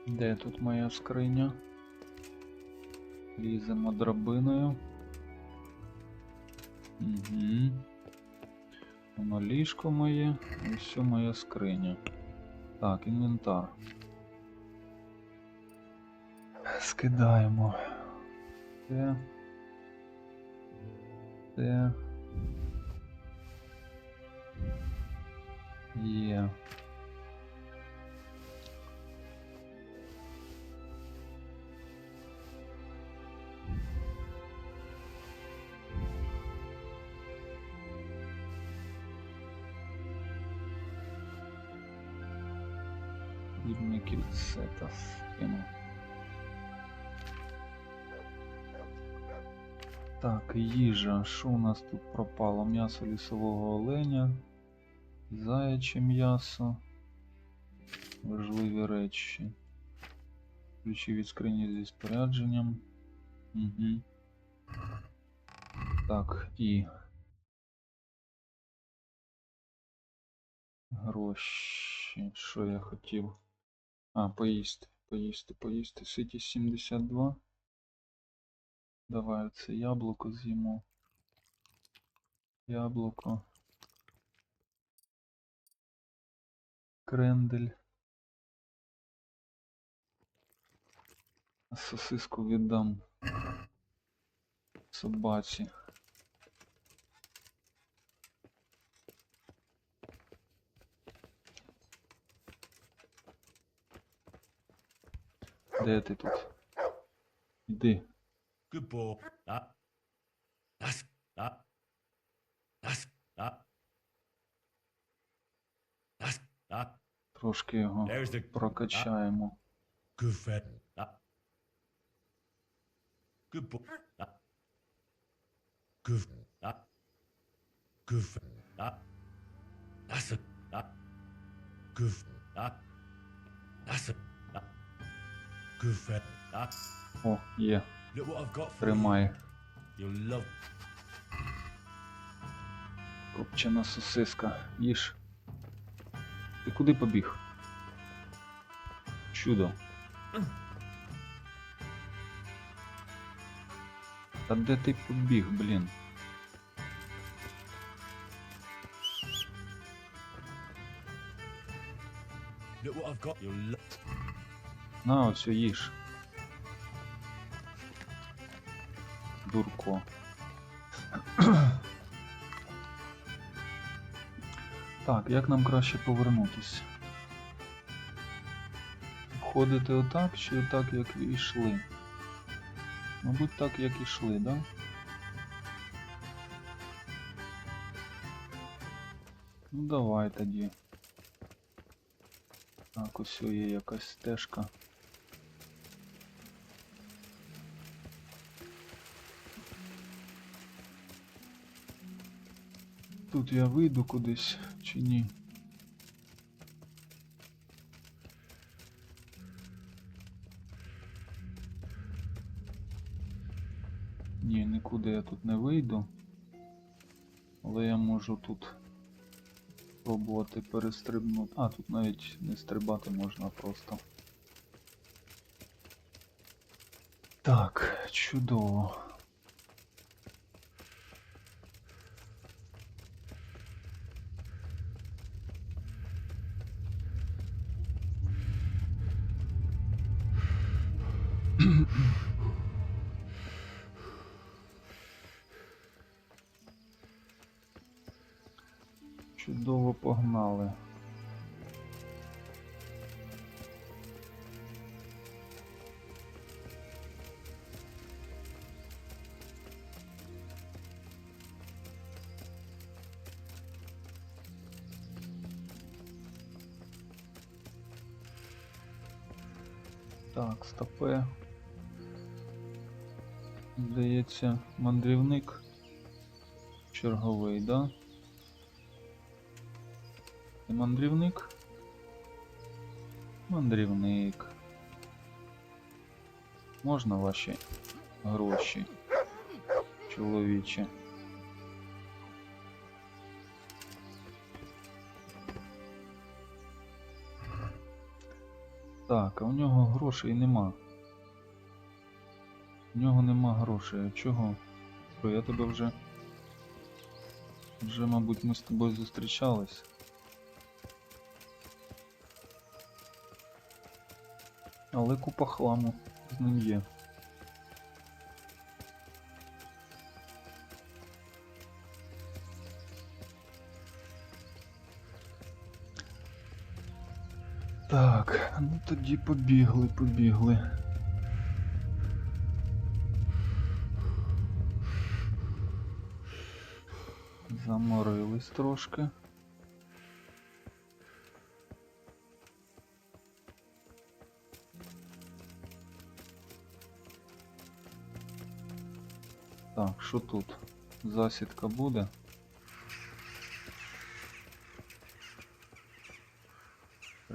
Де тут моя скриня? Ліземо драбиною. Угу. Воно ліжко моє, і все моя скриня. Так, інвентар. Скидаємо. Це. Є. Відне кільце та скину. Так, їжа. Що у нас тут пропало? М'ясо лісового оленя, заяче м'ясо, Важливі речі. Ключі від скрині зі спорядженням. Угу. Так, і гроші. Що я хотів? А, поїсти. Ситість 72. Давай це яблуко з'їмо. Яблуко. Крендель. А сосиску віддам собаці. Де ти тут? Іди.
Good boy. That's
Трошки його
There's the-
прокачаємо.
good friend. Good boy. Good. Good friend. That's a good. That's a good friend.
О, є.
Look what I've got for you.
Тримай.
You'll love.
Копчена сосиска. Їж. Ти куди побіг? Чудо. Та де ти побіг, блін?
Look what I've got. You'll love.
На, ось їж. Дурко. Так, як нам краще повернутися? Входити отак чи отак, як і йшли? Мабуть, так, як і йшли, да? Ну давай тоді. Так, ось є якась стежка. Тут я вийду кудись чи ні? Ні, нікуди я тут не вийду. Але я можу тут спробувати перестрибнути. А, тут навіть не стрибати можна просто. Так, чудово. Чудово, погнали. Так, стопе. Здається, мандрівник черговий, да? І мандрівник? Мандрівник. Можна ваші гроші, чоловіче? Так, а у нього грошей нема. У нього нема грошей. А чого? Що, я тебе вже... мабуть, ми з тобою зустрічались. Але купа хламу з ним є. Так, ну тоді побігли. Заморились трошки. Так, що тут? Засідка буде?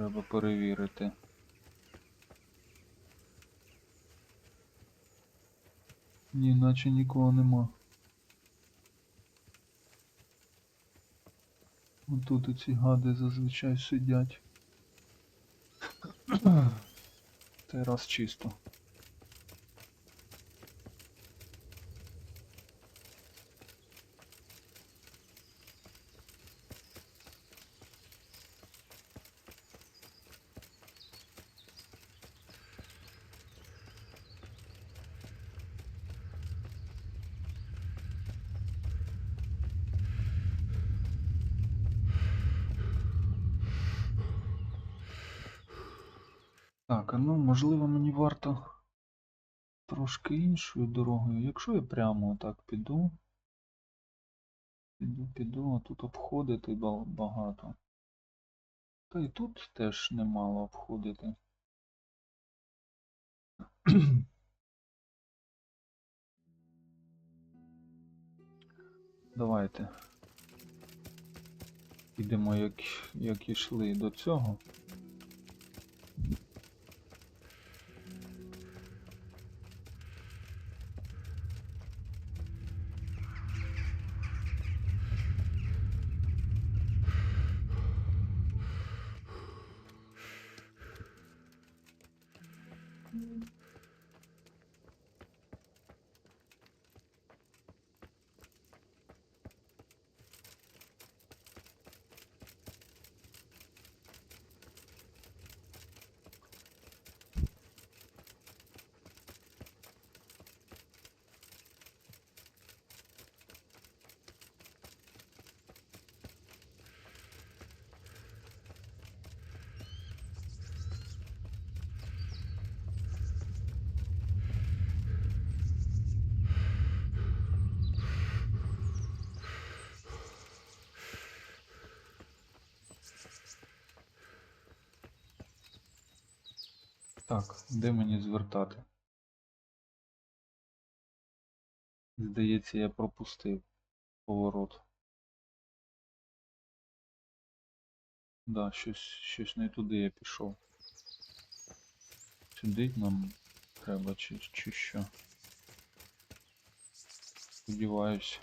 Треба перевірити. Ні, наче нікого нема. Отут оці гади зазвичай сидять. Цей раз чисто. Так, ну можливо мені варто трошки іншою дорогою. Якщо я прямо отак піду, а тут обходити багато. Та й тут теж немало обходити. Давайте. Підемо як ішли до цього. Так, де мені звертати? Здається, я пропустив поворот. Да, щось не туди я пішов. Сюди нам треба чи що? Сподіваюсь.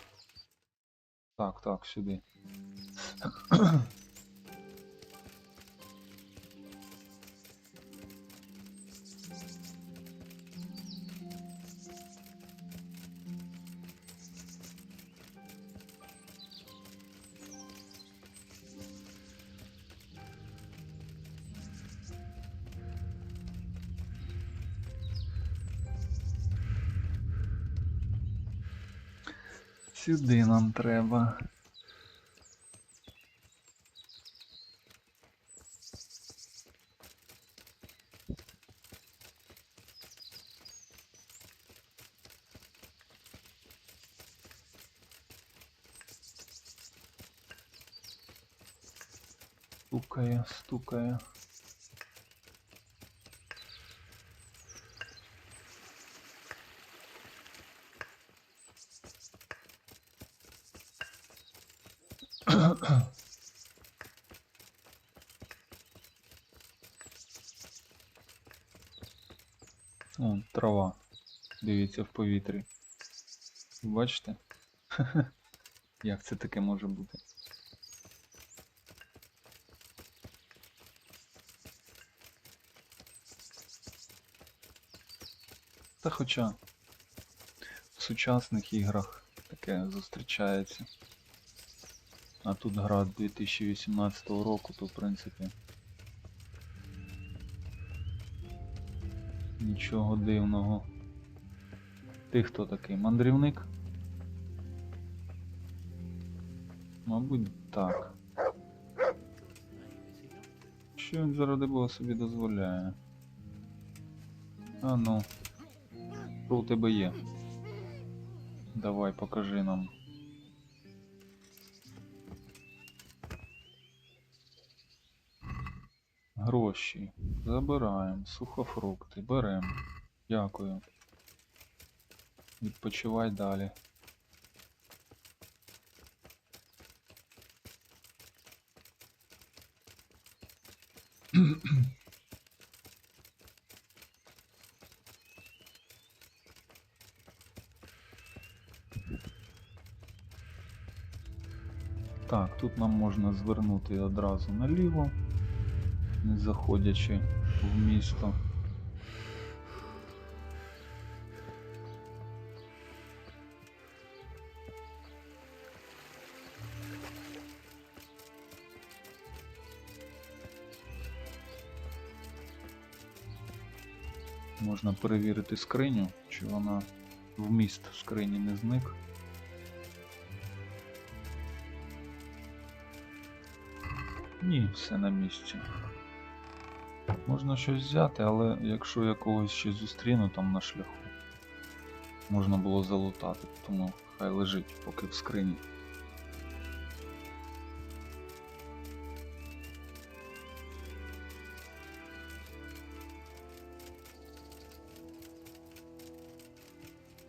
Так, сюди. Сюди нам треба. Стукає. О, трава. Дивіться в повітрі. Бачите? Як це таке може бути? Та хоча в сучасних іграх таке зустрічається. А тут гра 2018 року, то в принципі нічого дивного. Ти хто такий? Мандрівник? Мабуть, так. Що він заради Бога собі дозволяє? А ну, що у тебе є? Давай, покажи нам. Гроші. Забираємо. Сухофрукти. Беремо. Дякую. Відпочивай далі. Так, тут нам можна звернути одразу наліво, не заходячи в місто. Можна перевірити скриню, чи вона вміст в скрині не зник. Ні, все на місці. Можна щось взяти, але якщо я когось ще зустріну там на шляху, можна було залутати, тому хай лежить поки в скрині.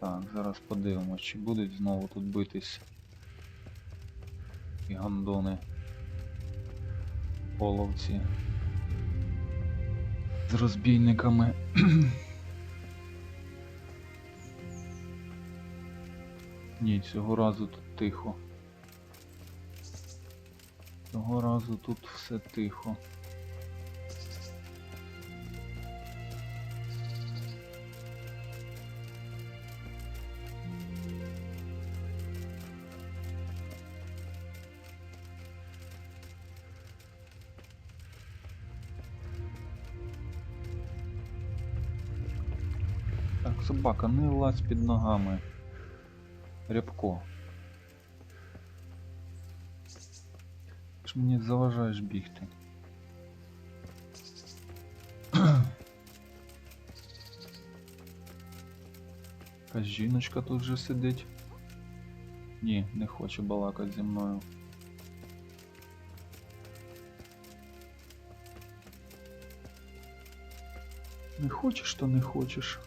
Так, зараз подивимось, чи будуть знову тут битись і гандони, половці з розбійниками. Ні, цього разу тут тихо. Цього разу тут все тихо. Так, собака, не лазь під ногами. Рябко. Ти ж мені заважаєш бігти. Якась жіночка тут же сидить. Ні, не хоче балакати зі мною. Не хочеш, то не хочеш.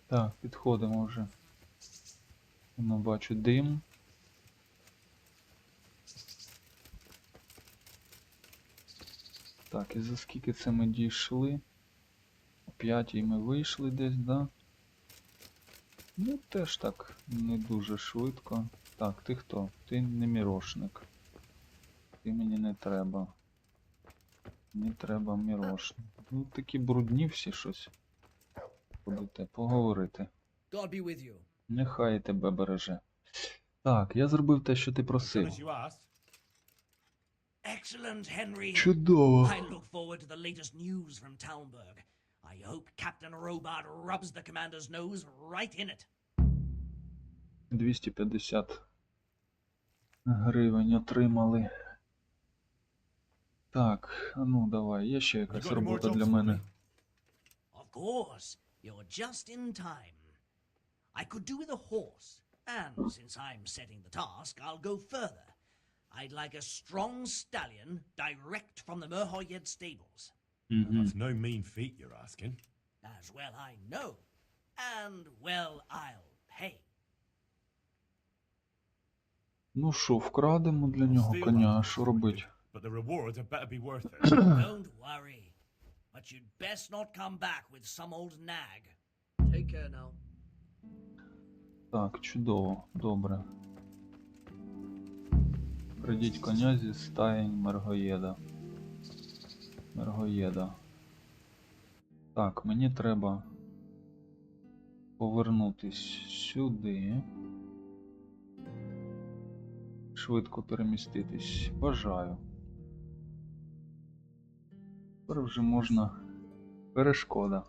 Так, підходимо вже. Воно бачу дим. Так, і за скільки це ми дійшли? О 5-й ми вийшли десь, да? Ну, теж так, не дуже швидко. Так, ти хто? Ти не мірошник. Ти мені не треба. Не треба мірошник. Ну, такі брудні всі щось. Будете поговорити.
God be with you.
Нехай тебе береже. Так, я зробив те, що ти
As
просив.
you asked.
Excellent, Henry.
Чудово.
I look forward to the latest news from Talmberg. I hope Captain Robart rubs the commander's nose right in it.
250 гривень отримали. Так, а ну давай, є ще якась
You got any more
робота
jobs
для
for
мене.
me?
Of course, you're just in time. I could do with a horse, and since I'm setting the task, I'll go further. I'd like a strong stallion direct from the Merhoyed stables.
That's no mean feat you're asking.
As well I know, and well I'll pay.
Ну що, вкрадемо для нього
Steal
коня, а
that
що
horse,
робить?
But the rewards had better be worth it.
Don't worry, but you'd best not come back with some old nag. Take care now.
Так, чудово, добре. Придіть коня зі стаєнь Мергоєда. Так, мені треба повернутись сюди. Швидко переміститись. Бажаю. Тепер вже можна... Перешкода.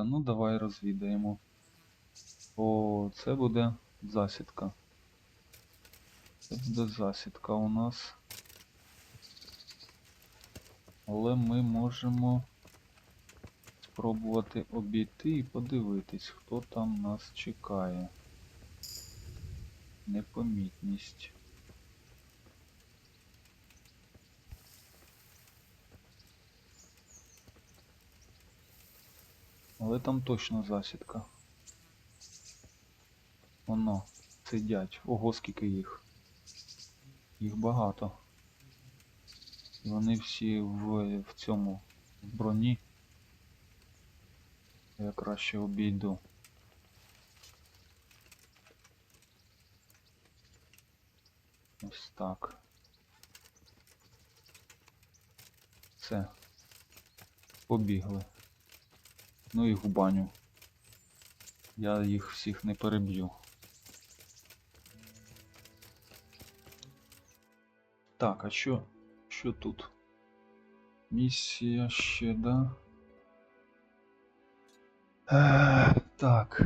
Ну, давай розвідаємо. О, це буде засідка. Це буде засідка у нас. Але ми можемо спробувати обійти і подивитись, хто там нас чекає. Непомітність. Але там точно засідка. Воно, сидять. Ого, скільки їх. Їх багато. І вони всі в цьому, в броні. Я краще обійду. Ось так. Все. Побігли. Ну і в баню. Я їх всіх не переб'ю. Так, а що тут? Місія ще, да? Так.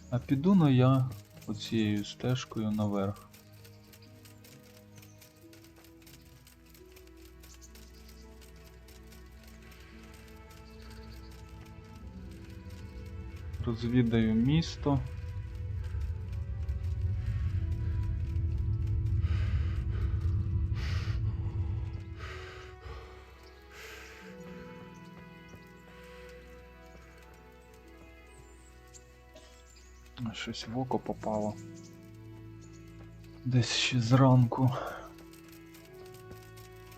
А піду-но я оцією стежкою наверх. Розвідаю місто. Щось в око попало. Десь ще зранку.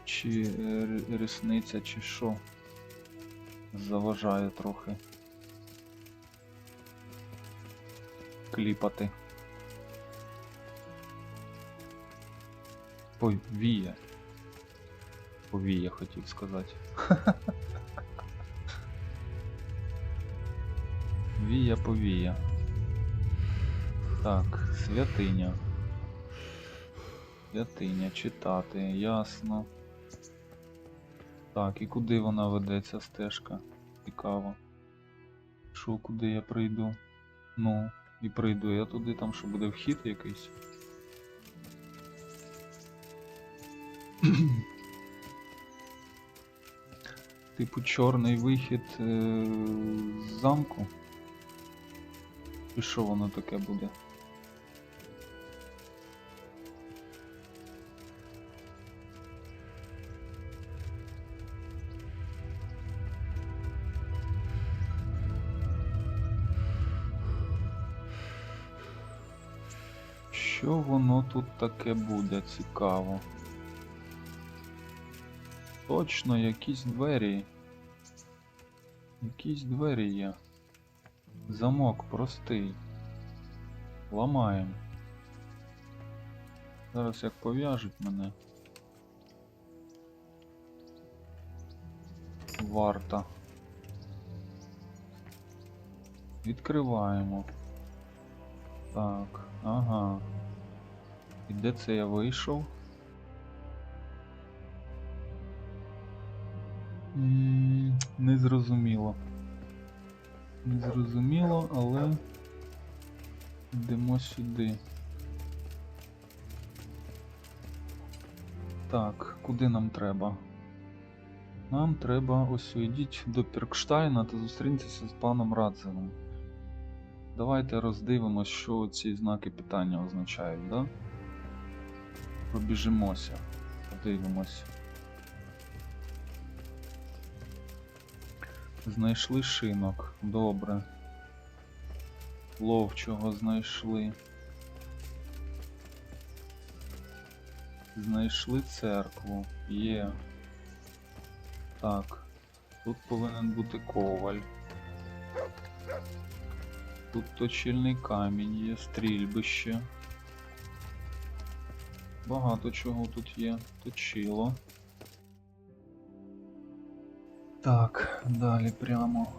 Чи рісниця, чи що. Заважає трохи. Кліпати. Повіє. Повіє, хотів сказати. Повіє. Так, святиня. Святиня, читати, ясно. Так, і куди вона веде, ця стежка? Цікаво. Що, куди я прийду? Ну, і прийду я туди, там що буде вхід якийсь. Типу чорний вихід з замку? І що воно таке буде? Що воно тут таке буде? Цікаво. Точно, якісь двері. Якісь двері є. Замок простий. Ламаємо. Зараз як пов'яжуть мене. Варта. Відкриваємо. Так, ага. І де це я вийшов? Не зрозуміло. Не зрозуміло, але йдемо сюди. Так, куди нам треба? Нам треба ось йдіть до Піркштайна та зустріньтеся з паном Радзевим. Давайте роздивимось, що ці знаки питання означають, да? Пробіжимося, подивимось. Знайшли шинок, добре. Ловчого знайшли. Знайшли церкву, є. Так, тут повинен бути коваль. Тут точильний камінь є, стрільбище. Багато чого тут є. Точило. Так, далі прямо.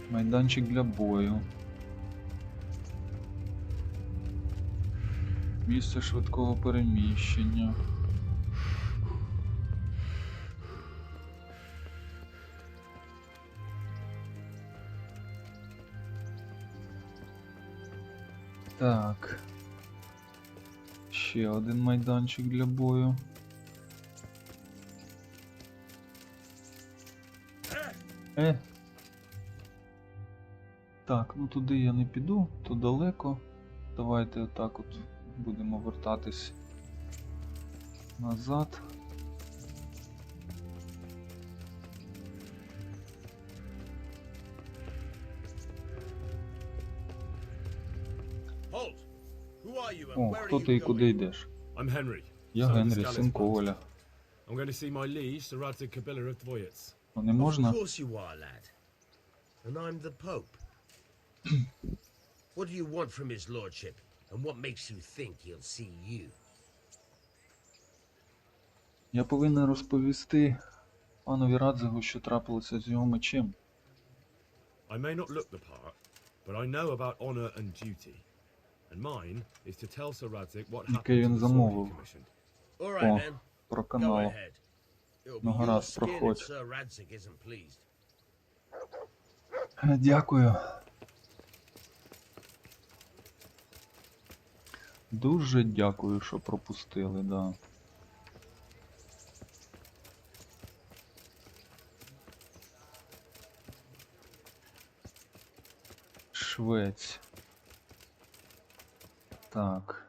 Майданчик для бою. Місце швидкого переміщення. Так. Ще один майданчик для бою. Так, ну туди я не піду, то далеко. Давайте отак от будемо вертатись назад. О, хто ти і куди йдеш?
I'm Henry.
Я Генрі, син Коваля.
I'm going to see my liege, the Radzig Kabila of Dvoyets.
Ну, не можна?
Of course you are, lad. And I'm the Pope. What do you want from his lordship? And what makes you think he'll see you?
Я повинен розповісти панові Радзигу, що трапилося з його мечем.
I may not look the part, but I know about honor and duty. And mine is to tell Sir Radzig what happened
Який
to
він
the sword he
замовив.
commissioned.
All right,
О,
then. Go
проканало.
ahead. It'll
Ну,
be your
гаразд,
skin if
проходь.
Sir Radzig isn't pleased.
Дякую. Дуже дякую, що пропустили, да. Швець. Так.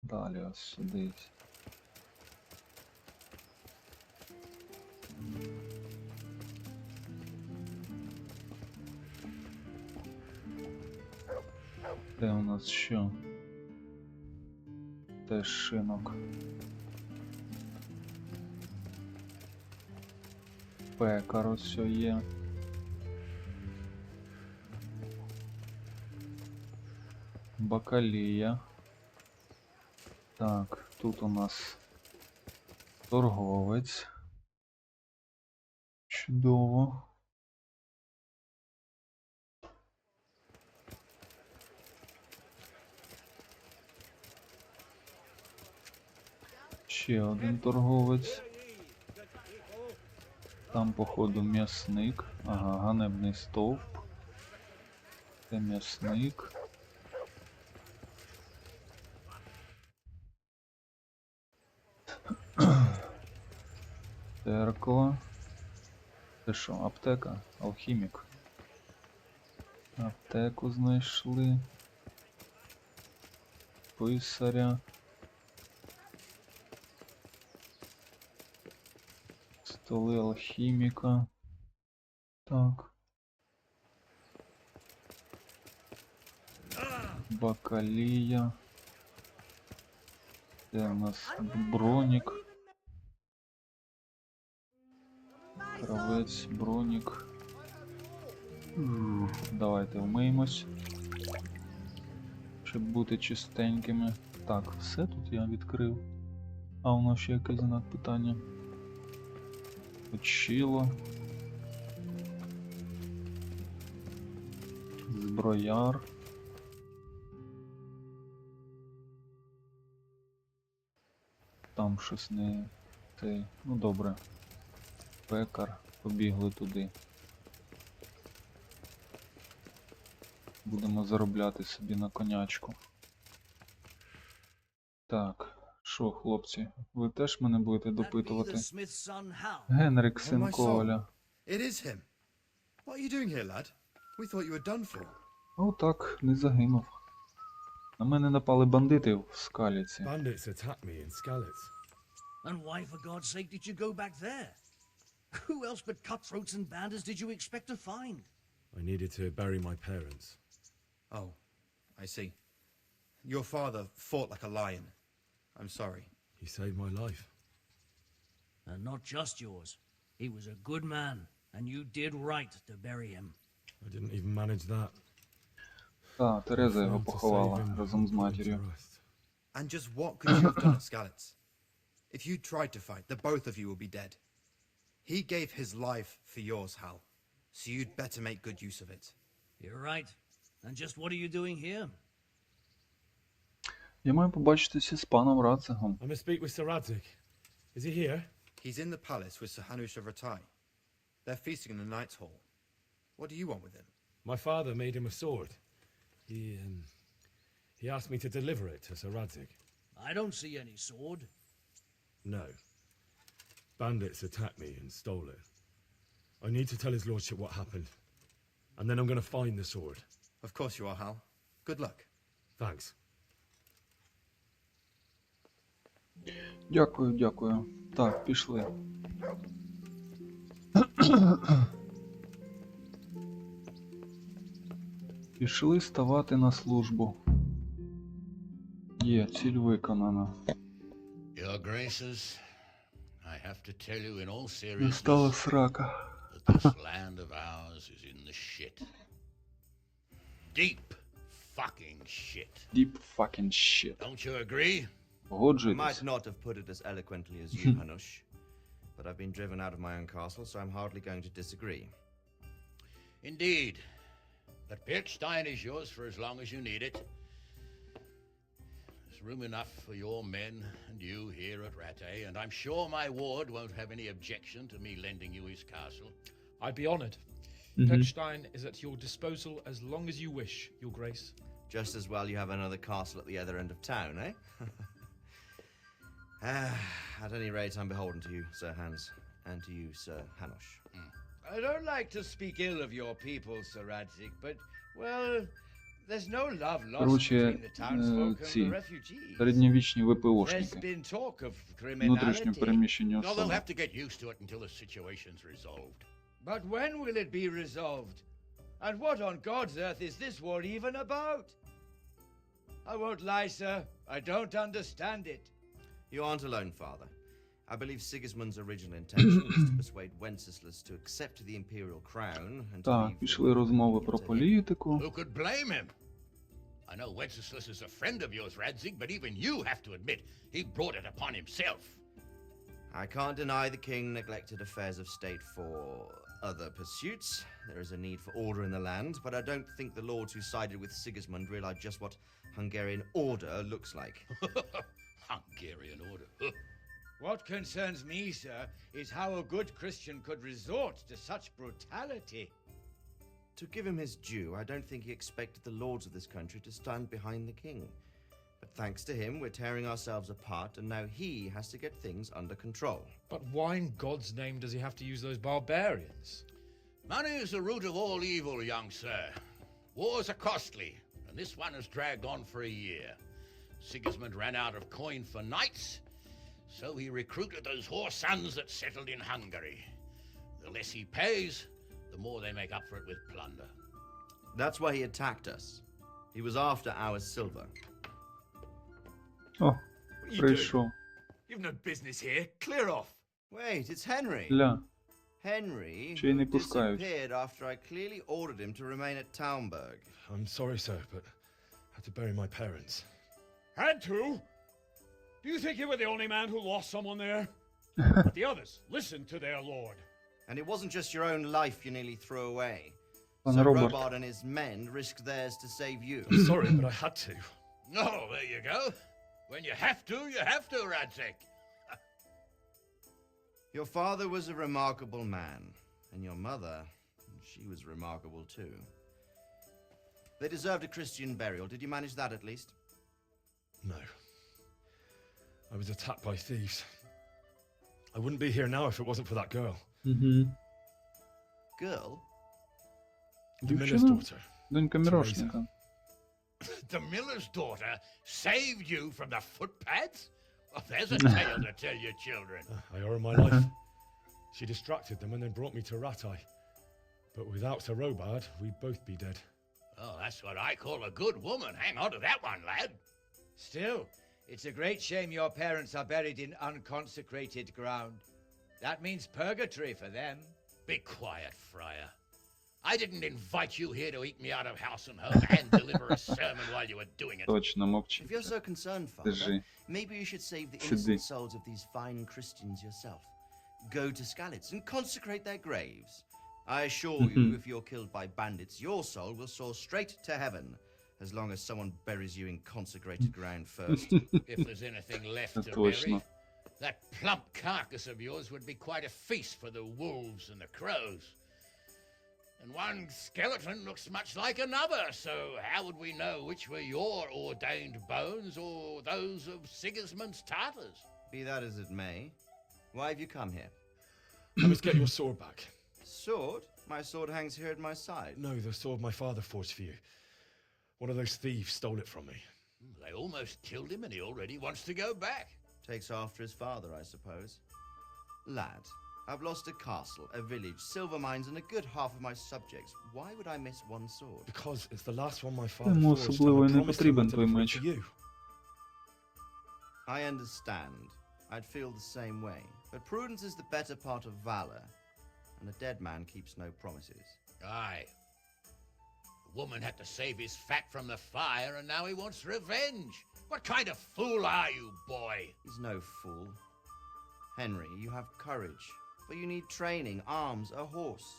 Далі ось сюди. Де у нас що? Теж шинок. Пекар ось є. Бакалія. Так, тут у нас торговець. Чудово. Ще один торговець. Там, походу, м'ясник. Ага, ганебний стовп. Це м'ясник. Церква. Це що, аптека? Алхімік. Аптеку знайшли. Писаря. Столи алхіміка. Так. Бакалія. Це у нас бронік. Кравець, бронік. Давайте вмиємось, щоб бути чистенькими. Так, все тут я відкрив. А воно ще якийсь знак питання. Точило. Зброяр. Там щось не те. Ну добре. Пекар. Побігли туди. Будемо заробляти собі на конячку. Так, що, хлопці, ви теж мене будете допитувати? Генрік, син Коваля.
It is him. What are you doing here, lad? We thought you were done for.
Отак, не загинув. На мене напали бандити в Скаліці.
Bandits attacked me in Skalitz.
And why, for God's sake, did you go back there? Who else but cutthroats and bandits did you expect to find?
I needed to bury my parents.
Oh, I see. Your father fought like a lion. I'm sorry.
He saved my life.
And not just yours. He was a good man, and you did right to bury him.
I didn't even manage that.
Так, Тереза його
Failed to save
поховала
him
разом з
and put him
матір'ю.
to rest.
And just what could you have done at Skalitz? If you tried to fight, the both of you will be dead. He gave his life for yours, Hal. So you'd better make good use of it.
You're right. And just what are you doing here?
Я маю побачитися з паном Рацигом.
I must speak with Sir Radzig. Is he here?
He's in the palace with Sir Hanush of Ratai. They're feasting in the Knight's Hall. What do you want with him?
My father made him a sword. He asked me to deliver it to Sir Radzig.
I don't see any sword.
No. Bandits attacked me and stole it. I need to tell his lordship what happened. And then I'm going to find the sword.
Of course you are, Hal. Good luck.
Thanks.
Дякую, дякую. Так, пішли. Пішли ставати на службу. Є, ціль виконана.
Your Graces, I have to tell you in all
Настала
seriousness
срака.
that this land of ours is in the shit. Deep fucking shit.
Deep fucking shit.
Don't you agree?
Погоджуєтесь?
Might not have put it as eloquently as you, Hanush, but I've been driven out of my own castle, so I'm hardly going to disagree.
Indeed. But Pirkstein is yours for as long as you need it. There's room enough for your men and you here at Rattay, and I'm sure my ward won't have any objection to me lending you his castle.
I'd be honored. Pirkstein is at your disposal as long as you wish, Your Grace.
Just as well you have another castle at the other end of town, eh? At any rate, I'm beholden to you, Sir Hans, and to you, Sir Hanush.
I don't like to speak ill of your people, Sir Radzig, but, well, there's no love lost
Короче,
between the townsfolk and the
ці
refugees.
середньовічні
There's
ВПОшники.
been talk of
Внутрішньо
criminality,
переміщені
No, they'll
особи.
have to get used to it until the situation's resolved.
but when will it be resolved? And what on God's earth is this war even about? I won't lie, sir, I don't understand it.
You aren't alone, Father. I believe Sigismund's original intention was to persuade Wenceslas to accept the imperial crown and to
Так,
leave
пішли розмови про
to him.
політику.
Who could blame him? I know Wenceslas is a friend of yours, Radzig, but even you have to admit he brought it upon himself.
I can't deny the king neglected affairs of state for other pursuits. There is a need for order in the land, but I don't think the lords who sided with Sigismund realized just what Hungarian order looks like.
Hungarian order.
What concerns me, sir, is how a good Christian could resort to such brutality.
To give him his due, I don't think he expected the lords of this country to stand behind the king. But thanks to him, we're tearing ourselves apart, and now he has to get things under control.
But why in God's name does he have to use those barbarians?
Money is the root of all evil, young sir. Wars are costly, and this one has dragged on for a year. Sigismund ran out of coin for knights, so he recruited those whore sons that settled in Hungary. The less he pays, the more they make up for it with plunder.
That's why he attacked us. He was after our silver.
О, прийшов.
You've no business here. Clear off.
Wait, it's Henry.
Ля,
Henry,
Ще й не
who
пускають.
disappeared after I clearly ordered him to remain at Taunberg.
I'm sorry, sir, but I had to bury my parents.
Had to? Do you think you were the only man who lost someone there? But the others listened to their lord.
And it wasn't just your own life you nearly threw away.
Пане
So
Роберт,
Robard and his men risked theirs to save you.
I'm sorry, but I had to.
Oh, there you go. When you have to, Radzig.
Your father was a remarkable man, and your mother, she was remarkable too. They deserved a Christian burial. Did you manage that at least?
No. I was attacked by thieves. I wouldn't be here now if it wasn't for that girl.
Угу.
Girl?
The miller's
Дівчина?
daughter.
Донька мірошника.
The miller's daughter saved you from the footpads? Well, there's a tale to tell your children.
I owe her my life. She distracted them and then brought me to Rattay. But without Sir Robard, we'd both be dead.
Oh, that's what I call a good woman. Hang on to that one, lad.
Still, it's a great shame your parents are buried in unconsecrated ground. That means purgatory for them.
Be quiet, friar. I didn't invite you here to eat me out of house and home and deliver a sermon while you were doing it.
Точно, мовчи.
If you're so concerned, Father,
Держи.
maybe you should save the
Сиди.
innocent souls of these fine Christians yourself. Go to Skalitz and consecrate their graves. I assure you, if you're killed by bandits, your soul will soar straight to heaven, as long as someone buries you in consecrated ground first.
If there's anything left to
Точно.
bury, that plump carcass of yours would be quite a feast for the wolves and the crows. And one skeleton looks much like another, so how would we know which were your ordained bones or those of Sigismund's Tartars?
Be that as it may, why have you come here?
I must get your sword back.
Sword? My sword hangs here at my side.
No, the sword my father forged for you. One of those thieves stole it from me.
They almost killed him and he already wants to go back.
Takes after his father, I suppose. Lad, I've lost a castle, a village, silver mines, and a good half of my subjects. Why would I miss one sword?
Because it's the last one my father
Йому
forged,
особливо
and
і
I
не
promised him
потрібен
I'd
той
deliver it
меч.
to you.
I understand. I'd feel the same way. But prudence is the better part of valor, and a dead man keeps no promises.
Aye. The woman had to save his fat from the fire and now he wants revenge. What kind of fool are you, boy?
He's no fool. Henry, you have courage, but you need training, arms, a horse.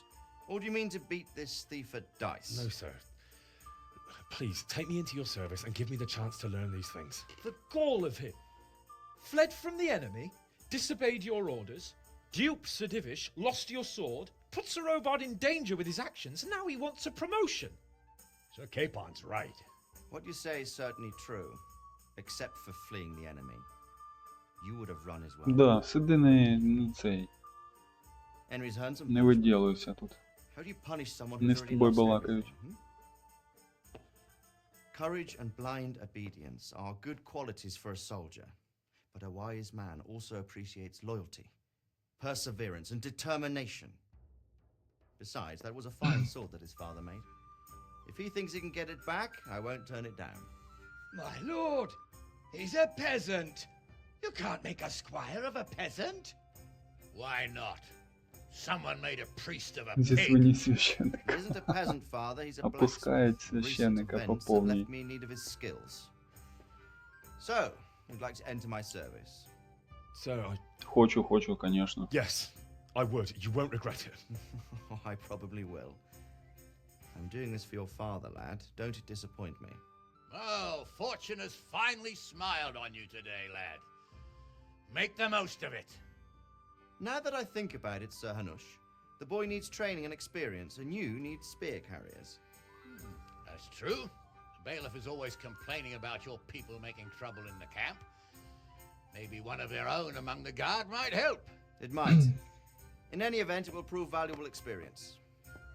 Or do you mean to beat this thief at dice?
No, sir. Please, take me into your service and give me the chance to learn these things.
The gall of him. Fled from the enemy, disobeyed your orders, duped Sir Divish, lost your sword, put Sir Robard in danger with his actions, and now he wants a promotion. Sir Capon's right.
What you say is certainly true, except for fleeing the enemy. You would have run as well.
Да, сиди не цей.
Henry's earned some.
Не виділуйся тут.
How do you punish someone
Не
who's
з
already
тобою
lost
балакають.
everything? Courage and blind obedience are good qualities for a soldier, but a wise man also appreciates loyalty, perseverance, and determination. Besides, that was a fine sword that his father made. If he thinks he can get it back, I won't turn it down.
My lord, he's a peasant. You can't make a squire of a peasant.
Why not? Someone made a priest of a
Зі
pig.
свині
He
священника.
isn't a peasant, father, he's a blacksmith.
Опускають
Recent
священника по
events have
повній.
left me in need of his skills. So, you'd like to enter my service?
Sir,
Хочу, конечно.
yes, I would. You won't regret it.
I probably will. I'm doing this for your father, lad. Don't disappoint me.
Oh, fortune has finally smiled on you today, lad. Make the most of it.
Now that I think about it, Sir Hanush, the boy needs training and experience, and you need spear carriers.
That's true. The bailiff is always complaining about your people making trouble in the camp. Maybe one of their own among the guard might help.
It might. In any event, it will prove valuable experience.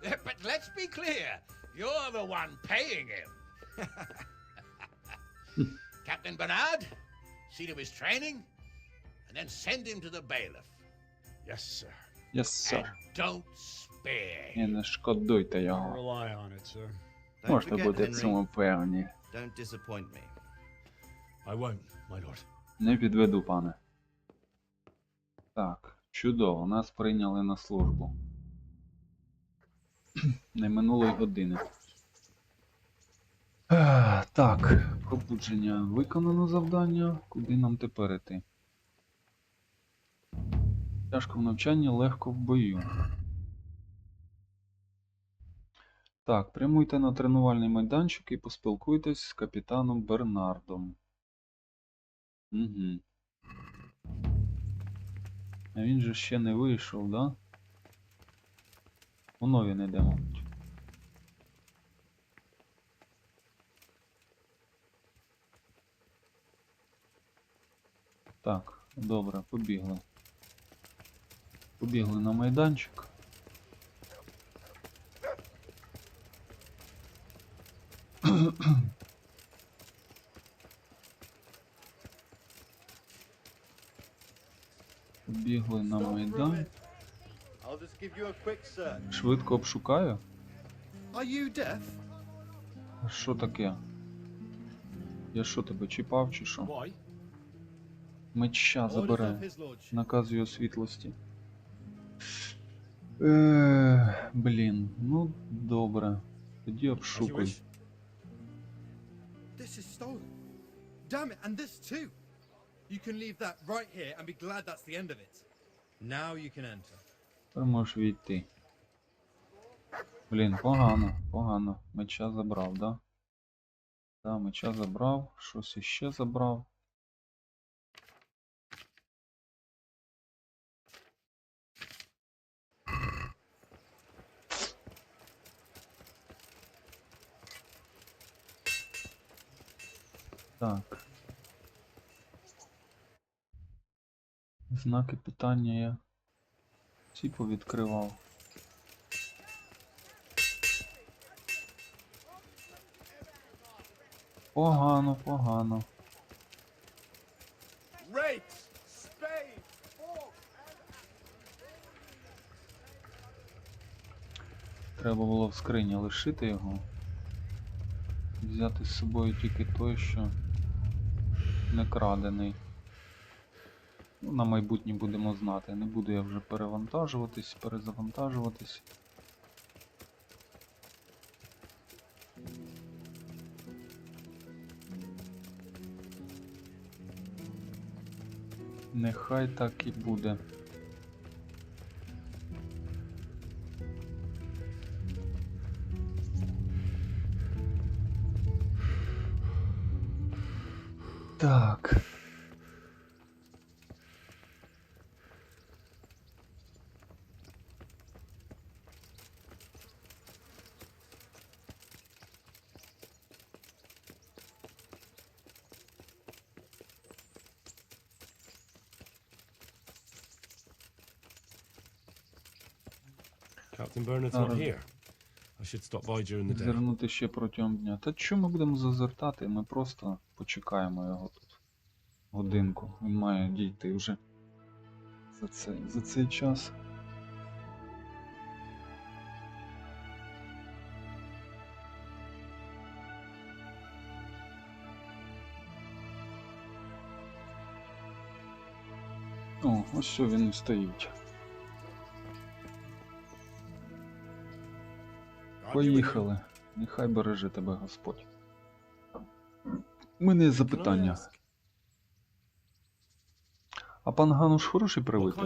But let's be clear, you're the one paying him. Captain Bernard, see to his training, and then send him to the bailiff.
Yes, sir.
Yes, sir.
And don't spare
І
him.
не шкодуйте його.
Rely on it, sir.
Don't
Можете
forget,
бути в
Henry,
цьому певні.
don't disappoint me.
I won't, my lord.
Не підведу, пане. Так, чудово, нас прийняли на службу. Не минулої години. Так, пробудження. Виконано завдання. Куди нам тепер іти? Тяжко в навчанні, легко в бою. Так, прямуйте на тренувальний майданчик і поспілкуйтесь з капітаном Бернардом. Угу. А він же ще не вийшов, да? Воно він іде, мабуть. Так, добре, побігли. Побігли на майданчик. Побігли на майдан.
I'll just give you a quick search.
Швидко обшукаю.
Are you deaf?
А що таке? Я що, тебе чіпав чи що?
Why?
Меча забирає. Наказ його світлості. Блін, ну добре. Тоді обшукуй.
This is stolen. Damn it, and this too. You can leave that right here and be glad that's the end of it. Now you can enter.
Тепер можеш війти. Блін, погано. Меча забрав, да? Да, меча забрав. Щось іще забрав. Так. Знаки питання я всі повідкривав. Погано. Треба було в скрині лишити його. Взяти з собою тільки той, що не крадений. Ну, на майбутнє будемо знати. Не буду я вже перезавантажуватись. Нехай так і буде. Так.
Captain Bernard's not here. I should stop by during the day.
Звернути ще протягом дня. Та що ми будемо зазиртати? Ми просто почекаємо його тут. Годинку. Він має дійти вже за цей час. О, ось що він і стоїть. Поїхали. Нехай береже тебе Господь. У мене є запитання. А пан Гануш хороший правитель?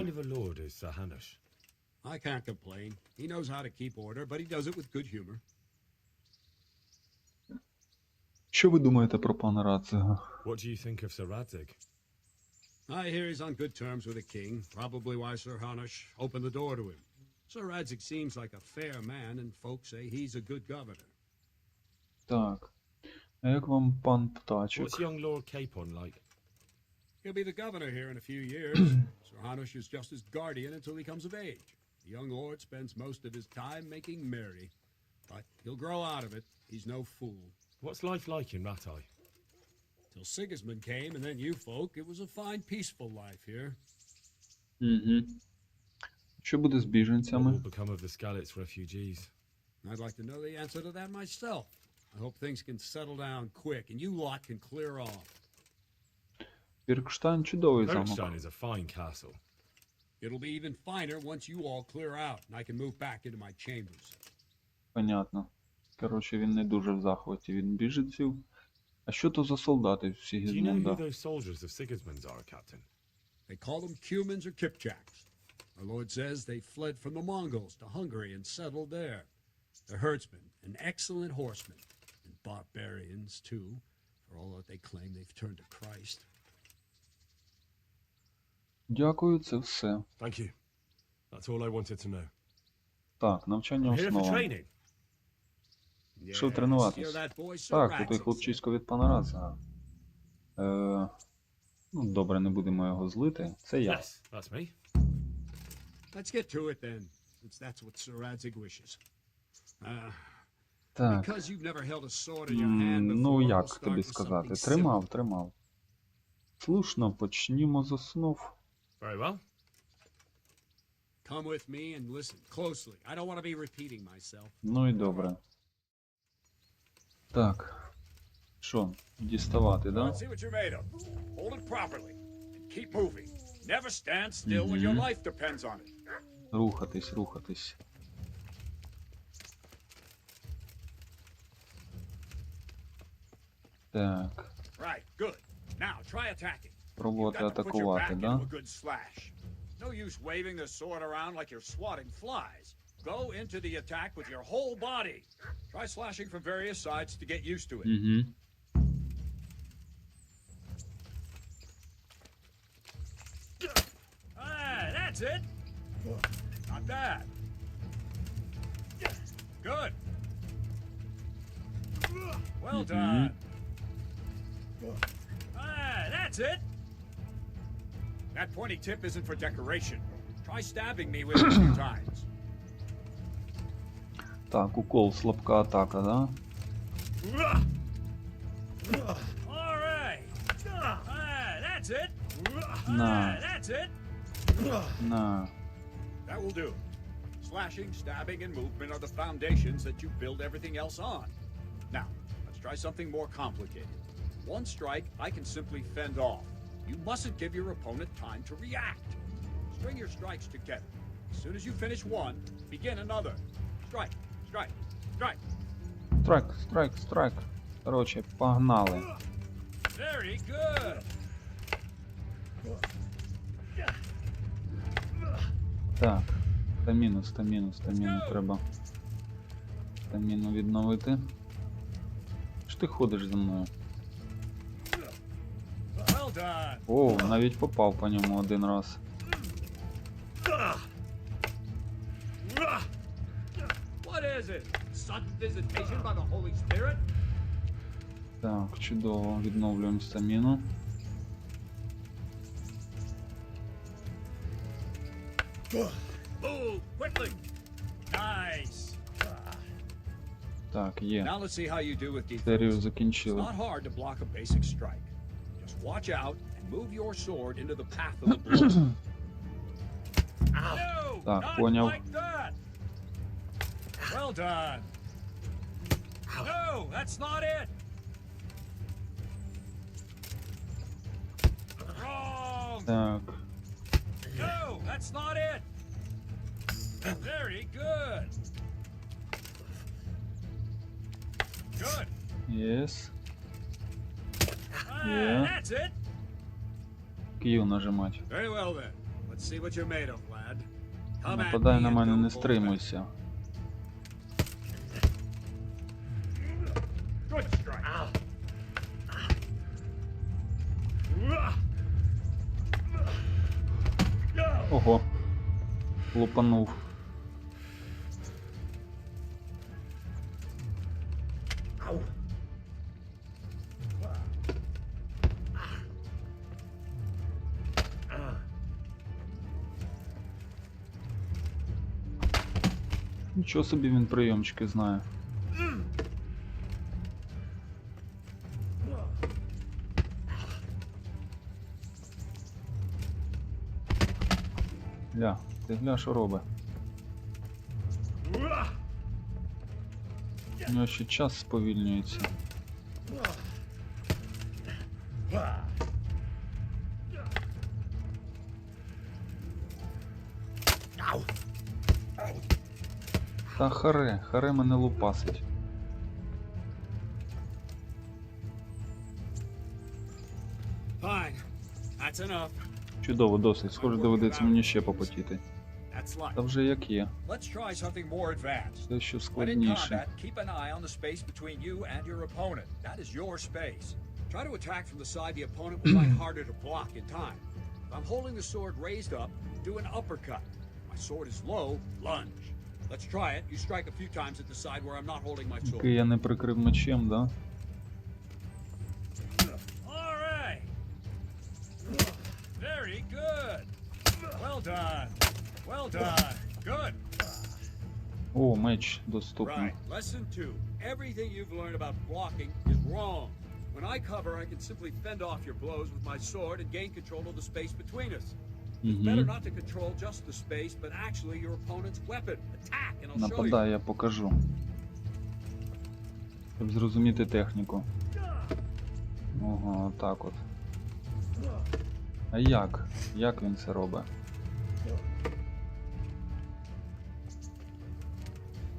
I can't complain. He knows how to keep order, but he does it with good humor.
Що ви думаєте про пана Радзига?
What do you think of Sir Radzig?
I hear he's on good terms with the king, probably why Sir Hanush opened the door to him. Sir Radzig seems like a fair man, and folks say he's a good governor.
Так. А як вам пан Птачик?
What's young Lord Capon like?
He'll be the governor here in a few years. Sir Hanush is just his guardian until he comes of age. The young lord spends most of his time making merry, but he'll grow out of it. He's no fool.
What's life like in Rattay?
Till Sigismund came, and then you folk, it was a fine, peaceful life here.
Що буде з біженцями?
What will become of the Skalitz refugees?
I'd like to know the answer to that myself. I hope things can settle down quick, and you lot can clear off.
Біркштайн чудовий замок.
Bergstein is a fine castle.
It'll be even finer once you all clear out, and I can move back into my chambers.
Понятно. Коротше, він не дуже в захваті від біженців. А що то за солдати в
Do you know who
Сігізмунда?
those soldiers of Sigismund's are, Captain?
They call them Cumans or Kipchaks. Our lord says they fled from the Mongols to Hungary and settled there. They're herdsmen and excellent horsemen, and barbarians too, for all that they claim they've turned to Christ.
Дякую, це все.
Thank you. That's all I wanted to know.
Так, навчання
I'm here for
основам.
training.
Пішов тренуватись. Так, то той хлопчисько від пана Радзига. Ну, добре, не будемо його злити. Це я.
Yes, that's me.
Let's get to it then, since that's what Sir Radzig wishes.
Так.
Because you've never held a sword in your hand before,
Ну,
we'll
як
start
тобі
with
сказати?
something
Тримав. Слушно, почнімо з основ.
Very well.
Come with me and listen closely. I don't want to be repeating myself.
Ну і добре. Так. Що, діставати, да?
Let's see what you're made of. Hold it properly and keep moving. Never stand still when your life depends on it.
Рухатись, рухатись. Так.
Right, good. Now try attacking.
Пробувати
You've got to put your
атакувати,
back
да?
into a good slash. No use waving the sword around like you're swatting flies. Go into the attack with your whole body. Try slashing from various sides to get used to it.
Угу.
Ah, that's it. Not bad. Good. Well done. Ah, that's it. That pointy tip isn't for decoration. Try stabbing me with it a few times.
Так, укол, слабка атака, да?
All right. Ah, that's it.
На.
Ah, that's it.
На.
That will do. Slashing, stabbing, and movement are the foundations that you build everything else on. Now, let's try something more complicated. One strike I can simply fend off. You mustn't give your opponent time to react. String your strikes together. As soon as you finish one, begin another. Strike, strike, strike.
Страйк, страйк, страйк. Короче, погнали.
Very good.
Так. Стаміну, стаміну, стаміну треба. Стаміну відновити. Що ти ходиш за мною?
Well done.
О, навіть попав по ньому один раз.
What is it? Sudden visitation by the Holy Spirit?
Так, чудово. Відновлюємо стаміну.
Move quickly. Nice.
Так, є.
Now let's see how you do with defense.
Серію
It's
закінчили.
not hard to block a basic strike. Just watch out and move your sword into the path of the blow. No,
Так,
not
поняв.
like that. Well done. No, that's not it. Wrong.
Так.
No, that's not it. Very good. Good.
Єс.
Ah,
Yeah.
that's it.
Q нажимати.
Very well then. Let's see what you're made of, lad. Come at
Нападай
me
на
and
мене,
don't
не
hold back.
стримуйся.
Good strike.
Ого. Лупанув. Нічого собі він прийомчики знає. Гля, ти гля, що робить? У нього ще час сповільнюється. Та харе мене лупасить.
Fine. That's enough.
Чудово, досить. Схоже, доведеться мені ще попотіти.
That's life.
Та вже як є.
Let's try something more advanced.
Це що
When in
складніше.
combat, keep an eye on the space between you and your opponent. That is your space. Try to attack from the side the opponent will find harder to block in time. If I'm holding the sword raised up, do an uppercut. If my sword is low, lunge. Let's try it. You strike a few times at the side where I'm not holding my sword.
Який я не прикрив мечем, да?
All right. Very good. Well done. Well done. Good.
О, меч доступний.
Right. Lesson 2. Everything you've learned about blocking is wrong. When I cover, I can simply fend off your blows with my sword and gain control of the space between us. It's better not to control just the space, but actually your opponent's weapon. Attack, and I'll show you.
Нападай, я покажу. Щоб зрозуміти техніку. Ого, так от. А як? Як він це робить?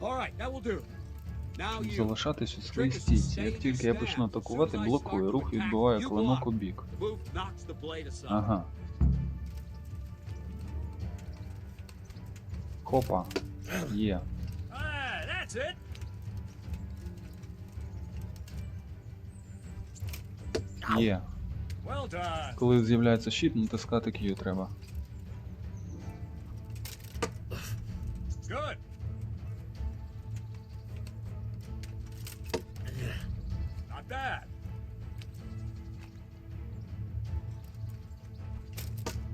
All right, that will do. Now
Щоб
you.
залишатись у своїй стійці. Як тільки я почну атакувати, блокую. Рух відбиває клинок у бік.
The move knocks the blade aside.
Ага. Хопа. Є.
That's it.
Є.
Well done.
Коли з'являється щит, натискати Q треба.
Good. Not bad.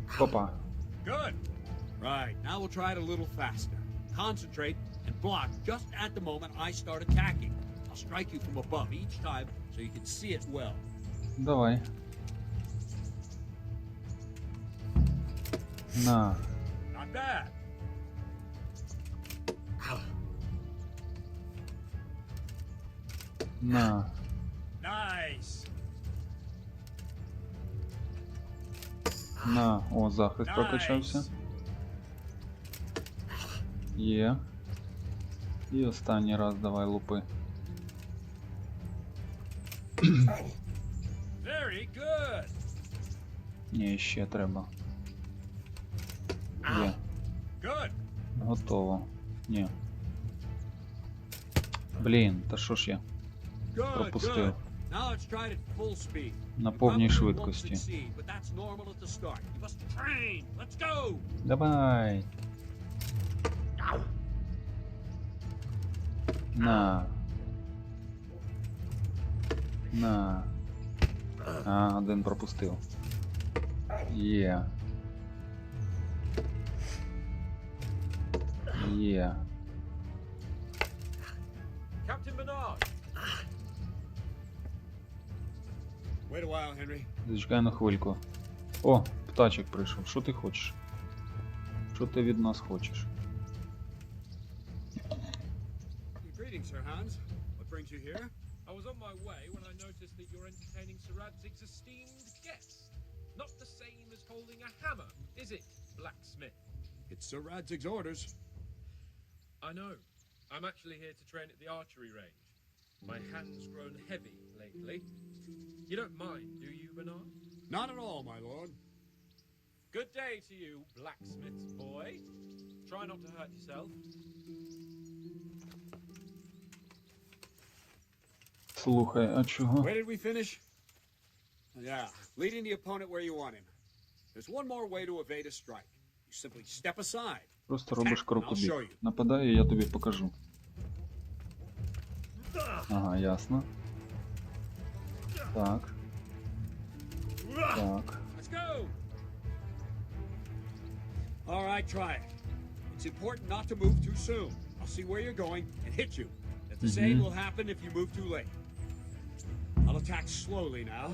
Хопа.
Good. Right, now we'll try it a little faster. Concentrate and block just at the moment I start attacking. I'll strike you from above each time so you can see it well.
Давай. На.
Not bad.
На.
Nice.
На. О, захист прокачався. Є. І останній раз давай лупи.
Very good.
Ні, ще треба. Є.
Good.
Готово. Ні. Блін, та що ж я?
Good.
Пропустив.
Good. Now let's try it at full speed.
На
You
повній
probably won't
швидкості.
succeed, but that's normal at the start. You must train. Let's go.
Давай. На. На. А, один пропустив. Є. Є.
Captain Bernard. Wait a while, Henry.
Зачекай на хвильку. О, птачик прийшов. Що ти хочеш? Що ти від нас хочеш?
Greetings, Sir Hans. What brings you here?
I was on my way when I noticed that you're entertaining Sir Radzig's esteemed guest. Not the same as holding a hammer, is it, blacksmith?
It's Sir Radzig's orders.
I know. I'm actually here to train at the archery range. My hand's grown heavy lately. You don't mind, do you, Bernard?
Not at all, my lord.
Good day to you, blacksmith's boy. Try not to hurt yourself.
Слухай, а чого?
Where did we finish? Yeah, leading the opponent where you want him. There's one more way to evade a strike. You simply step aside.
Просто робиш крок у
I'll show
бік.
you.
Нападаю, я тобі покажу. Ага, ясно. Так. Так.
Let's go. All right, try it. It's important not to move too soon. I'll see where you're going and hit you. But the same will happen if you move too late. I'll attack slowly now.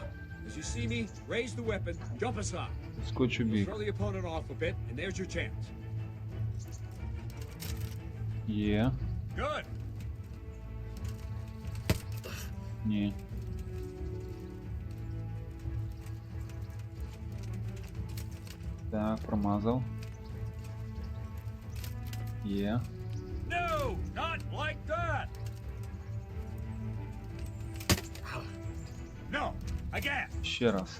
As you see me, raise the weapon, jump aside.
Скочу бік.
Throw the opponent off a bit, and there's your chance.
Є.
Good.
Ні. Так, промазав. Є.
No, not like that. No, again.
Ще раз.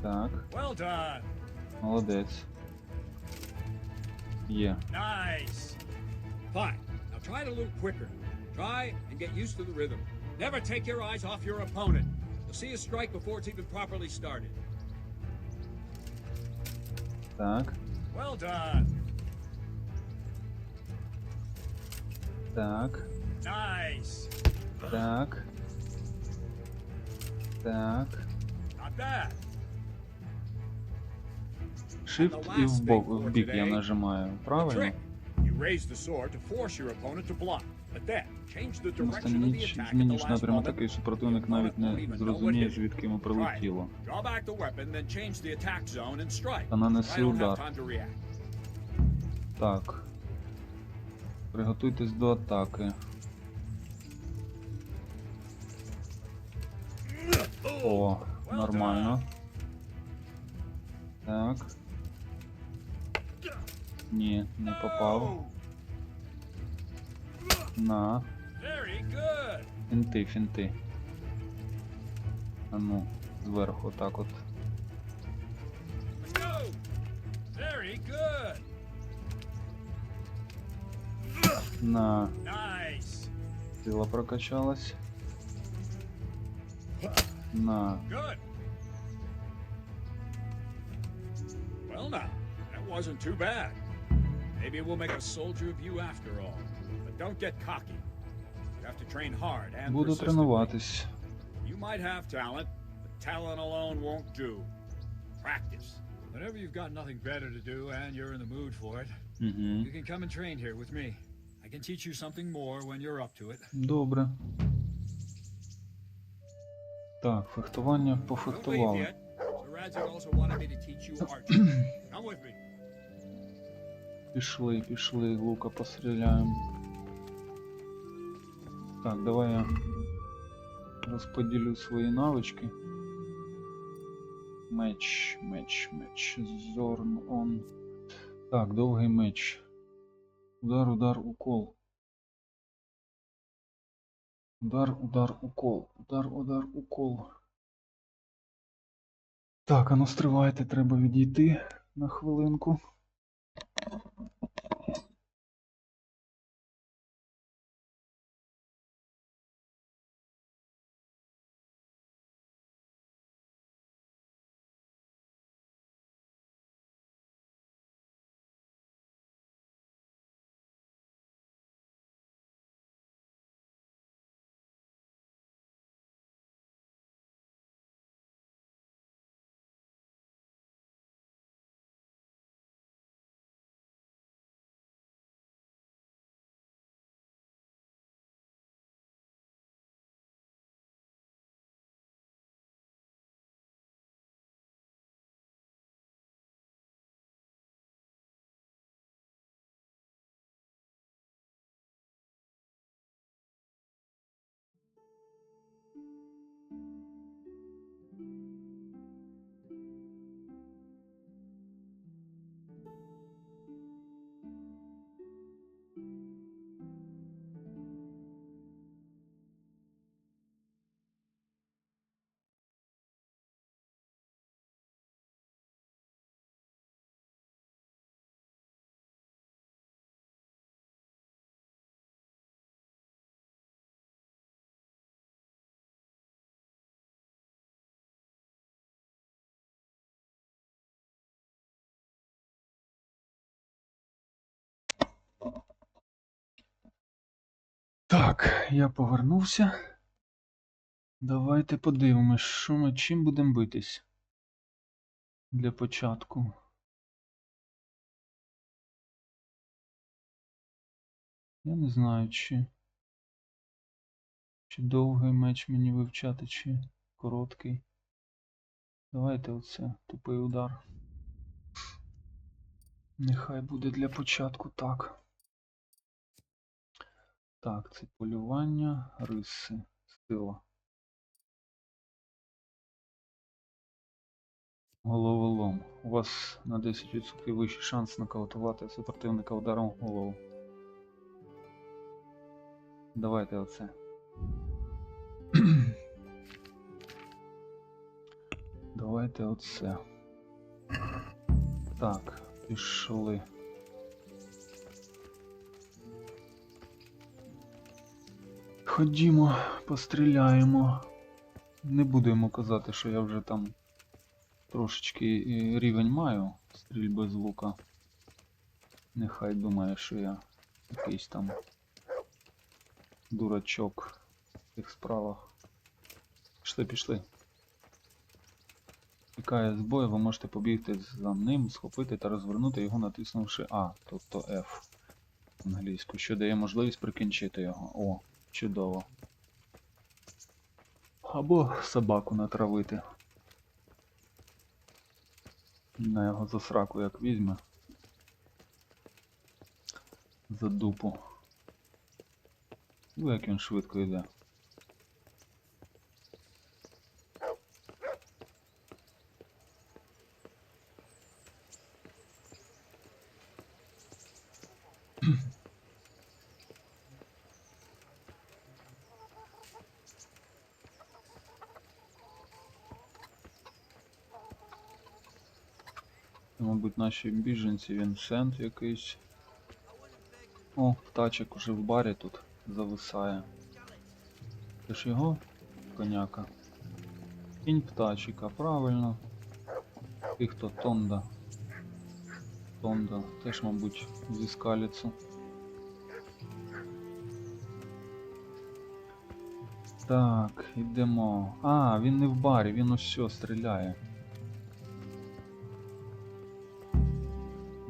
Так,
Well done.
молодець. Є.
Nice. Fine. Now try it a little quicker. Try and get used to the rhythm. Never take your eyes off your opponent. You'll see a strike before it's even properly started.
Так,
Well done.
так,
Nice.
так. Так.
Not bad.
Shift і в бік я нажимаю.
The
Правильно?
trick. You raise the sword to force your opponent to block. But then, change the direction of the
Останніч
attack at the
змінюєш
last
напрямок
moment.
такий, що противник навіть не зрозуміє, звідки йому прилетіло.
Draw back the weapon, then change the attack zone and strike.
Та нанеси
I don't have
удар.
time to react.
Так. Приготуйтесь до атаки. О, нормально. Так. Ні, не попав. На.
Very good.
Фінти, фінти. А ну, зверху так от.
Let's go. Very good.
На.
Nice.
Сила прокачалась. На.
Good. Well now, that wasn't too bad. Maybe we'll make a soldier of you after all. But don't get cocky. You have to train hard and
Буду
persistently.
тренуватись.
You might have talent, but talent alone won't do. Practice.
Whenever you've got nothing better to do and you're in the mood for it,
Угу.
you can come and train here with me. I can teach you something more when you're up to it.
Добре. Так, фехтування
Don't leave
пофехтували.
yet. Sir Radzig also wanted me to teach you archery. Come with me.
Пішли, пішли, лука постріляємо. Так, давай я розподілю свої навички. Меч, меч, меч. Зорн он. Так, довгий меч. Удар, удар, укол. Удар, удар, укол. Удар, удар, укол. Так, а ну стривайте, треба відійти на хвилинку. Так, я повернувся. Давайте подивимось, що ми чим будемо битись для початку. Я не знаю, чи довгий меч мені вивчати, чи короткий. Давайте оце, тупий удар. Нехай буде для початку так. Так, це полювання, риси, сила. Головолом. У вас на 10% вищий шанс нокаутувати супротивника ударом в голову. Давайте оце. Давайте оце. Так, пішли. Ходімо, постріляємо. Не буду йому казати, що я вже там трошечки рівень маю стрільби з лука. Нехай думає, що я якийсь там дурачок в цих справах. Пішли, пішли. Тікає з бою, ви можете побігти за ним, схопити та розвернути його, натиснувши А, тобто F англійською, що дає можливість прикінчити його. О, чудово. Або собаку натравити. На його за сраку як візьме. За дупу. Ну, як він швидко йде. Мабуть, наші біженці, Вінсент якийсь. О, птачик уже в барі тут зависає. Це ж його коняка. Кінь птачика, правильно. І хто? Тонда. Тонда. Теж, мабуть, зі скаліцу. Так, йдемо. А, він не в барі, він усе стріляє.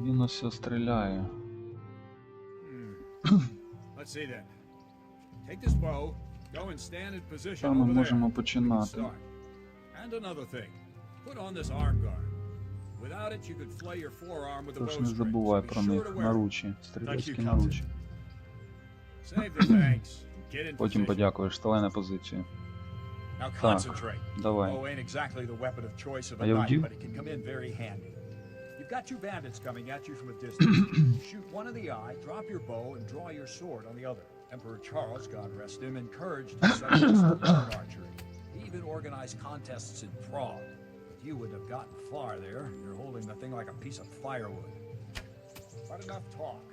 Він усе стріляє.
Let's see then. Take this bow, go and stand in position
Та ми
over
можемо
there.
починати.
Start. And another thing. Put on this arm guard. Without it, you could flay your forearm with a
Тож не
bowstring.
забувай
Be
про
sure
них.
to wear it.
Наручі. Стрілецькі
Thank you,
наручі.
Save the thanks. Get in
Потім
position.
подякуєш. Ставай на позицію.
Now
Так,
concentrate.
давай.
Bow ain't exactly the weapon of choice of
А
a
я
knight,
вдів?
but it can come in very handy. You've got two bandits coming at you from a distance. Shoot one in the eye, drop your bow, and draw your sword on the other. Emperor Charles, God rest him, encouraged his subjects to learn archery. He even organized contests in Prague. But you wouldn't have gotten far there. You're holding the thing like a piece of firewood. But enough talk.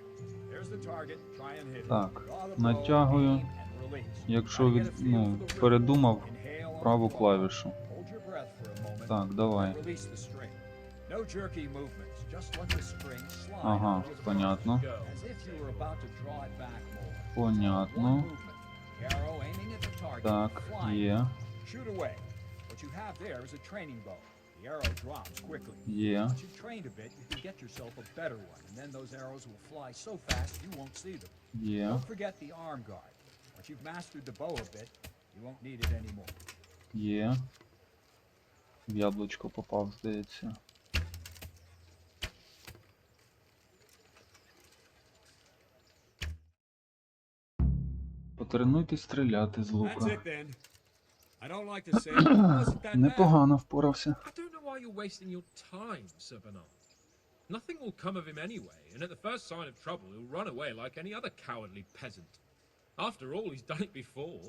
There's the target. Try and hit it.
Так,
Draw the bow,
натягую.
aim, and release.
Якщо
Try to get a feel for the rhythm.
передумав,
Inhale on
праву
the draw.
клавішу.
Hold your breath for a moment.
Так, давай.
Release the string. No jerky movements. Just let the string slide.
Ага,
under the
понятно.
bow. As if you were about to draw it back more.
Понятно.
One movement. The arrow aiming at the target.
Так,
flying.
є.
Shoot away. What you have there is a training bow. The arrow drops quickly.
Є.
Once you've trained a bit, you can get yourself a better one, and then those arrows will fly so fast you won't see them.
Є.
Don't forget the arm guard. Once you've mastered the bow a bit, you won't need it anymore.
Є. В яблучко попав, здається. Потренуйтесь стріляти з
That's
лука.
it then. I don't like to say it, but it wasn't that bad.
Непогано впорався.
I don't know why you're wasting your time, Sir Bernard. Nothing will come of him anyway, and at the first sign of trouble, he'll run away like any other cowardly peasant. After all, he's done it before.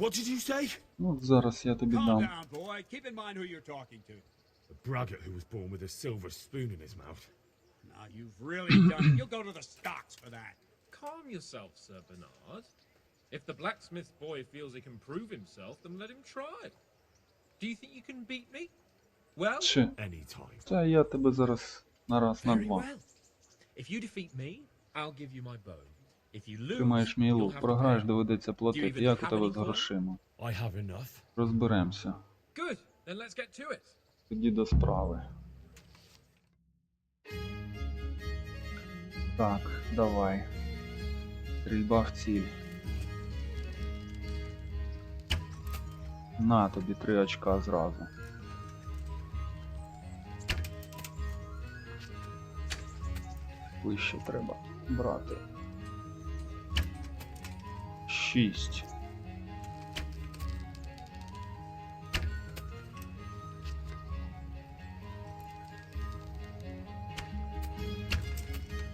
What did you say?
Ну, зараз я тобі
Calm
дам.
down, boy. Keep in mind who you're talking to.
A braggart who was born with a silver spoon in his mouth.
Now, you've really done it. You'll go to the stocks for that.
Calm yourself, Sir Bernard. If the blacksmith boy feels he can prove himself, then let him try. Do you think you can beat me? Well,
Чи?
Anytime.
Та я тебе зараз на раз, на
very
два.
well. If you defeat me, I'll give you my bow. If you lose,
Ти маєш мій
you'll
лук.
have to
Програєш,
pay.
доведеться платити. Як у тебе з грошима?
I have enough.
Розберемося.
Good. Then let's get to it.
Тоді до справи. Так, давай. Стрільба в ціль. На тобі 3 очка зразу. Вище треба брати. 6.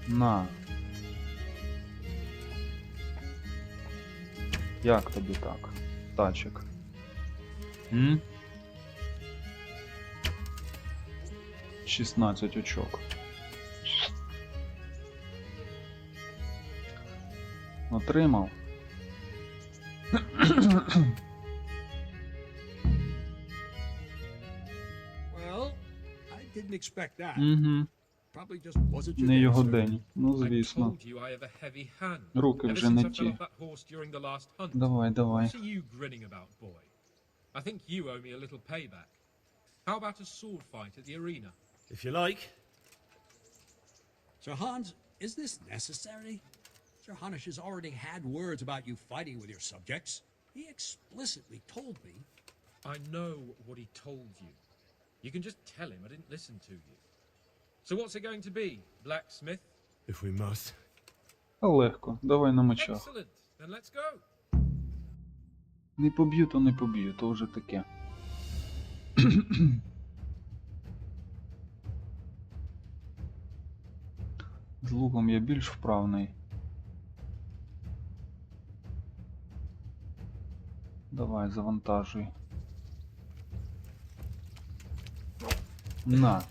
На. Як тобі так? Тачик. М? 16 очок. Отримав.
Well, I didn't expect that.
Угу.
Probably just wasn't your
Не
day,
його
sir.
день. Ну,
I
звісно.
told you I have a heavy hand.
Руки
Ever
вже
since
не
I fell
ті.
off that horse during the last hunt.
Давай, давай.
What are you grinning about, boy? I think you owe me a little payback. How about a sword fight at the arena?
If you like.
Sir Hans, is this necessary? Sir Hanush has already had words about you fighting with your subjects. He explicitly told me.
I know what he told you. You can just tell him I didn't listen to you. So what's it going to be, blacksmith?
If we must.
Легко. Давай на мечах.
Excellent. Then let's go.
Не поб'ю, то не поб'ю, то вже таке. З луком я більш вправний. Давай, завантажуй. На.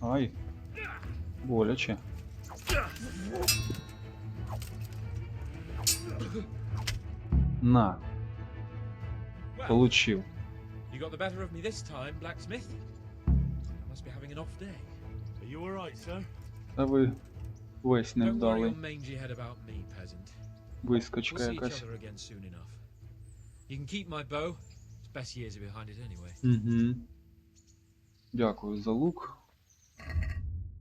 Ай. Боляче. На. Получил.
You got the better of me this time, blacksmith. Must be having an off day.
Are you all right, sir?
Та ви весь
Don't worry your
невдалий.
mangy head about me, peasant.
Вискочка
We'll see each
якась.
other again soon enough. You can keep my bow. Its best years are behind it anyway.
Угу. Дякую за лук.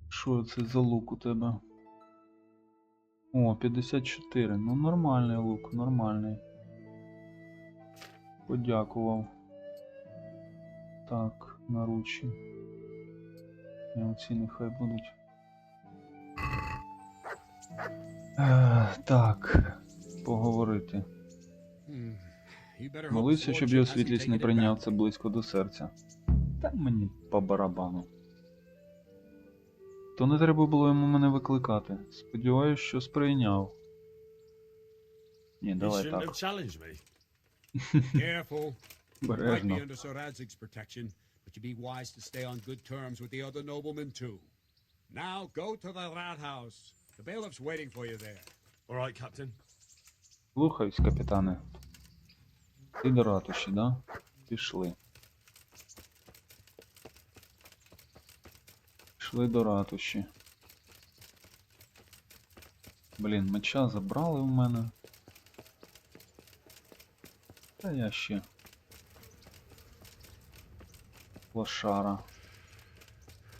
Що це за лук у тебе? О, 54. Ну нормальний лук, нормальний. Подякував. Так, наручі. Оці нехай будуть. Так, поговорити. Молися, щоб його світлість не прийняв це близько до серця. Та мені по барабану. То не треба було йому мене викликати. Сподіваюсь, що сприйняв. Ні, давай так.
Careful. You might be
Бережно.
under Sir Radzig's protection, but you'd be wise to stay on good terms with the other noblemen too. Now go to the rat house. The bailiff's waiting for you there.
All right, Captain.
Слухаюсь, капітане. Ти до ратуші, да? Пішли. Пішли до ратуші. Блін, меча забрали в мене. Та я ще. Лошара.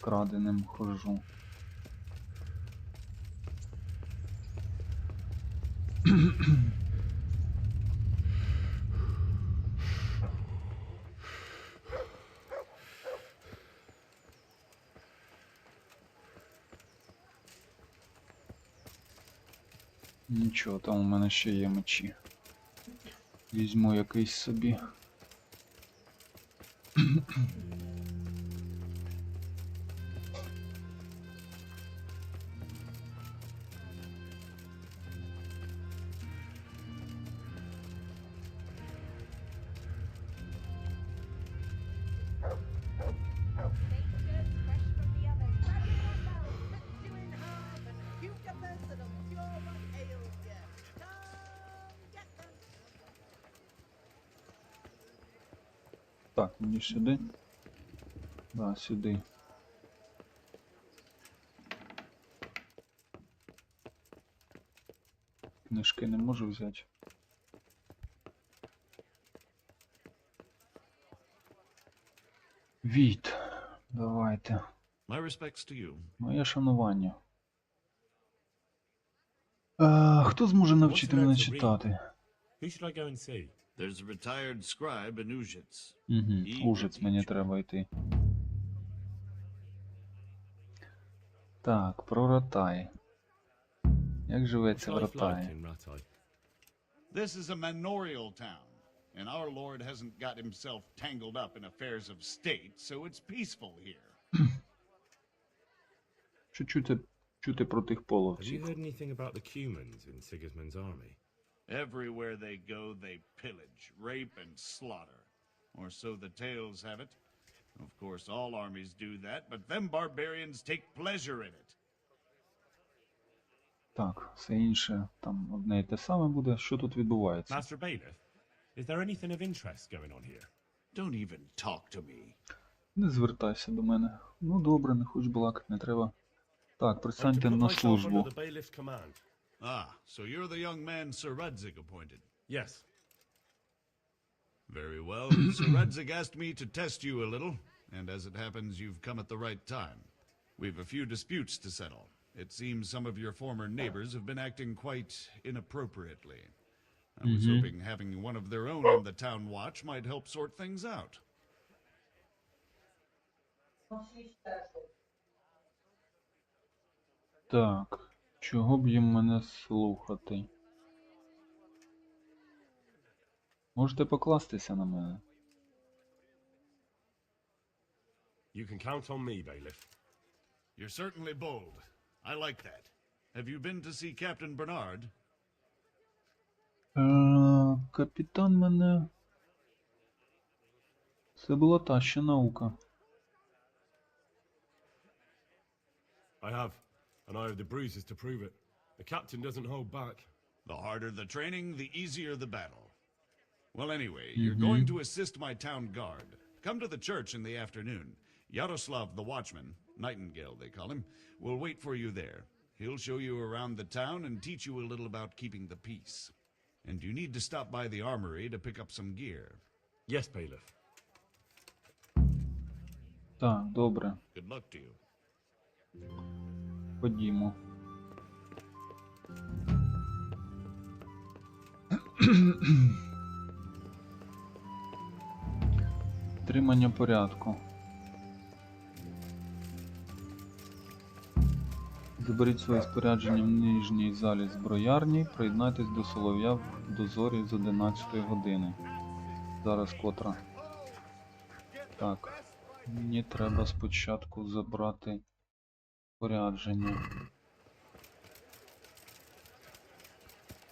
Краденим хожу. Нічого, там у мене ще є мечі. Візьму якийсь собі. Так, мені сюди. Да, сюди. Книжки не можу взяти. Війт. Давайте.
My respects to you.
Моє шанування. Хто зможе навчити мене читати?
Who should I go and see?
There's a retired scribe in Ужиць.
Угу, Ужиць мені треба йти. Так, про Ратай. Як живеться в Ратаї?
This is a manorial town, and our lord hasn't got himself tangled up in affairs of state, so it's peaceful here.
Що чути про тих
Have you
половців?
heard anything about the Cumans in Sigismund's army?
Everywhere they go, they pillage, rape, and slaughter. Or so the tales have it. Of course, all armies do that, but them barbarians take pleasure in it.
Так, все інше там одне і те саме буде. Що тут відбувається?
Master Bailiff, is there anything of interest going on here?
Don't even talk to me.
Не звертайся до мене. Ну добре, не хоч балакати, не треба. Так,
I'm to
пристаньте
put
на
myself under
службу.
the bailiff's command.
Ah, so you're the young man Sir Radzig appointed.
Yes.
Very well. Sir Radzig asked me to test you a little, and as it happens, you've come at the right time. We've a few disputes to settle. It seems some of your former neighbors have been acting quite inappropriately. I was hoping having one of their own on the town watch might help sort things out.
Так, чого б їм мене слухати? Можете покластися на мене.
You can count on me, bailiff.
You're certainly bold. I like that. Have you been to see Captain Bernard?
Капітан мене... Це була та ще наука.
I have, and I have the bruises to prove it. The captain doesn't hold back.
The harder the training, the easier the battle. Well, anyway, you're going to assist my town guard. Come to the church in the afternoon. Yaroslav the watchman, Nightingale they call him, will wait for you there. He'll show you around the town and teach you a little about keeping the peace. And you need to stop by the armory to pick up some gear.
Yes, bailiff.
Так, добре.
Good luck to you.
Ходімо. Тримання порядку. Заберіть своє спорядження в нижній залі зброярні. Приєднайтесь до Солов'я в дозорі з 11 години. Зараз котра. Так. Мені треба спочатку забрати спорядження.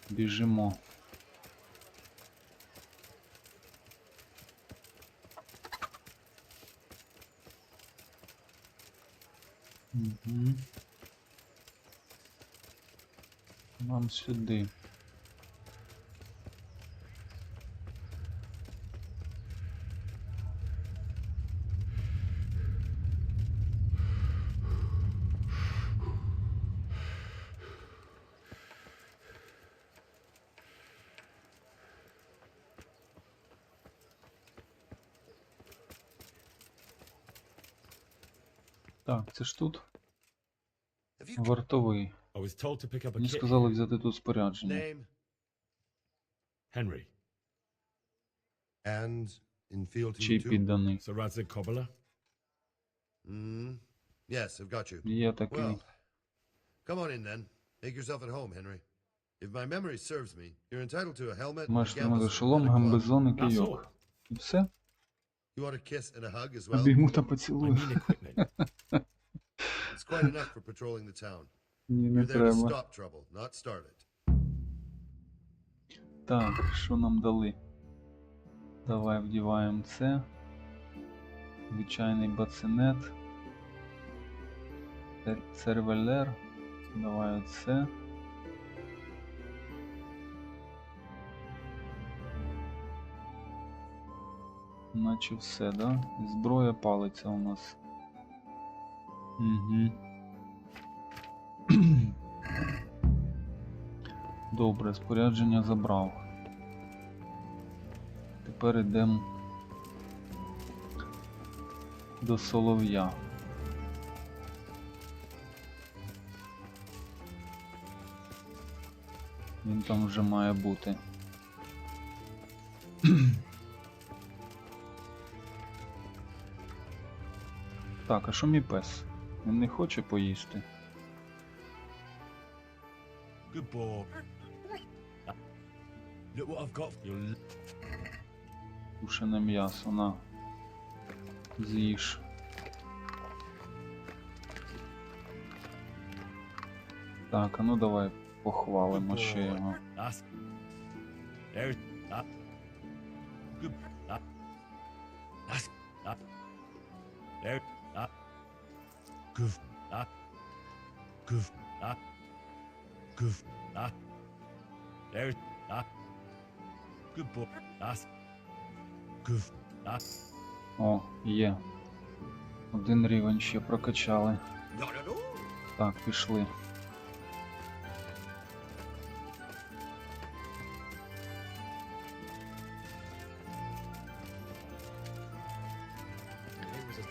Біжимо. Угу. Нам сюди. Так, це ж тут вартовий. Мені сказали взяти тут спорядження.
Henry.
And in fealty
Чий
to...
підданий?
Sir Radzig Cobbler?
Yes, I've got you.
Є такий.
Well, come on in then. Make yourself at home, Henry. If my memory serves me, you're entitled to a helmet,
Маєш
a
тримати
gambeson,
шолом,
and a glove.
гамбезон і кийок. І все?
You want a kiss and a hug as well?
Обійму та поцілую.
It's quite enough for patrolling the town.
Ні, не
You're there to
треба.
stop trouble, not start it.
Так, що нам дали? Давай вдіваємо це. Звичайний бацинет. Сервелер. Давай оце. Наче все, да? Зброя палиця у нас. Угу. Добре, спорядження забрав. Тепер йдемо до Солов'я. Він там вже має бути. Так, а що мій пес? Він не хоче поїсти.
Good boy. Look what I've got for you.
Тушене м'ясо, на. З'їж. Так, а ну давай похвалимо ще його.
There's that. Good. That. That's that. There. That. Good. That. Good. That. Good. That. There's that. Good boy. That's good. That.
О, є. Один рівень ще прокачали. Так, пішли.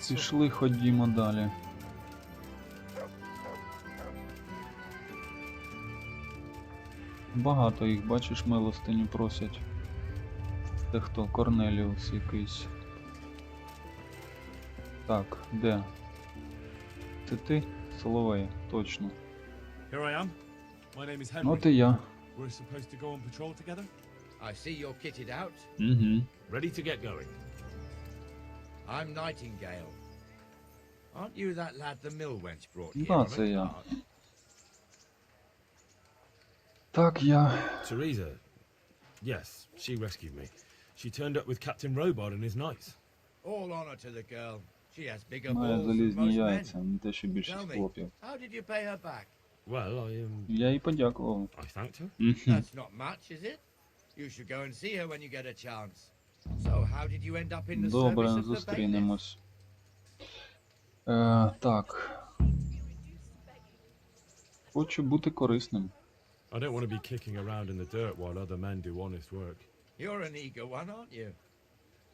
Пішли, ходімо далі. Багато їх, бачиш, милостиню просять. Це хто? Корнеліус якийсь. Так, де? Це ти? Соловей, точно.
Here I am. My name is Henry.
От і я.
We're supposed to go on patrol together?
I see you're kitted out.
Угу.
Ready to get going.
I'm Nightingale. Aren't you that lad the mill wench brought here?
Да,
on a
це я.
cart?
Так, я.
Teresa. Yes, she rescued me. She turned up with Captain Robard and his knights.
All honor to the girl. She has bigger
Має
balls than
залізні
most men.
яйця, не те, що
Tell
більшість
me,
хлопів.
how did you pay her back?
Well,
Я їй подякував.
I thanked her.
That's not much, is it? You should go and see her when you get a chance. So how did you end up in the
Добре,
service of the bailiff?
зустрінемось. Так. Хочу бути корисним.
I don't want to be kicking around in the dirt while other men do honest work.
You're an eager one, aren't you?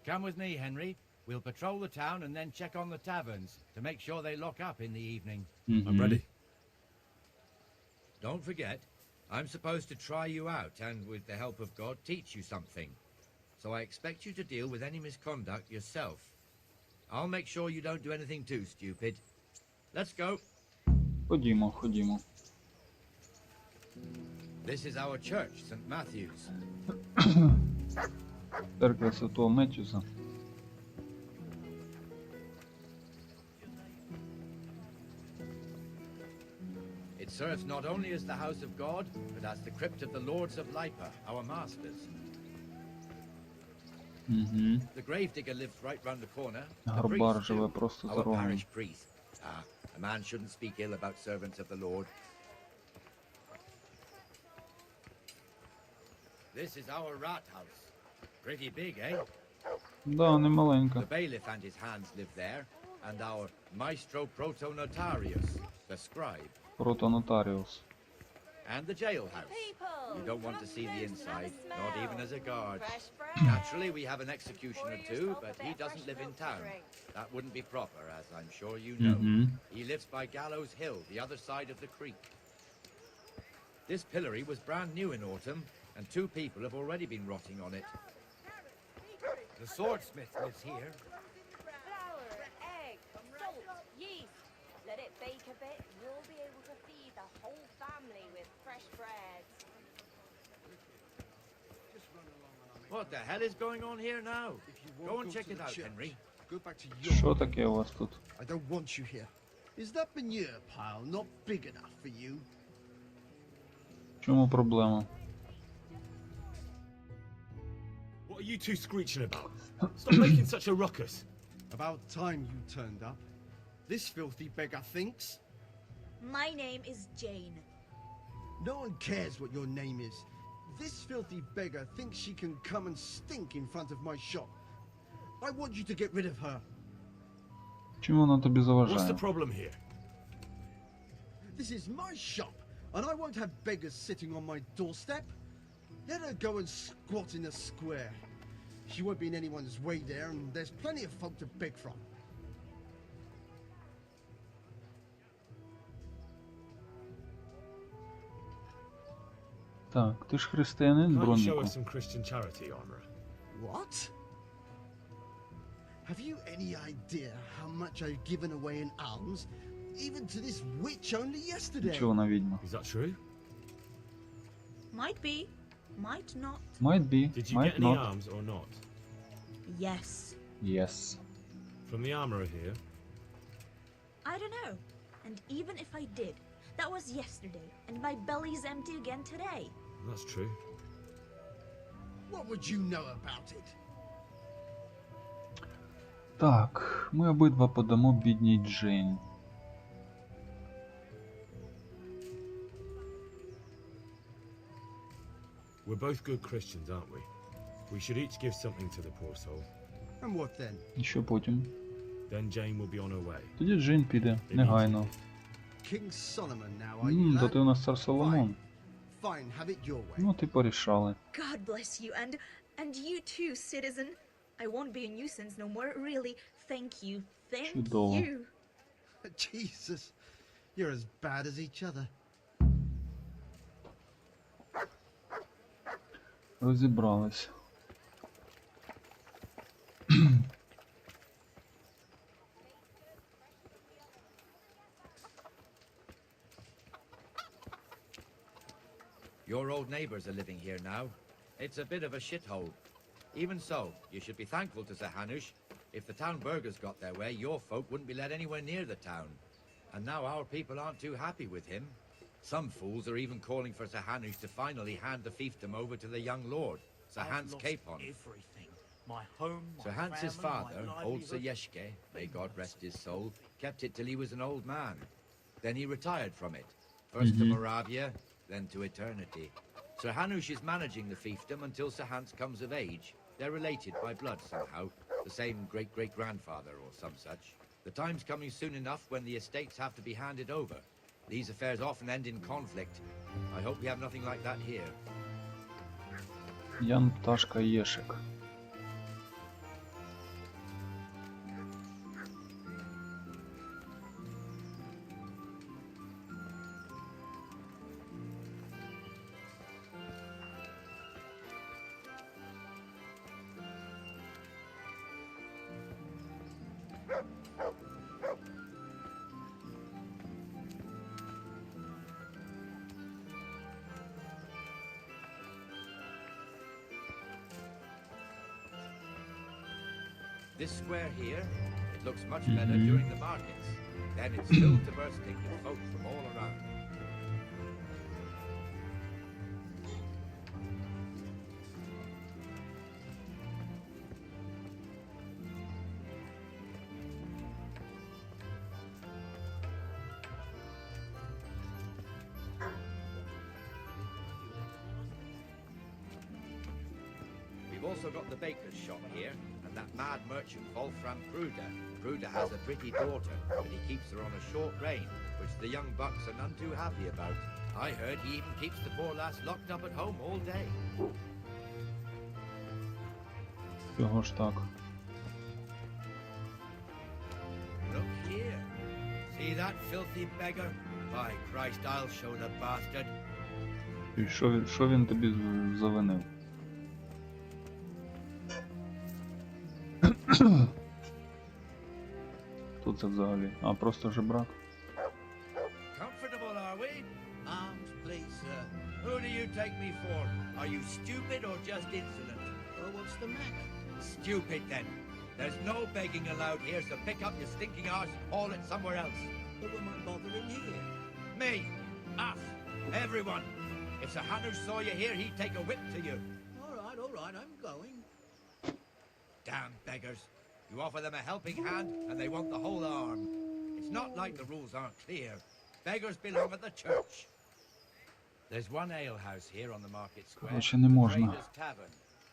Come with me, Henry. We'll patrol the town and then check on the taverns to make sure they lock up in the evening.
I'm ready.
Don't forget, I'm supposed to try you out and, with the help of God, teach you something. So I expect you to deal with any misconduct yourself. I'll make sure you don't do anything too stupid. Let's go.
Ходімо, ходімо.
This is our church, St. Matthew's.
Церква Святого Меттюса.
It serves not only as the house of God, but as the crypt of the lords of Lipa, our masters.
Угу.
The gravedigger lives right round the corner. The
Гарбар
priest,
живе
too,
просто за
our
рогом.
parish priest. A man shouldn't speak ill about servants of the Lord. This is our rat house. Pretty big, eh?
Да, не
The
маленька.
bailiff and his hands live there, and our maestro protonotarius, the scribe.
Протонотаріус.
And the jailhouse. You don't want to see the inside, not even as a guard. Naturally, we have an executioner too, but he doesn't live in town. That wouldn't be proper, as I'm sure you know. He lives by Gallows Hill, the other side of the creek. This pillory was brand new in autumn, and 2 people have already been rotting on it. The swordsmith lives here.
Flour, egg, salt, yeast. Let it bake a bit, you'll be able to feed the whole family with fresh bread.
What the hell is going on here now? Go and check it out, Henry.
Go back to your
Що таке у вас тут?
I don't want you here. Is that manure pile not big enough for you?
В чому проблема?
What are you two screeching about? Stop making such a ruckus.
About time you turned up. This filthy beggar thinks.
My name is Jane.
No one cares what your name is. This filthy beggar thinks she can come and stink in front of my shop. I want you to get rid of her.
Чим вона тобі
What's the
заважає?
problem here?
This is my shop, and I won't have beggars sitting on my doorstep. Let her go and squat in the square. She won't be in anyone's way there, and there's plenty of folk to beg from.
Так, ти ж християнин,
Can't you show
броннику.
us some Christian charity, armourer?
What? Have you any idea how much I've given away in alms, even to this witch only yesterday?
Чого вона відьма?
Is that true?
Might be, might not.
Might be,
Did you
might
get any
not.
arms or not?
Yes.
Yes.
From the armourer here?
I don't know. And even if I did, that was yesterday, and my belly's empty again today.
That's true.
What would you know about it?
Так, ми обидва подамо бідній Джейн.
We're both good Christians, aren't we? We should each give something to the poor soul.
And what then?
І що потім?
Then Jane will be on her way.
Тоді Джейн піде, негайно.
King Solomon now, are you,
То
lad?
ти у нас цар Соломон.
Fine, have it your way.
Ну, ти порішали.
God bless you, and you too, citizen. I won't be a nuisance no more, really. Thank you, thank
Чудово.
you.
Jesus, you're as bad as each other.
Розібрались.
Your old neighbors are living here now. It's a bit of a shithole. Even so, you should be thankful to Sir Hanush. If the town burghers got their way, your folk wouldn't be let anywhere near the town. And now our people aren't too happy with him. Some fools are even calling for Sir Hanush to finally hand the fiefdom over to the young lord, Sir Hans Capon.
Everything. My home, my
Sir Hans's
family,
father,
my
old Sir
livelihood.
Yeshke, may God rest his soul, kept it till he was an old man. Then he retired from it, first to Moravia, then to eternity. Sir Hanush is managing the fiefdom until Sir Hans comes of age. They're related by blood somehow, the same great-great-grandfather or some such. The time's coming soon enough when the estates have to be handed over. These affairs often end in conflict. I hope we have nothing like that here.
Ян Пташка Єшик.
This square here, it looks much better during the markets. Then it's filled to bursting with folk from all around. We've also got the baker's shop here, and that mad merchant Wolfram Pruder. Pruder has a pretty daughter, but he keeps her on a short rein, which the young bucks are none too happy about. I heard he even keeps the poor lass locked up at home all day.
Чого ж так?
Look here. See that filthy beggar? By Christ, I'll show the bastard.
І що він тобі завинив? Хто це взагалі? А, просто жебрак?
Comfortable, are we? Arms, please, sir. Who do you take me for? Are you stupid or just insolent?
Oh, what's the matter?
Stupid, then. There's no begging allowed here, so pick up your stinking arse and haul it somewhere else.
Who am I bothering here?
Me, us, everyone. If Sir Hanush saw you here, he'd take a whip to you.
All right, I'm going.
Damn beggars. You offer them a helping hand, and they want the whole arm. It's not like the rules aren't clear. Beggars belong at the church. There's one alehouse here on the market square.
Короче, не можна
Trader's Tavern.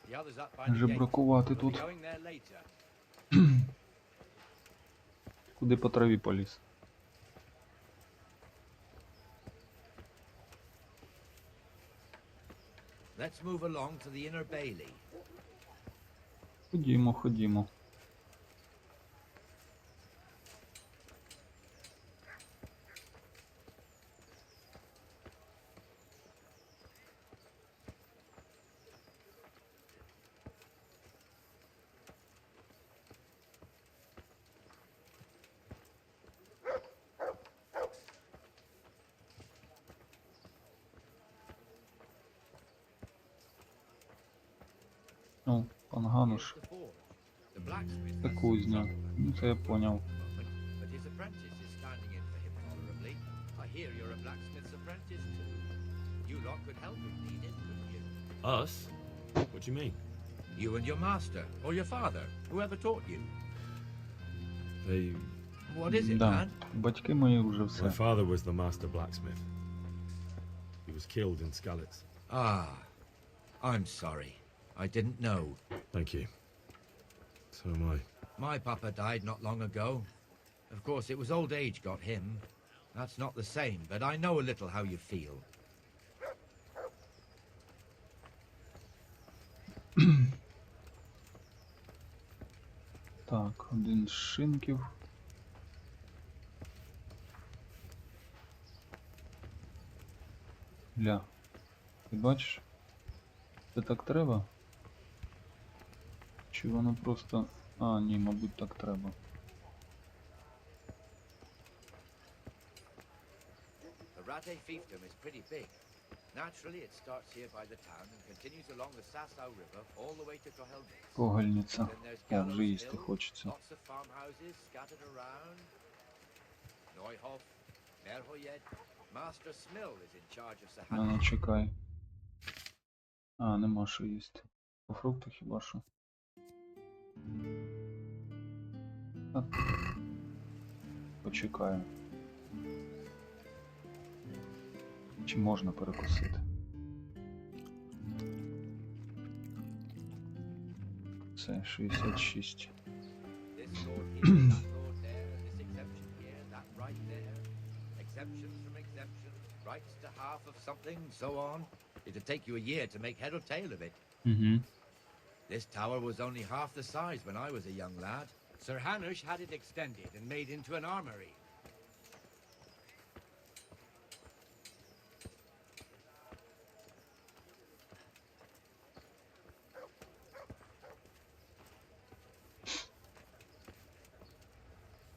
The other's up by the gate.
жебракувати
We'll be
тут.
going there later.
Куди по траві поліз?
Let's move along to the inner bailey.
Ходімо, ходімо. О, пан Гануш. Це кузня. Ну, це я поняв.
But his apprentice is standing in for him tolerably. I hear you're a blacksmith's apprentice too. You lot could help if needed, couldn't you?
Us? What do you mean?
You and your master, or your father, whoever taught you.
They...
What is it,
Да,
man?
батьки мої вже все.
My father was the master blacksmith. He was killed in Skalitz.
Ah, I'm sorry. I didn't know.
Thank you. So am I.
My papa died not long ago. Of course, it was old age got him. That's not the same, but I know a little how you feel.
Так, один з шинків. Ля. Ти бачиш? Це так треба? Чи воно просто... А, ні, мабуть, так треба.
The Rate fiefdom is pretty big. Naturally, it starts here by the town and continues along the Sasau River all the way to Cohelbis.
Когельниця.
Then there's
О, вже
Gallows
їсти
Hill,
хочеться.
lots of farmhouses scattered around. Neuhof, Merhoyed. Master Smill is in charge of
А, ну
Sahana.
чекай. А, нема що їсти. По фруктах хіба що. А, почекаю. Чи можна перекусити? Це 66.
This lord here, that lord there, this exemption here, that right there. Exemptions from exemptions, rights to half of something, so on. It'd take you a year to make head or tail of it.
Угу.
This tower was only half the size when I was a young lad.
Sir Hanush had it extended and made into an armory.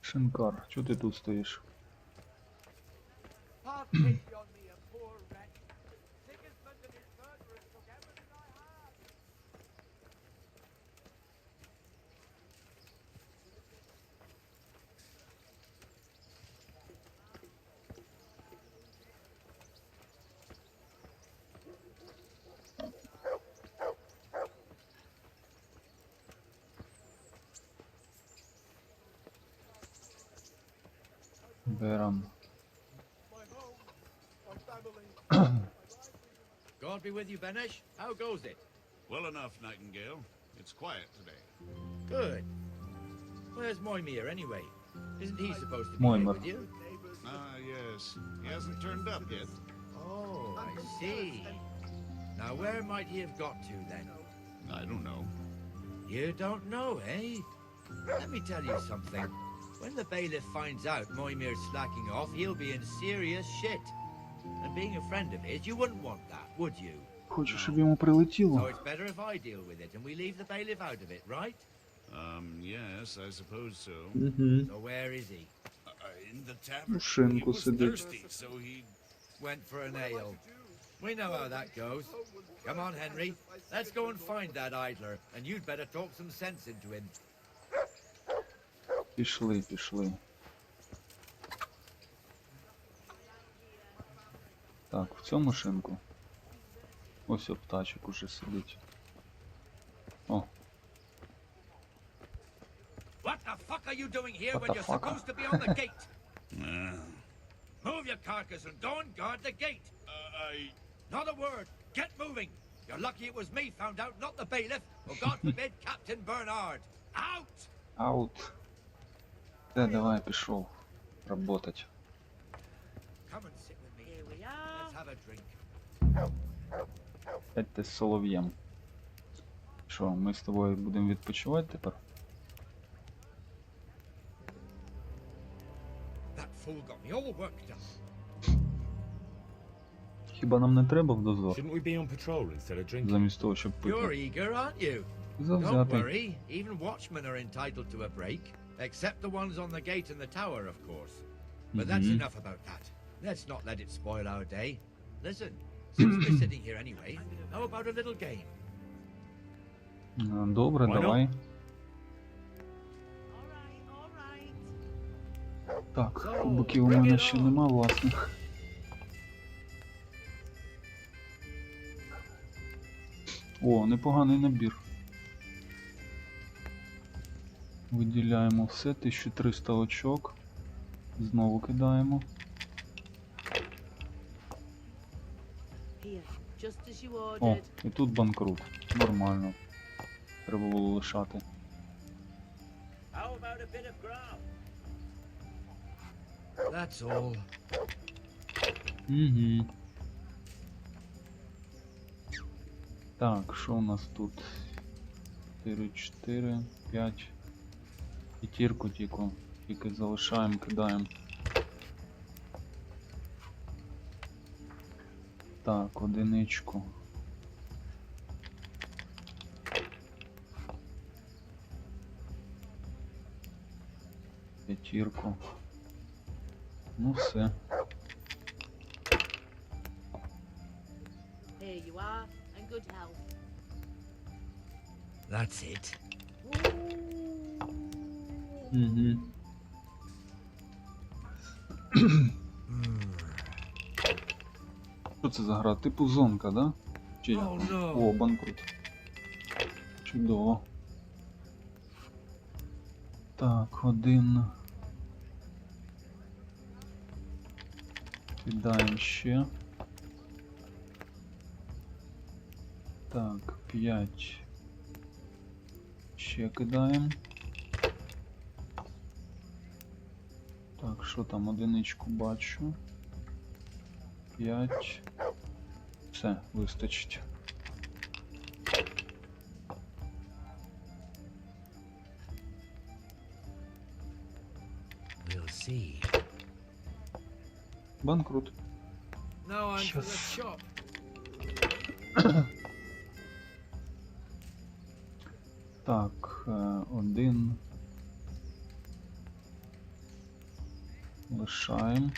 Шинкар, чого ти тут стоїш?
Have pity on me, a poor wretch. Sigismund and his murderers took everything I had.
Берам.
God be with you, Benesh. How goes it?
Well enough, Nightingale. It's quiet today.
Good. Where's Moimir anyway? Isn't he supposed to be here
Moimir.
with you?
Ah, yes. He hasn't turned up yet.
Oh, I see. Now where might he have got to then?
I don't know.
You don't know, eh? Let me tell you something. When the bailiff finds out Moimir's slacking off, he'll be in serious shit. And being a friend of his, you wouldn't want that, would you?
Хочу, щоб йому
So
прилетіло.
it's better if I deal with it and we leave the bailiff out of it, right?
Yes, I suppose so.
Угу.
So where is he?
In the tavern.
У
He
шинку
was
сидить.
thirsty, so he...
Went for an ale. We know how that goes. Come on, Henry. Let's go and find that idler, and you'd better talk some sense into him.
Пішли, пішли. Так, в цьому шинку. Ось птачок уже сидить. О,
What the fuck are you doing here
What
when
the
you're
fuck?
supposed to be on the gate? Move your carcass and go and guard the gate. Not a word. Get moving. You're lucky it was me found out, not the bailiff, or God forbid, Captain Bernard. Out!
аут. Давай, пішов. Работать.
Come and sit with me. Here we are. Let's have a drink.
Опять ти з солов'єм. Що, ми з тобою будемо відпочивати тепер?
That fool got me all worked up.
Хіба нам не треба в дозор?
Shouldn't we be on patrol instead of drinking?
Замість того, щоб
You're
пити.
eager, aren't you? Don't
Завзятий.
worry. Even watchmen are entitled to a break. Except the ones on the gate and the tower, of course. But that's
Mhm.
enough about that. Let's not let it spoil our day. Listen, since we're sitting here anyway, how about a little game?
Добре,
Why not?
давай. Так, кубиків у мене ще нема власних. О, непоганий набір. Виділяємо все, 1300 очок. Знову кидаємо. О, і тут банкрут. Нормально. Треба було лишати.
How about a bit of grub? That's all.
Угу. Так, що у нас тут? 4, 4, 5. П'ятірку тільки залишаємо, кидаємо. Так, одиничку. П'ятірку. Ну все.
Here you are, and good health.
That's it.
Угу. Що це за гра? Типу зонка, да? Чи як? О, банкрут. Чудово. Так, 1. Кидаємо ще. Так, 5. Ще кидаємо. Так, що там, одиничку бачу. 5. Все, вистачить.
We'll see.
Банкрут.
No one for the chop.
Так, 1. Лишаємо.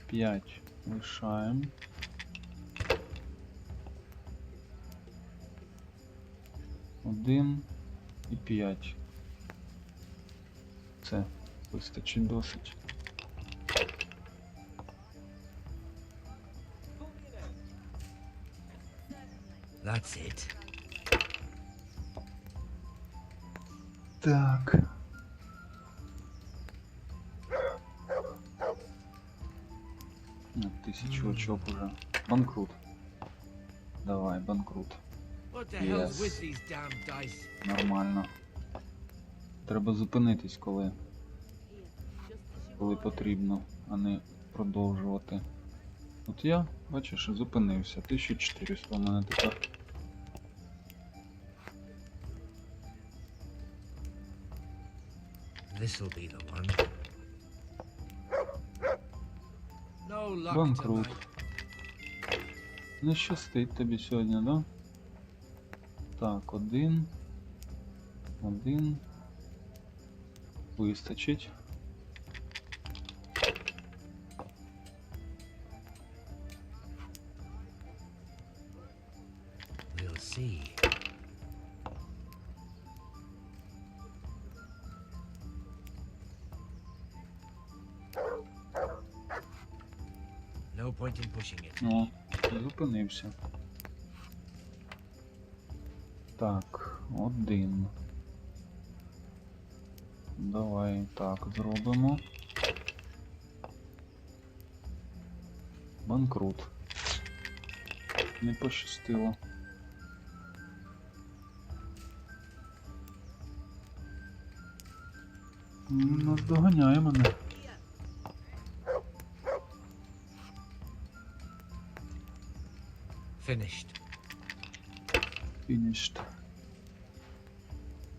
5 лишаємо. 1 і 5. Це вистачить досить.
That's it.
Так. На 1000 очок уже. Банкрут. Давай, банкрут.
What the hell's with these damn dice?
Нормально. Треба зупинитись, коли потрібно, а не продовжувати. От я, бачиш, зупинився. 1400 у мене тепер.
This'll be the one.
No luck
Банкрут.
tonight.
Не щастить тобі сьогодні, да? Так, 1. Вистачить.
We'll see. No point in pushing it.
О, зупинився. Так, 1. Давай так зробимо. Банкрут. Не пощастило. Наздоганяє мене.
Finished.
Finished.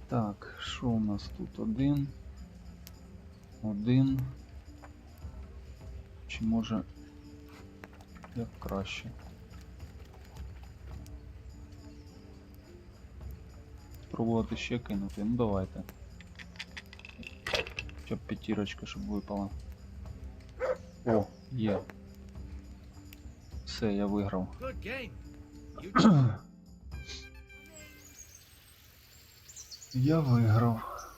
Так, що у нас тут? 1. Чи може як краще? Спробувати ще кинути. Ну давайте. Хоча б п'ятірочка, щоб випала. О, є. Все, я виграв.
Good game. You
Я виграв.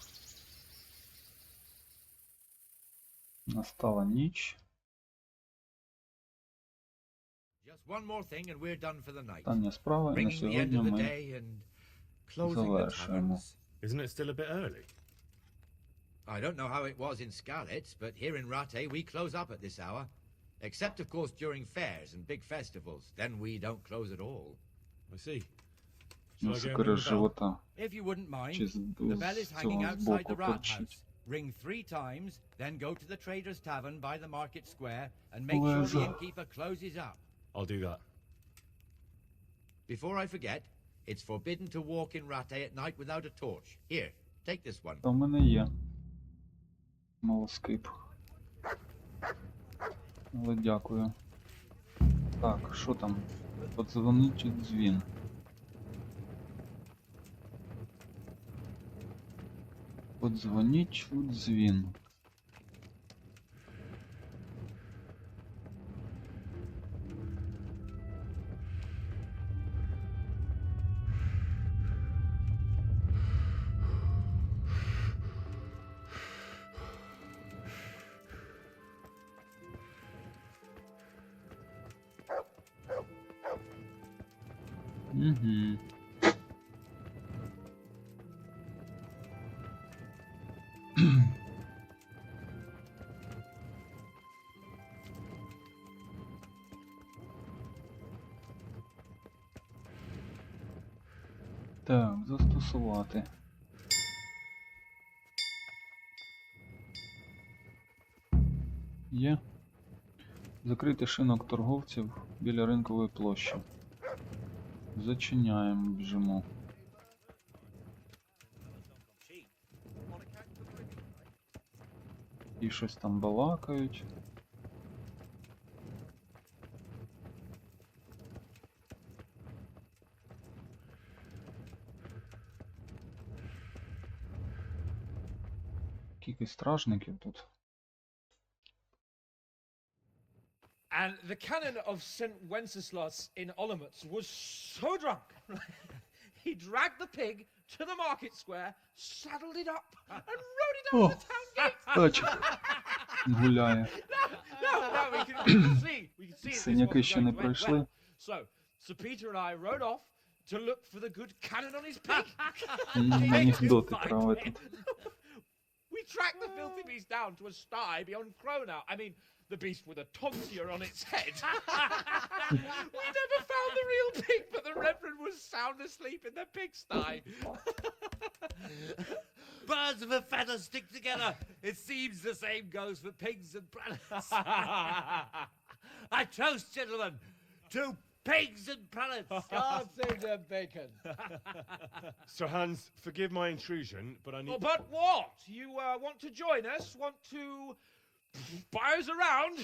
Настала ніч.
Just one more thing and we're done for the night.
Остання справа, і на
Bringing the end
сьогодні
of the
ми
day and closing the
завершуємо.
taverns.
Isn't it still a bit early?
I don't know how it was in Skalitz, but here in Rattay we close up at this hour. Except, of course, during fairs and big festivals. Then we don't close at all.
I see.
Ну, секрет живота.
If you wouldn't mind,
Чи
the bell is hanging
цього
outside
збоку
the rat house.
торчить.
Ring 3 times, then go to the Trader's Tavern by the market square and make sure the innkeeper closes up.
I'll do that.
Before I forget, it's forbidden to walk in Rattay at night without a torch. Here, take this one.
Та в мене є. Молоскип. Але дякую. Так, що там? Подзвонить чи дзвін? Подзвоніть у дзвін. Угу. Так, застосувати. Є. Закрити шинок торговців біля ринкової площі. Зачиняємо, біжимо. І щось там балакають. Кілька стражників тут.
And the canon of St. Wenceslas in Olomouc was so drunk, he dragged the pig to the market square, saddled it up, and rode it out the town gate.
Точно. Гуляє.
No, we can see it.
Синяки ще не пройшли.
So Peter and I rode off to look for the good canon on his pig.
Анекдоти про этот.
We tracked the filthy beast down to a sty beyond Cronau. I mean, the beast with a tonsure on its head. We never found the real pig, but the Reverend was sound asleep in the pigsty.
Birds of a feather stick together. It seems the same goes for pigs and prelates. I toast, gentlemen, to pigs and prelates.
God save the bacon.
Sir Hans, forgive my intrusion, but I need...
Oh, but what? You want to join us? Want to buy us around?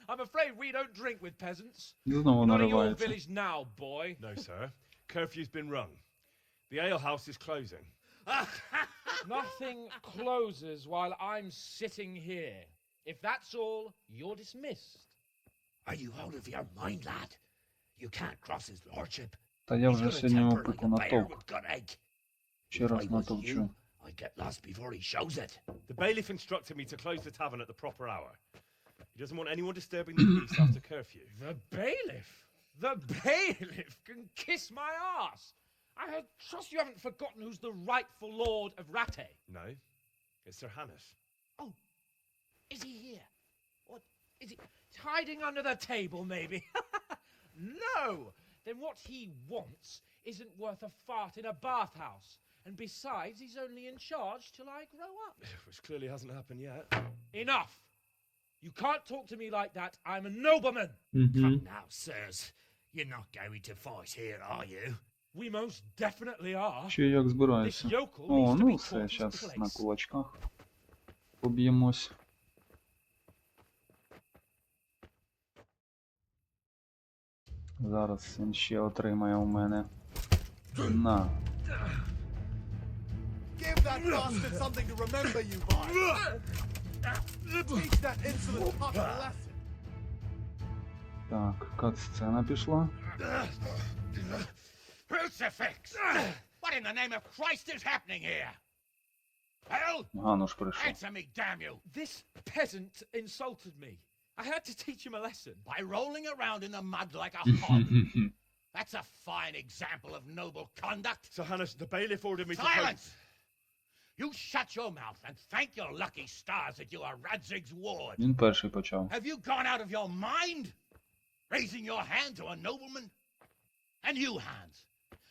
I'm afraid we don't drink with peasants.
Знову
Not in your
наривається.
village now, boy.
No, sir. Curfew's been rung. The alehouse is closing.
Nothing closes while I'm sitting here. If that's all, you're dismissed.
Are you out of your mind, lad? You can't cross his lordship.
Та я
He's
вже
gonna
сьогодні йому
tamper like
пику
a bear
натовп.
with gut egg.
Ще
If
раз
I was
натовчу.
you, I'd get lost before he shows it.
The bailiff instructed me to close the tavern at the proper hour. He doesn't want anyone disturbing the peace after curfew.
The bailiff? The bailiff can kiss my ass. I trust you haven't forgotten who's the rightful lord of Rattay.
No, it's Sir Hannes.
Oh, is he here? What, is he hiding under the table, maybe? No! Then what he wants isn't worth a fart in a bathhouse. And besides, he's only in charge till I grow up.
Which clearly hasn't happened yet.
Enough! You can't talk to me like that. I'm a nobleman.
Come now, sirs. You're not going to fight here, are you?
We most definitely are.
Що як збираєшся?
This yokel
О,
needs to
ну
be
все,
taught his
зараз
place.
на кулачках поб'ємось. Зараз він ще отримає у мене. На.
Give that bastard something to remember you by. Teach that insolent pup a lesson.
Так, кат-сцена пішла.
Crucifix! What in the name of Christ is happening here? Well,
Гануш прийшов.
answer me, damn you!
This peasant insulted me. I had to teach him a lesson.
By rolling around in the mud like a hog. That's a fine example of noble conduct.
Sir Hannes, the bailiff ordered me to...
Silence! You shut your mouth and thank your lucky stars that you are Radzig's ward.
Він перший почав.
Have you gone out of your mind? Raising your hand to a nobleman? And you, Hans,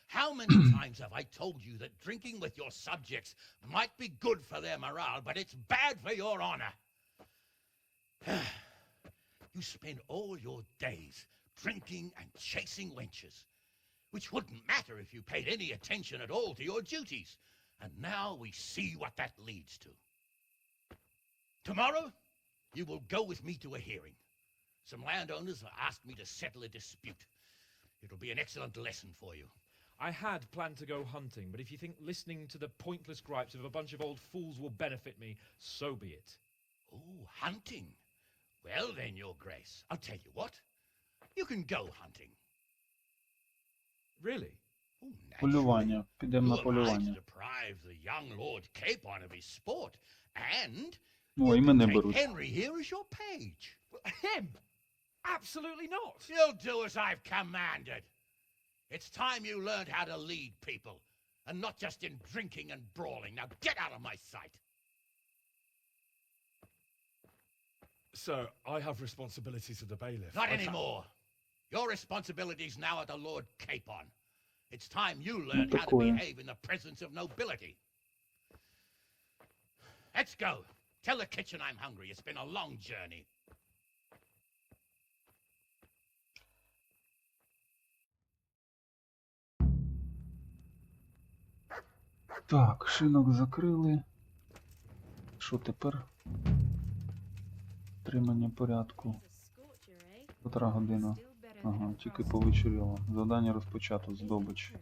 how many times have I told you that drinking with your subjects might be good for their morale, but it's bad for your honor? You spend all your days drinking and chasing wenches, which wouldn't matter if you paid any attention at all to your duties. And now we see what that leads to. Tomorrow, you will go with me to a hearing. Some landowners have asked me to settle a dispute. It'll be an excellent lesson for you.
I had planned to go hunting, but if you think listening to the pointless gripes of a bunch of old fools will benefit me, so be it.
Oh, hunting. Well then, Your Grace, I'll tell you what. You can go hunting.
Really?
Oh,
Полювання. Підемо на
Who am I to
полювання.
deprive the young Lord Capon of his sport? And
О, і мене
take
беруть.
Henry here as your page.
Him? Absolutely not.
You'll do as I've commanded. It's time you learned how to lead people, and not just in drinking and brawling. Now get out of my sight!
Sir, I have responsibilities of the bailiff.
Not anymore. Your responsibilities now are the Lord Capon. It's time you learned how to behave in the presence of nobility. Let's go. Tell the kitchen I'm hungry. It's been a long journey.
Так, шинок закрили. Що тепер? Тримання порядку. Котра година? Ага, тільки повечеріло. Завдання розпочато. Здобич.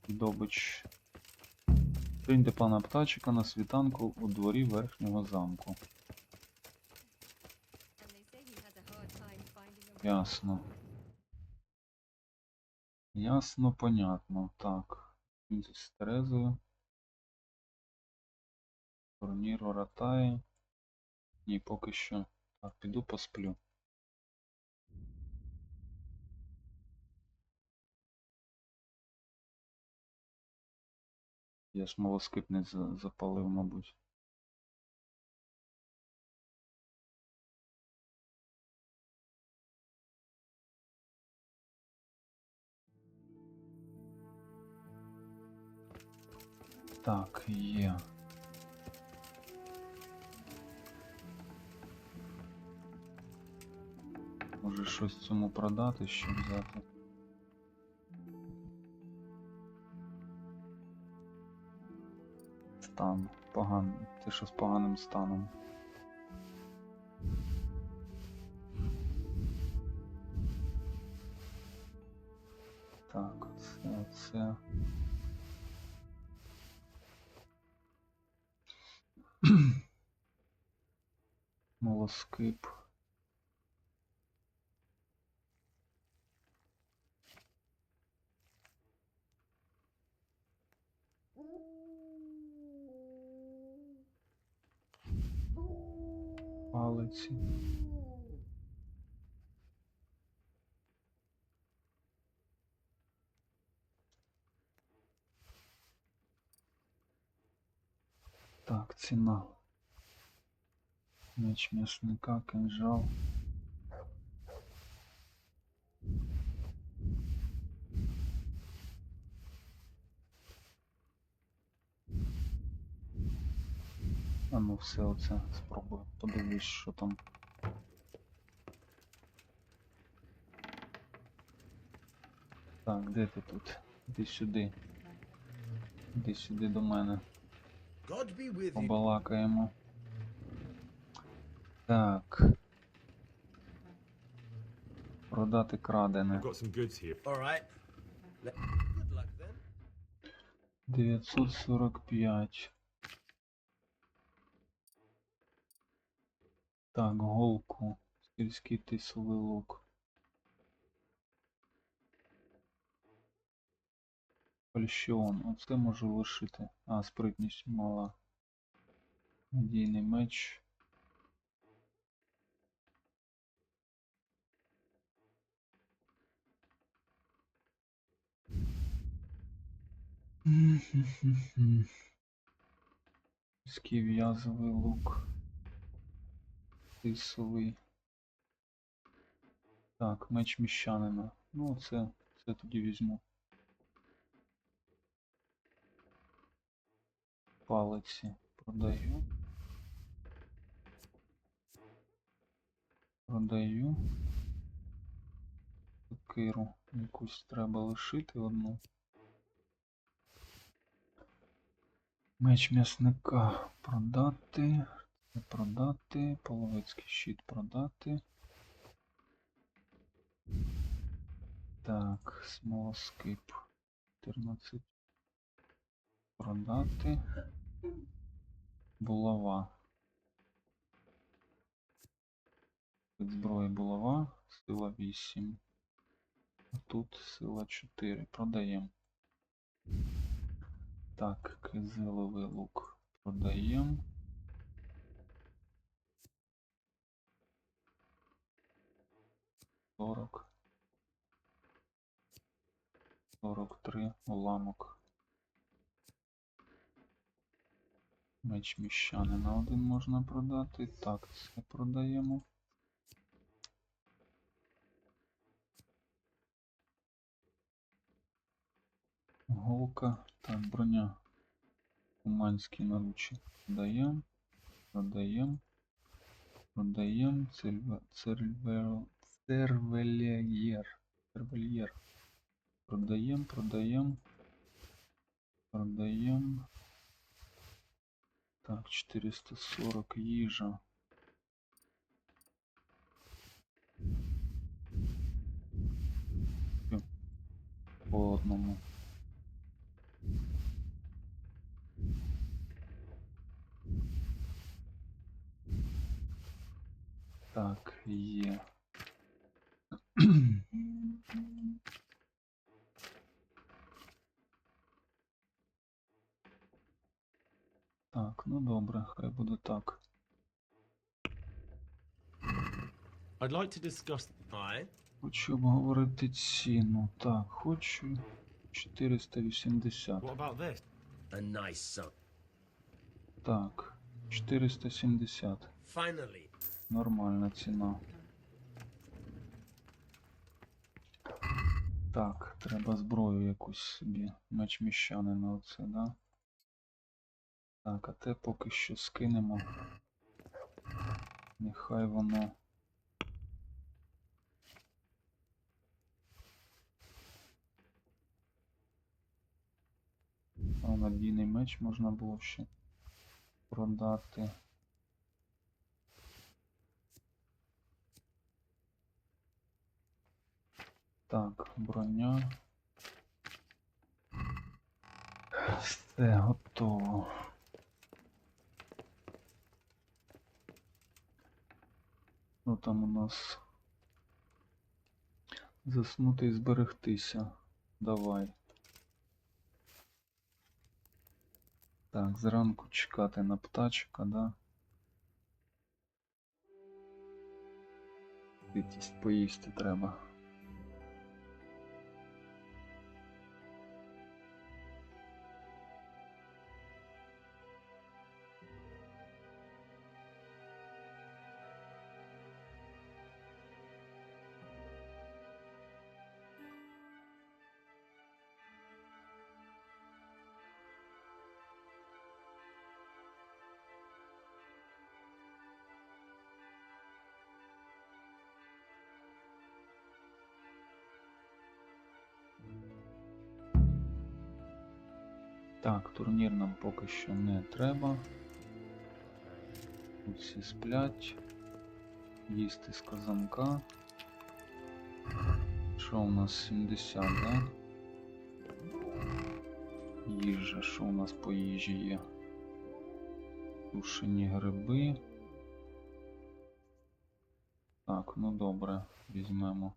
Здобич. Прийняти пана птачика на світанку у дворі верхнього замку. Ясно. Ясно, понятно. Так. З Терезою. Турнір Оратає. Ні, поки що. Так, піду посплю. Я ж смолоскип не запалив, мабуть. Так, є. Може щось цьому продати, щоб взяти. Стан. Поганий. Те, що з поганим станом. Так, це. Молоскип. Палиці. Так, ціна. Меч м'ясника, кинжал. А ну все оце спробую. Подивись, що там. Так, де ти тут? Іди сюди. Іди сюди до мене. Побалакаємо. Так. Продати крадене. 945. Так, голку. Сільський тисовий лук. Фальшіон. Оце можу лишити. А, спритність мала. Надійний меч. Сільський в'язовий лук. Тисовий. Так, меч міщанина. Ну, це тоді візьму. Палиці продаю. Продаю. Сокиру якусь треба лишити одну. Меч м'ясника продати. Продати. Половецький щит продати. Так, смолоскип 14. Продати. Булава. Від зброї булава. Сила 8. А тут сила 4. Продаємо. Так, кизиловий лук продаємо. 43 уламок. Меч міщанина один можна продати. Так, це продаємо. Голка. Так, броня. Уманський наручі. Продаємо. Продаємо. Продаємо. Цервельєр. Продаємо, продаємо. Продаємо. Так, 440 їжа. По одному. Так, є. Так, ну добре, хай буде так.
I'd like to discuss...
Хочу обговорити ціну. Так, хочу 480.
What about this?
A nice sum.
Так, 470.
Finally.
Нормальна ціна. Так, треба зброю якусь собі. Меч міщанина оце, да? Так, а те поки що скинемо. Нехай воно... Надійний меч можна було ще продати. Так, броня. Все готово. Що там у нас? Заснути і зберегтися. Давай. Так, зранку чекати на птачка, да? Ситість поїсти треба. Так, турнір нам поки що не треба. Тут всі сплять. Їсти з казанка. Що у нас 70, да? Їжа, що у нас по їжі є? Тушені гриби. Так, ну добре, візьмемо.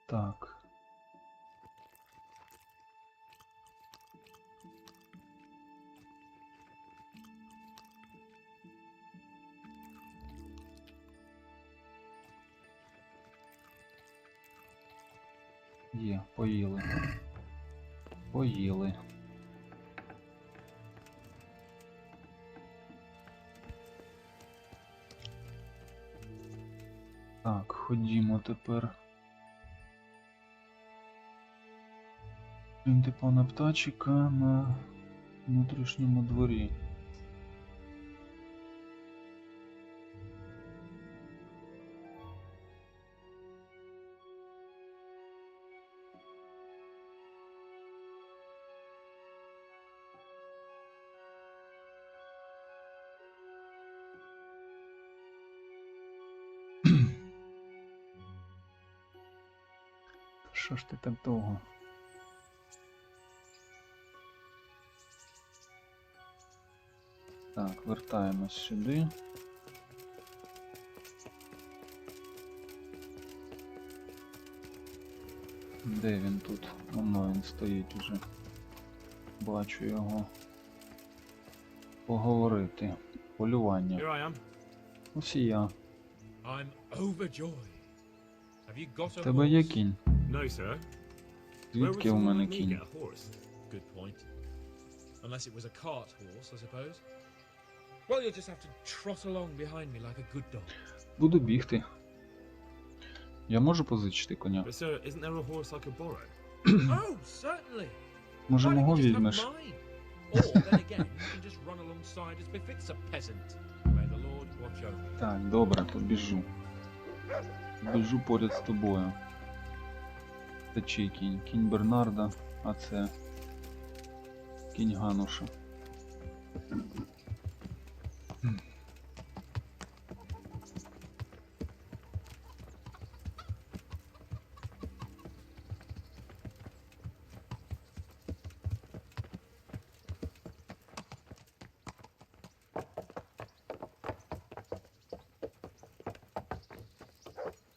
Так. Є, поїли. Поїли. Так, ходімо тепер. Він пана птачика на внутрішньому дворі. Що ж ти так довго? Так, вертаємось сюди. Де він тут? Воно він стоїть уже. Бачу його. Поговорити. Полювання. Ось і я.
I'm overjoyed. Have you got a
В тебе є
horse?
кінь?
No, sir. Where would
Звідки у
someone
мене
like me
кінь?
get a horse?
Good point. Unless it was a cart horse, I suppose. Well, you'll just have to trot along behind me like a good dog.
Буду бігти. Я можу позичити коня?
But, sir, isn't there a horse I could borrow?
Oh, certainly.
Може,
Why don't
мого
you just have
візьмеш?
mine? Or then again, you can just run alongside as befits a peasant. May the Lord watch over you.
Так, добре, побіжу. Біжу поряд з тобою. Це чий кінь? Кінь Бернарда, а це кінь Гануша.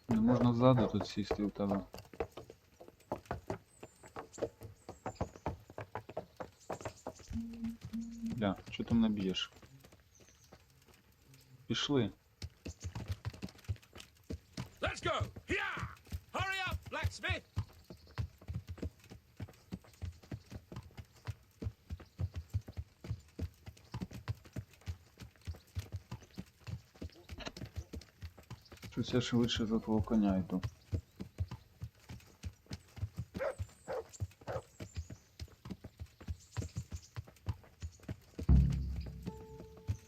Не можна ззаду тут сісти у тебе. Бля, що ти мене б'єш? Пішли.
Let's go! Yeah! Hurry up, blacksmith!
Щось я швидше за твого коня йду.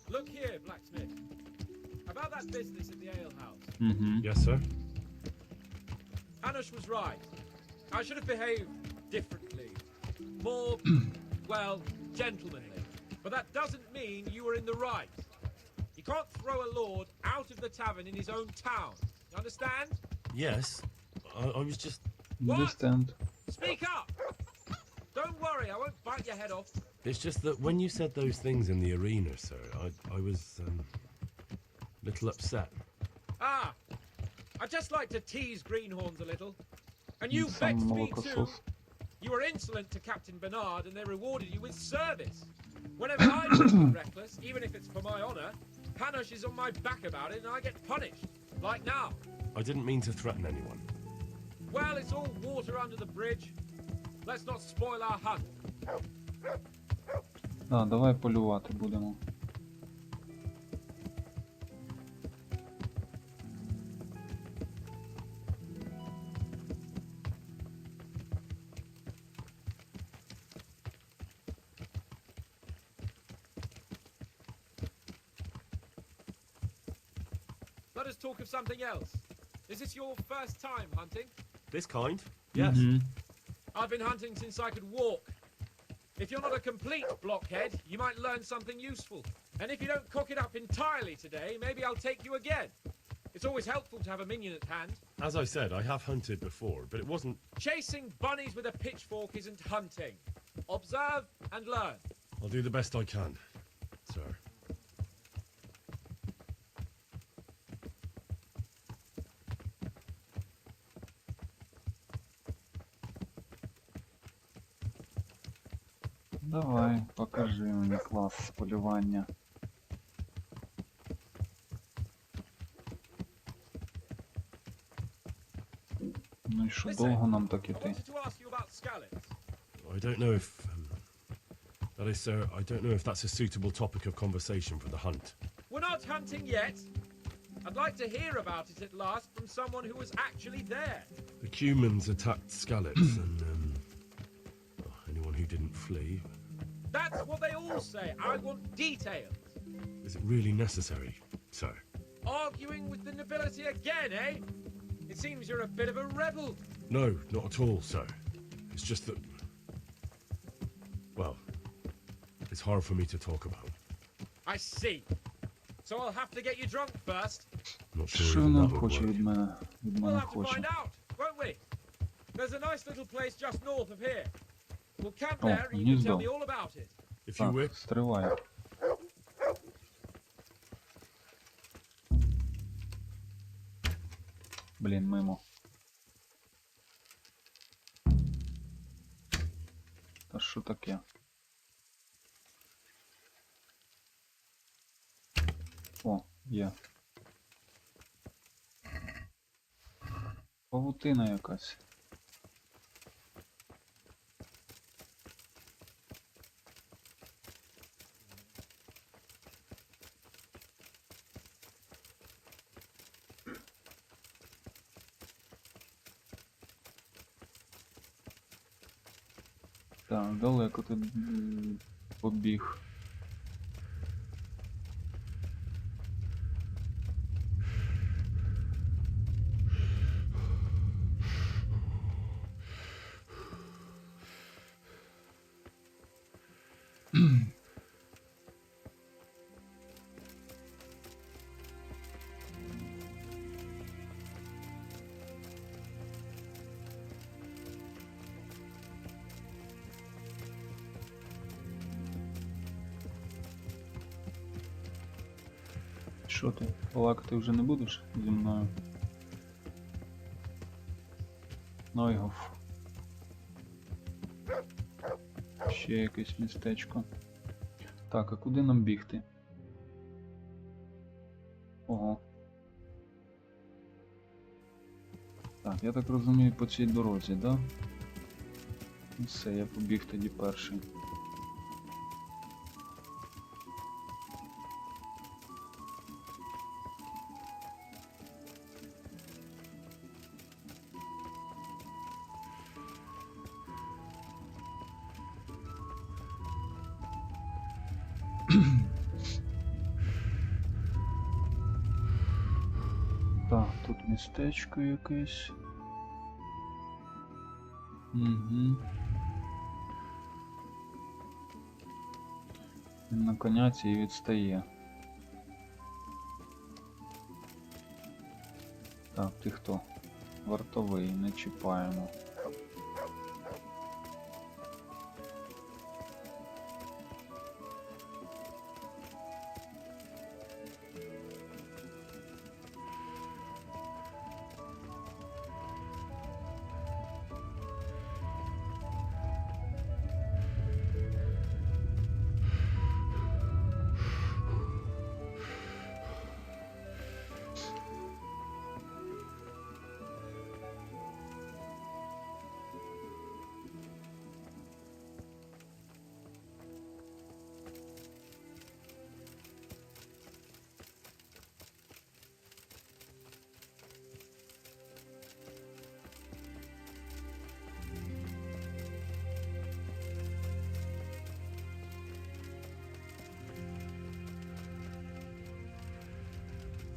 Look here, blacksmith. About that business at the alehouse.
Yes, sir.
Hanush was right. I should have behaved differently. More, well, gentlemanly. But that doesn't mean you were in the right. You can't throw a lord out of the tavern in his own town. You understand?
Yes. I was just...
Understand.
Speak up! Don't worry, I won't bite your head off.
It's just that when you said those things in the arena, sir, I was, a little upset.
Ah! I just like to tease greenhorns a little. And you vexed me too. You were insolent to Captain Bernard and they rewarded you with service. Whenever I do something reckless, even if it's for my honor, Hanush is on my back about it and I get punished. Like now.
I didn't mean to threaten anyone.
Well, it's all water under the bridge. Let's not spoil our hunt.
Так, давай полювати будемо.
Let us talk of something else. Is this your first time hunting?
This kind? Yes.
I've been hunting since I could walk. If you're not a complete blockhead, you might learn something useful. And if you don't cock it up entirely today, maybe I'll take you again. It's always helpful to have a minion at hand.
As I said, I have hunted before, but it wasn't...
Chasing bunnies with a pitchfork isn't hunting. Observe and learn.
I'll do the best I can, sir.
Давай, покажи мені клас полювання. Ну і що, довго нам так іти?
To ask you about scallops.
I don't know if... that is, sir, I don't know if that's a suitable topic of conversation for the hunt.
We're not hunting yet. I'd like to hear about it at last from someone who was actually there.
The Cumans attacked Scallops and, anyone who didn't flee.
That's what they all say. I want details.
Is it really necessary, sir?
Arguing with the nobility again, eh? It seems you're a bit of a rebel.
No, not at all, sir. It's just that... well, it's hard for me to talk about.
I see. So I'll have to get you drunk first.
Not sure
Що
even
нам
that would
хоче
work.
від мене? Від
We'll
мене
have to
хоче.
find out, won't we? There's a nice little place just north of here. We'll camp
Oh,
there and you can tell
гніздо.
me all about it.
If you wish.
Так, стривай. Блін, мимо. Та що таке? О, є. Павутина якась. Так, далеко ти побіг. Що ти, балакати вже не будеш зі мною? Нойгов. Ще якесь містечко. Так, а куди нам бігти? Ого. Так, я так розумію, по цій дорозі, да? Все, я побіг тоді перший. Так, тут містечко якесь. Угу. Він на коняці і відстає. Так, ти хто? Вартовий, не чіпаємо.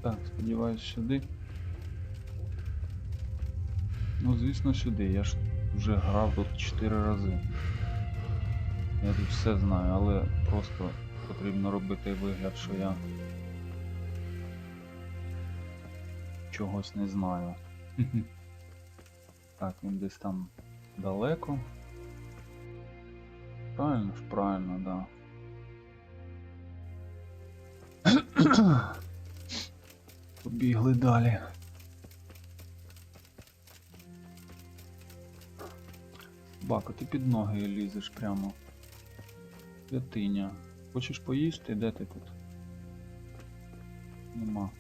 Так, сподіваюсь, сюди. Ну, звісно, сюди. Я ж вже грав тут 4 рази. Я тут все знаю, але просто потрібно робити вигляд, що я чогось не знаю. Так, він десь там далеко. Правильно ж, правильно, да. Побігли далі. Бако, ти під ноги лізеш прямо. Дитиня. Хочеш поїсти? Де ти тут? Нема.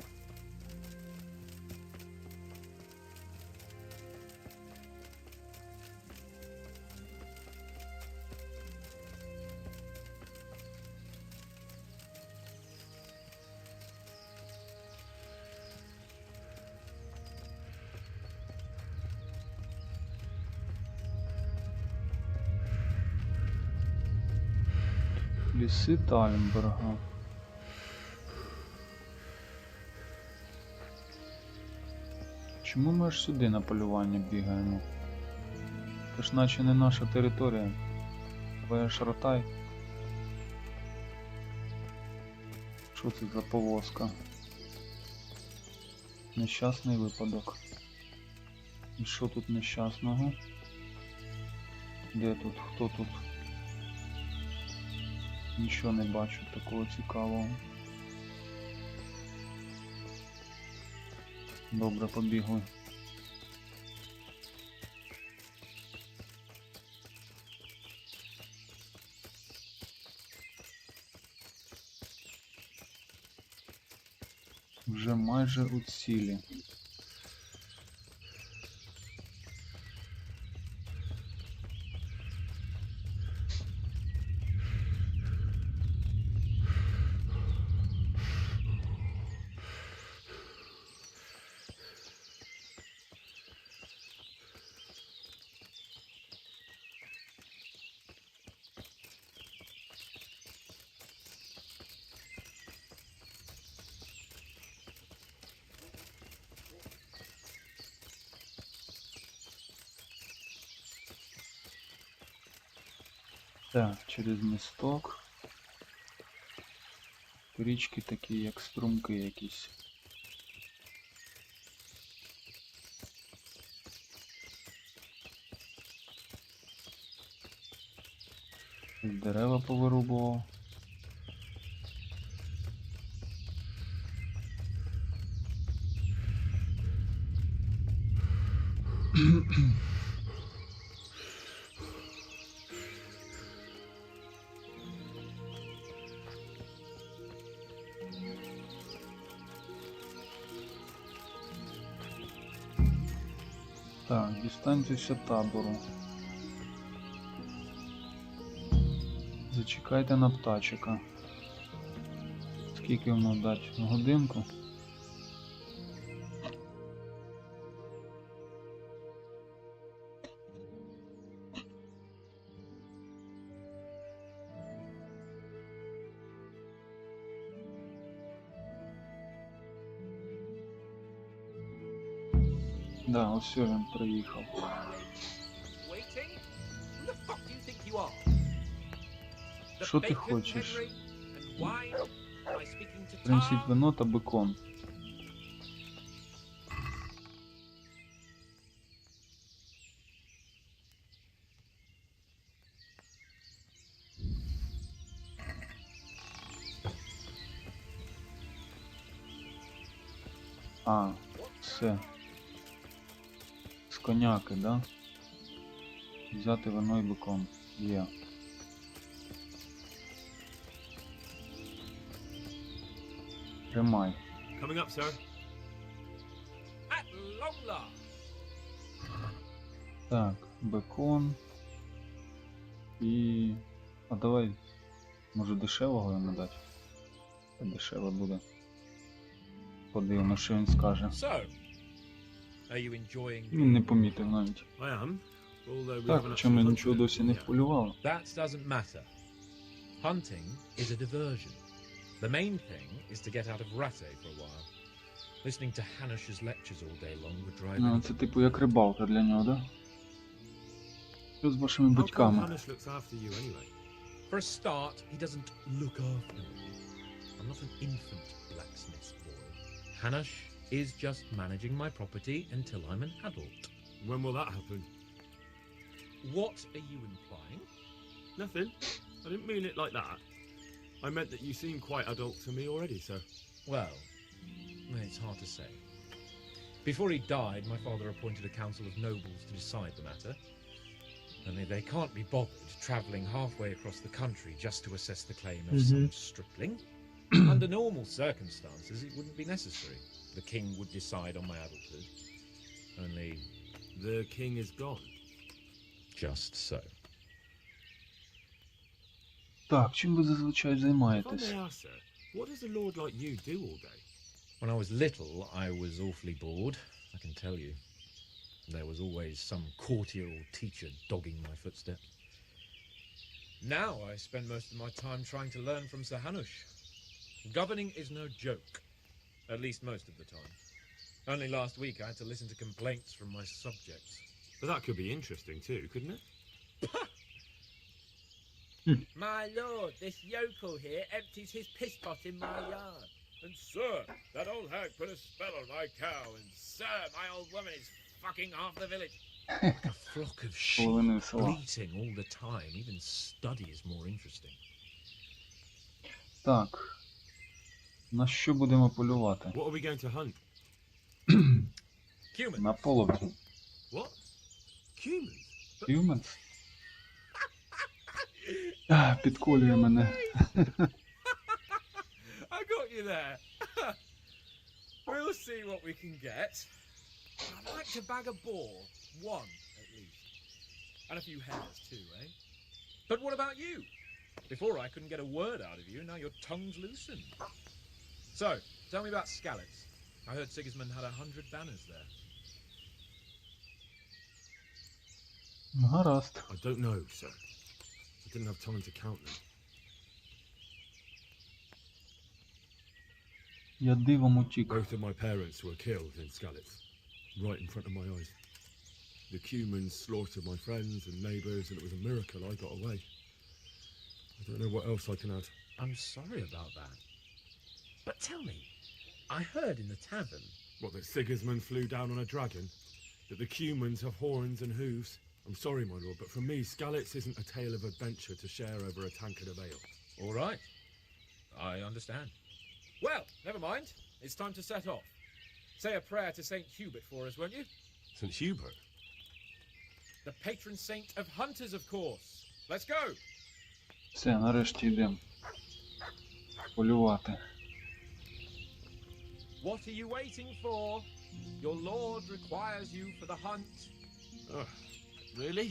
Ліси Талінберга. Чому ми аж сюди на полювання бігаємо? Це ж наче не наша територія. Ви аж ротай. Що це за повозка? Нещасний випадок. І що тут нещасного? Де тут? Хто тут? Нічого не бачу такого цікавого. Добре, побігли. Вже майже у цілі. Так, через місток. Річки такі, як струмки якісь. Дерева повирубував. Так, дістаньтеся табору. Зачекайте на птачика. Скільки воно дать? Годинку? Да, ось він приїхав. Що ти хочеш? Принесіть вино та бекон. А, все. З коняки, да? Взяти вино і бекон. Є. Тримай.
Coming up, sir.
At long last.
Так, бекон. І... А давай, може дешевого йому дати? Дешево буде. Подивимо, що він скаже.
So, are you enjoying
Він не помітив навіть.
I am. Although we
Так,
haven't
чому
actually
нічого
hunted
досі не
yet.
вполювало?
That doesn't matter. Hunting is a diversion. The main thing is to get out of Rate for a while. Listening to Hanush's lectures all day long would drive
Ну,
me.
це типу як рибалка для нього, да? Що з вашими
How come
батьками?
Hanush looks after you anyway?
For a start, he doesn't look after me. I'm not an infant blacksmith's boy. Hanush is just managing my property until I'm an adult.
When will that happen?
What are you implying?
Nothing. I didn't mean it like that. I meant that you seem quite adult to me already, so...
Well, it's hard to say. Before he died, my father appointed a council of nobles to decide the matter. Only they can't be bothered travelling halfway across the country just to assess the claim of some stripling. Under normal circumstances, it wouldn't be necessary. The king would decide on my adulthood. Only...
The king is gone.
Just so.
Так, чим ви зазвичай
If I
займаєтесь?
may ask, sir, what does a lord like you do all day?
When I was little, I was awfully bored, I can tell you. There was always some courtier or teacher dogging my footsteps. Now I spend most of my time trying to learn from Sir Hanush. Governing is no joke, at least most of the time. Only last week I had to listen to complaints from my subjects.
But that could be interesting too, couldn't it?
My lord, this yokel here empties his piss pot in my yard.
And sir, that old hag put a spell on my cow, and
Sir, my old woman is fucking half the village.
Like a flock of sheep
Половиною села.
bleating all the time. Even study is more interesting.
Так. На що будемо полювати?
What are we going to hunt?
Humans.
На половців.
What? Humans?
Humans? А, підколює мене.
I got you there. We'll see what we can get. I'd like to bag a boar. One, at least. And a few hares, too, eh?
But what about you? Before I couldn't get a word out of you, now your tongue's loosened. So, tell me about Skalitz. I heard Sigismund had 100 banners there.
Гаразд.
I don't know, sir. I didn't have time to count them.
Я дивом утік.
Both of my parents were killed in Skalitz, right in front of my eyes. The Cumans slaughtered my friends and neighbours, and it was a miracle I got away. I don't know what else I can add.
I'm sorry about that. But tell me, I heard in the tavern...
What, that Sigismund flew down on a dragon? That the Cumans have horns and hooves? I'm sorry, my lord, but for me, Skalitz isn't a tale of adventure to share over a tankard of ale.
All right. I understand. Well, never mind. It's time to set off. Say a prayer to St. Hubert for us, won't you?
St. Hubert?
The patron saint of hunters, of course. Let's go!
Все, нарешті йдемо. Полювати.
What are you waiting for? Your lord requires you for the hunt.
Ugh, really?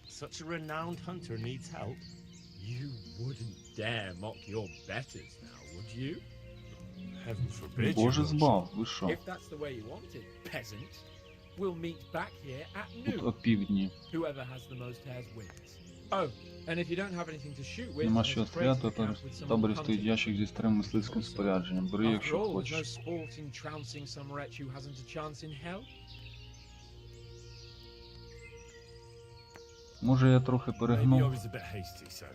Such a renowned hunter needs help?
You wouldn't dare mock your betters now, would you?
Heaven forbid.
Боже збав, ви що?
If that's the way you want it, peasant, we'll meet back here at
Тут
noon.
опівдні.
Whoever has the most hairs wins. Oh, and if you don't have anything to shoot with,
Нема
there's
що
a crate
стріляти,
in the camp with
в
some
таборі
hunting.
стоїть ящик зі старим мисливським спорядженням. Бери,
After
якщо
all, there's no
хочеш.
sport in trouncing some wretch who hasn't a chance in hell.
Може я трохи
Maybe I
перегнув?
was a bit hasty, sir.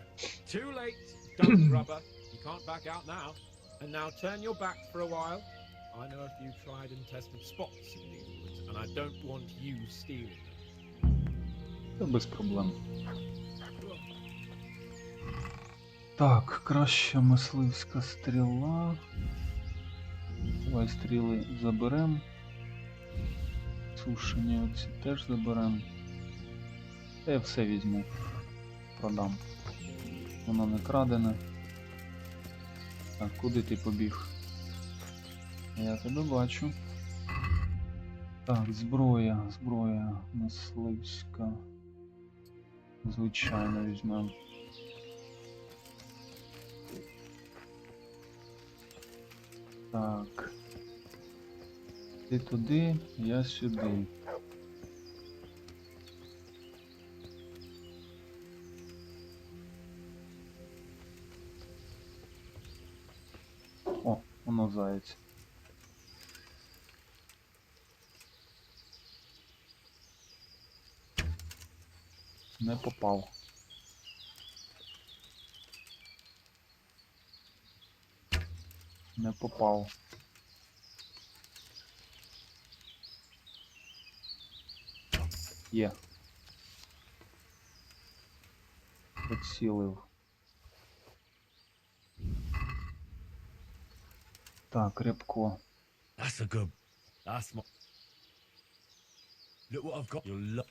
Too late, dumb grubber. You can't back out now. And now turn your back for a while. I know a few tried and tested spots in these woods, and I don't want you stealing them.
Та без проблем. Так, краща мисливська стріла. Давай стріли заберем. Сушені оці теж заберем. Та я все візьму. Продам. Воно не крадене. Так, куди ти побіг? Я тебе бачу. Так, зброя, зброя мисливська. Звичайно візьмемо. Так. Ти туди, я сюди. О, воно заєць. Не попав. Не попав. Є. Підсілив. Так, рябко.
That's a good... That's my... Look what I've got. You'll look...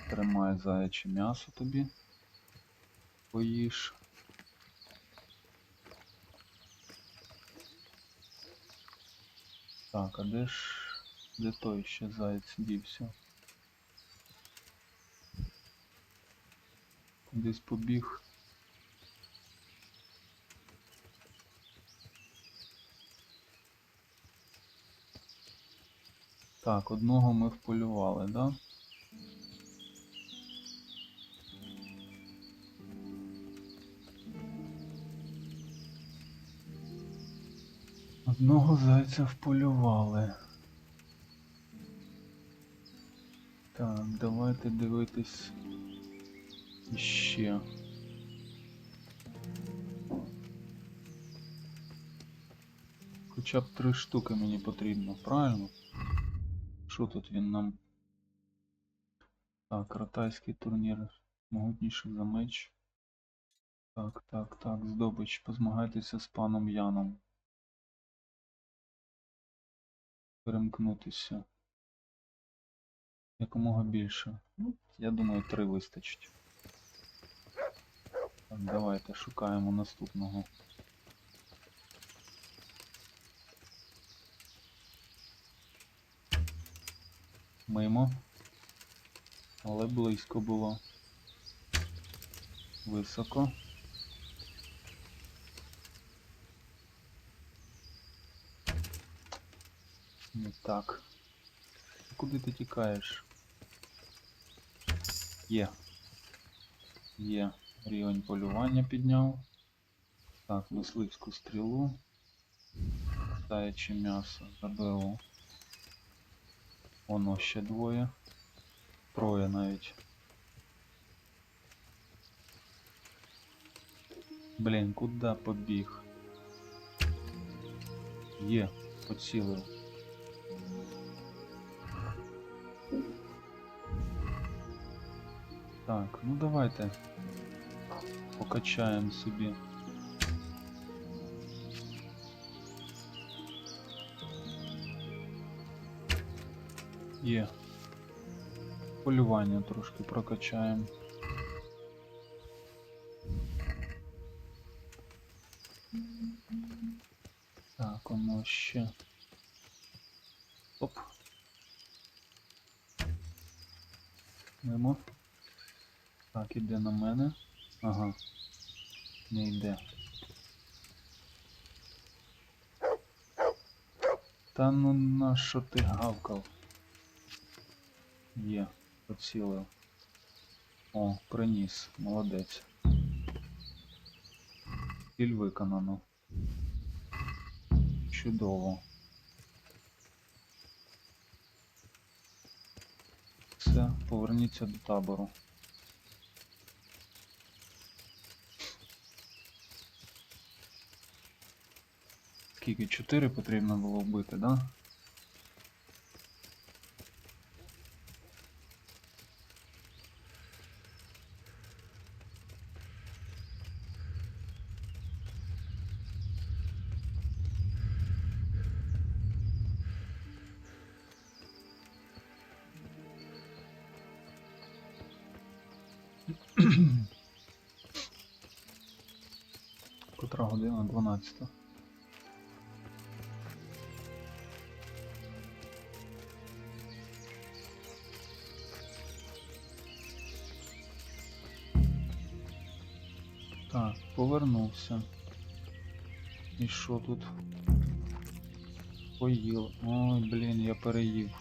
Тримай заяче м'ясо тобі. Поїж. Так, а де той ще заєць дівся? Кудись побіг. Так, одного ми вполювали, да? Одного зайця вполювали. Так, давайте дивитись іще. Хоча б 3 штуки мені потрібно, правильно? Що тут він нам? Так, ратайський турнір. Могутніший за меч. Так, так, так, здобич. Позмагайтеся з паном Яном. Перемкнутися. Якомога більше. Я думаю, 3 вистачить. Так, давайте шукаємо наступного. Мимо. Але близько було. Високо. Не так. Куди ти тікаєш? Є. Є. Рівень полювання підняв. Так, мисливську стрілу. Заяче м'ясо заберу. Воно ще 2. 3 навіть. Блін, куди побіг? Є, поцілив. Так, ну давайте покачаємо собі. Є. Полювання трошки прокачаємо. Так, воно ще. Оп. Мимо. Так, іде на мене. Ага. Не йде. Та ну на що ти гавкав? Є, поцілив. О, приніс, молодець. Ціль виконано. Чудово. Все, поверніться до табору. Скільки? 4 потрібно було вбити, да? Котра година? 12. Так, повернувся. І що тут? Поїв. Ой, блін, я переїв.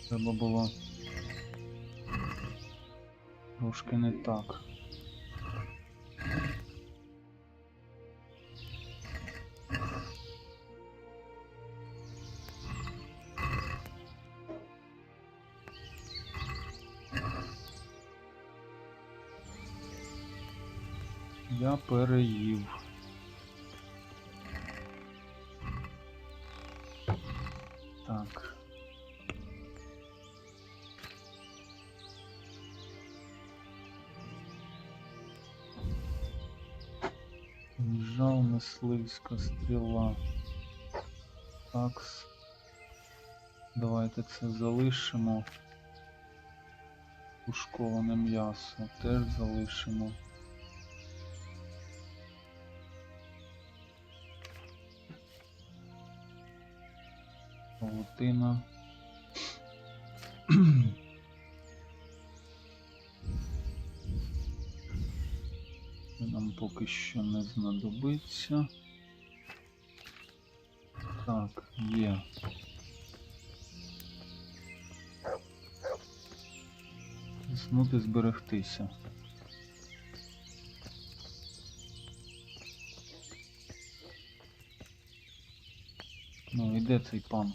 Треба було трошки не так. Я переїв. Так. Жал, мисливська стріла. Такс. Давайте це залишимо. Тушковане м'ясо теж залишимо. Павутина. Нам поки що не знадобиться. Так, є. Заснути, зберегтися. Ну, іде цей пан?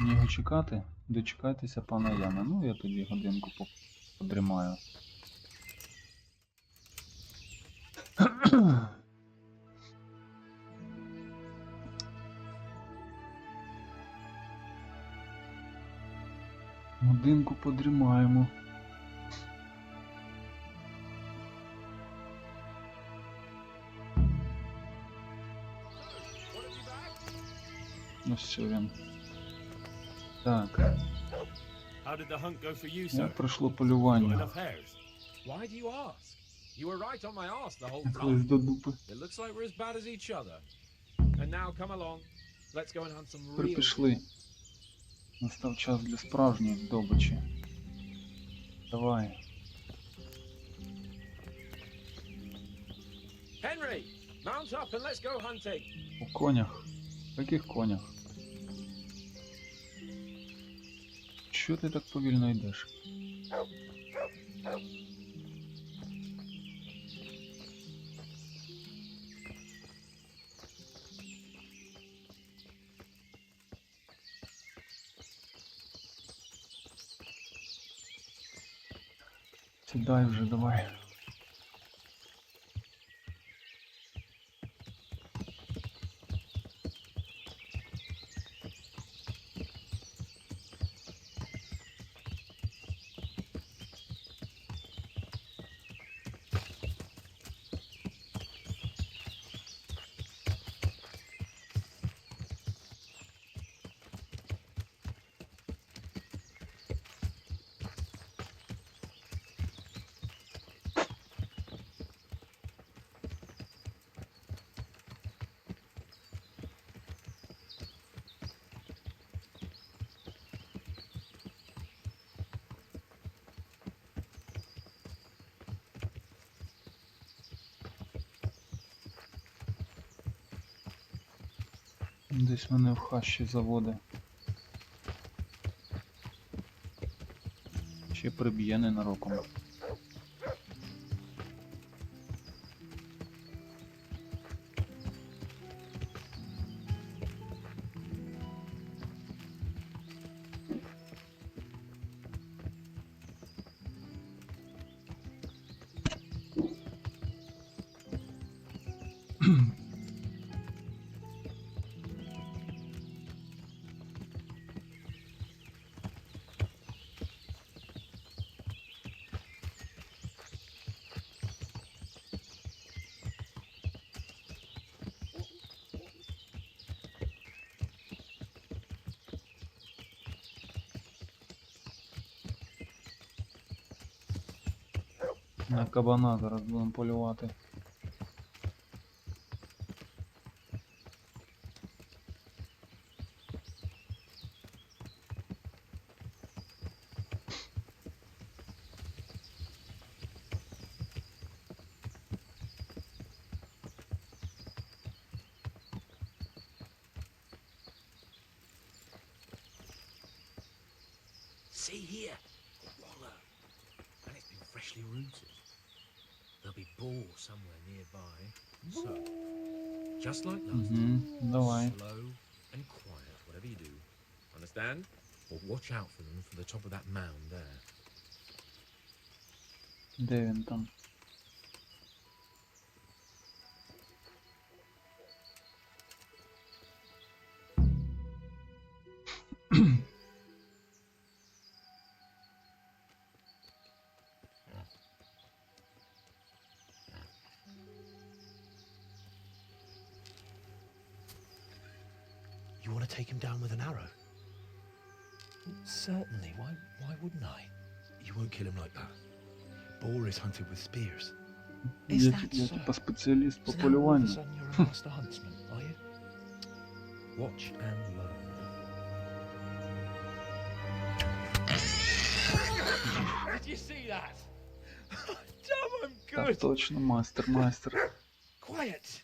Мені його чекати? Дочекайтеся пана Яна. Ну, я тоді годинку подрімаю. Годинку подрімаємо. Ну що він. Так. Як пройшло полювання? Колись до дупи. Припішли. Настав час для справжньої здобичі. Давай.
Генрі, mount up and let's go hunting.
У конях. В яких конях? Що ти так повільно йдеш? Сідай вже, давай. Десь мене в хащі заводи. Ще приб'є ненароком. На кабана зараз будемо полювати.
See here, a wallow, and it's been freshly rooted. There'll be boar somewhere nearby. So, just like last time,
Давай.
slow and quiet, whatever you do. Understand? But watch out for them from the top of that mound there.
Де він там?
You want to take him down with an arrow? Certainly. Why wouldn't I? You won't kill him like that. Boar is hunted with spears. Is that
Я
so?
типа спеціаліст по
So now all of a
полюванню.
sudden you're a master huntsman, are you? Watch and learn. Did you see that? Damn, I'm
Так
good.
точно, майстер.
Quiet!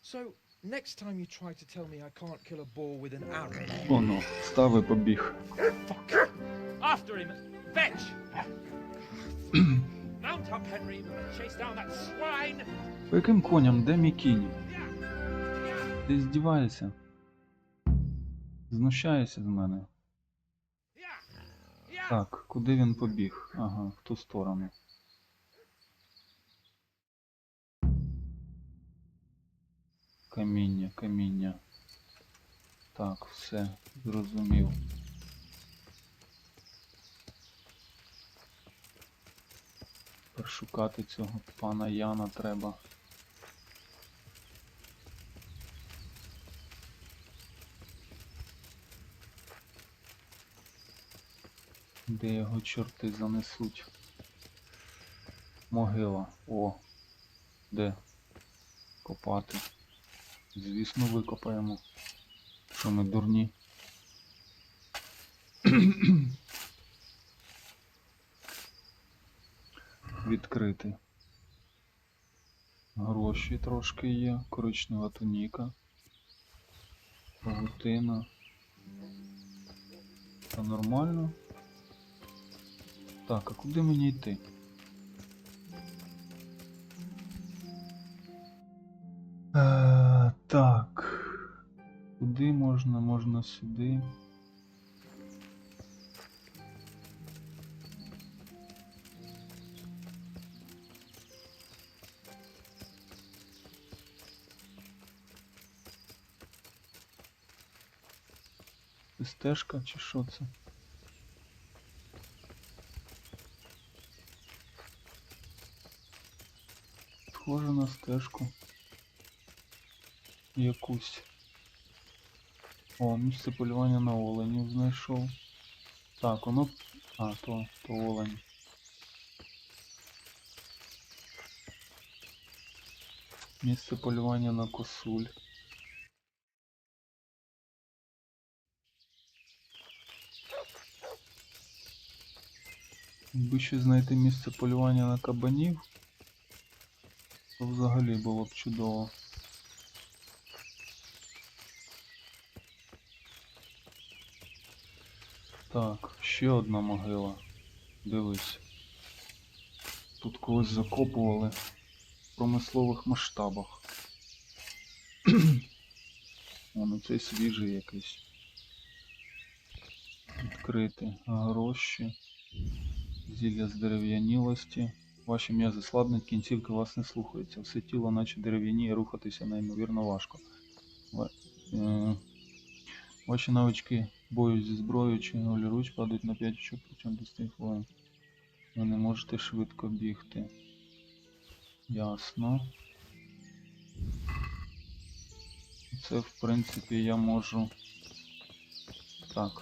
So, next time you try to tell me I can't kill a boar with an arrow...
Оно, став і побіг.
Fuck! After him! Fetch! Mount up, Henry! We'll chase down that swine!
По яким коням? Де мій кінь? Ти здіваєшся? Знущаєшся з мене? Так, куди він побіг? Ага, в ту сторону. Каміння. Так, все, зрозумів. Перешукати цього пана Яна треба. Де його чорти занесуть? Могила. О! Де? Копати. Звісно, викопаємо. Що ми дурні? Відкрити. Гроші трошки є. Коричнева туніка. Павутина. Та нормально. Так, а куди мені йти? Так. Куди можна? Можна сюди. Це стежка чи що це? Схоже на стежку. Якусь. О, місце полювання на оленів знайшов. Так, воно... А, то олень. Місце полювання на косуль. Якби ще знайти місце полювання на кабанів, то взагалі було б чудово. Так, ще одна могила. Дивись. Тут когось закопували в промислових масштабах. Вон цей свіжий якийсь. Відкритий. Гроші. Зілля здерев'янілості. Ваші м'язи слабнуть, кінцівки вас не слухаються. Все тіло наче дерев'яніє, рухатися неймовірно важко. Ваші навички бою зі зброєю чи голіруч падають на 5 очок протягом 10 хвилин. Ви не можете швидко бігти. Ясно. Це, в принципі, я можу... Так.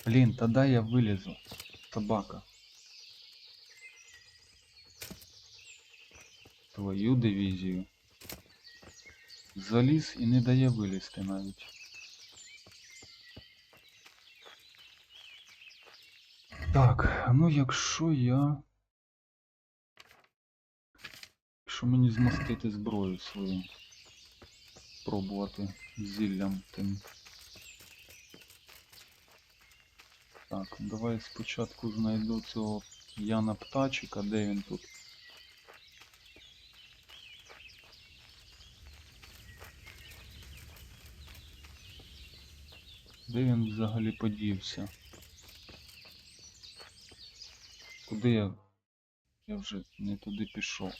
Блін, тоді я вилізу. Собака. Твою дивізію. Заліз і не дає вилізти навіть. Так, ну якщо мені змастити зброю свою. Пробувати зіллям тим. Так, давай спочатку знайду цього Яна Птачика, де він тут? Де він взагалі подівся? Куди я? Я вже не туди пішов.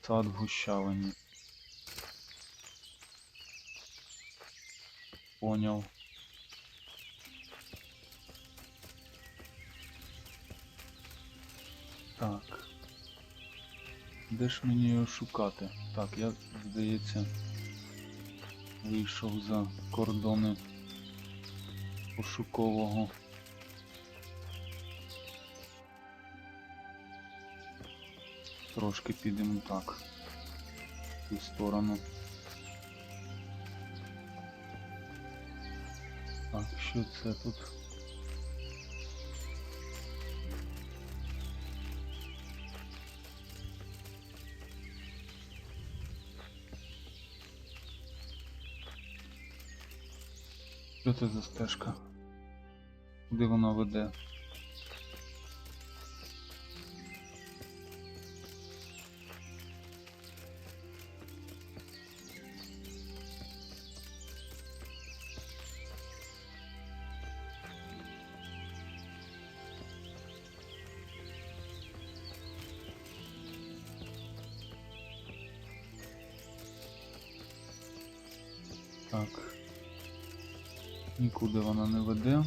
Сад в гущавині. Поняв. Так. Де ж мені його шукати? Так, я, здається, вийшов за кордони пошукового. Трошки підемо так. В ту сторону. Так, що це тут? Що це за стежка? Куди вона веде? Так. Нікуди вона не веде.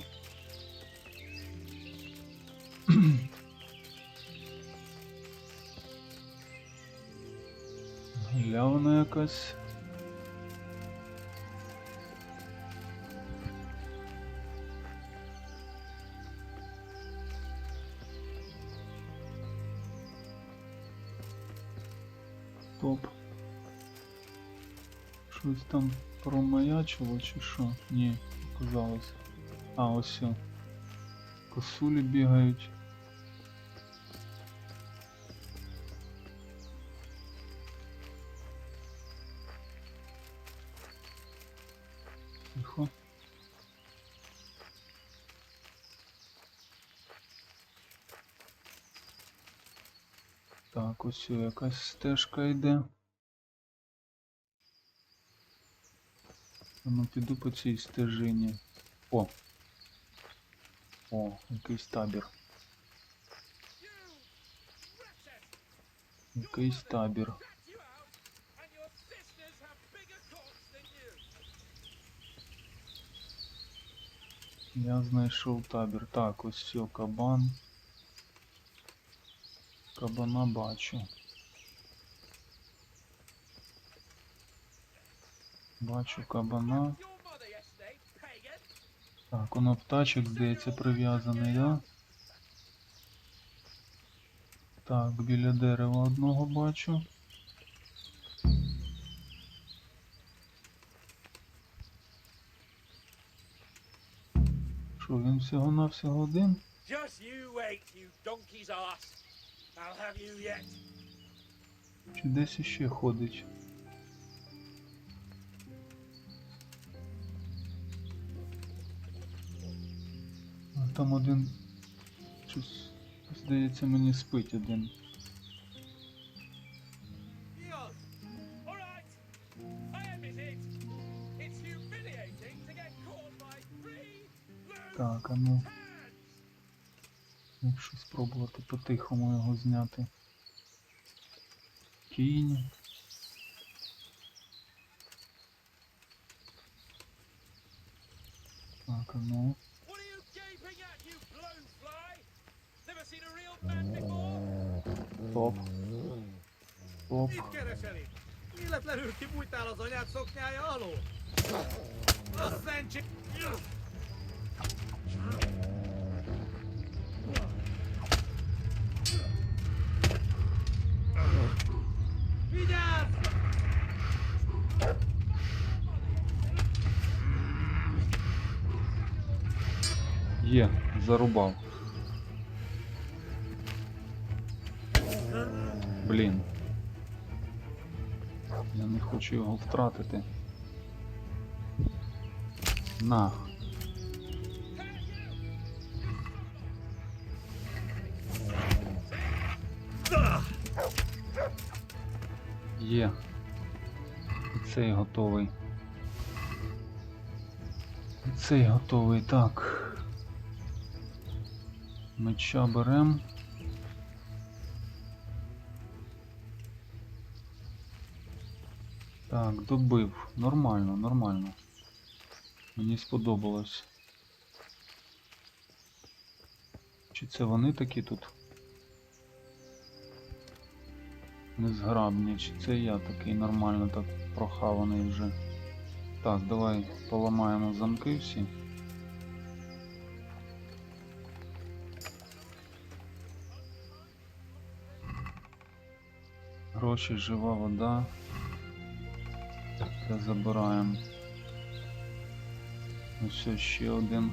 Галявина якась. Стоп. Щось там промаячило чи що? Ні, показалось. А, ось все. Косулі бігають. Тихо. Так, ось якась стежка йде. Ну, піду по цій стежині. О! О, якийсь табір. Якийсь табір. Я знайшов табір. Так, ось все, кабан. Кабана бачу. Бачу кабана. Так, воно птачок, здається, прив'язаний, да? Так, біля дерева одного бачу. Що, він всього-навсього один?
Just you wait, you donkey's ass. I'll have you yet.
Чи десь іще ходить? А там один, щось, здається, мені спить один. Так, а ну, якщо спробувати по-тихому його зняти. Кінь. Так, а ну. Стоп. Стоп.
Mi leplenül kibújtál az anyád szoknyája alól? A szentség... Vigyázz!
Є, зарубав. Блін. Я не хочу його втратити. На. Є. І цей готовий. І цей готовий. Так. Меча берем. Так, добив. Нормально, нормально. Мені сподобалось. Чи це вони такі тут? Незграбні, чи це я такий нормально так прохаваний вже. Так, давай поламаємо замки всі. Гроші, жива вода. Це забираємо. Ось ще один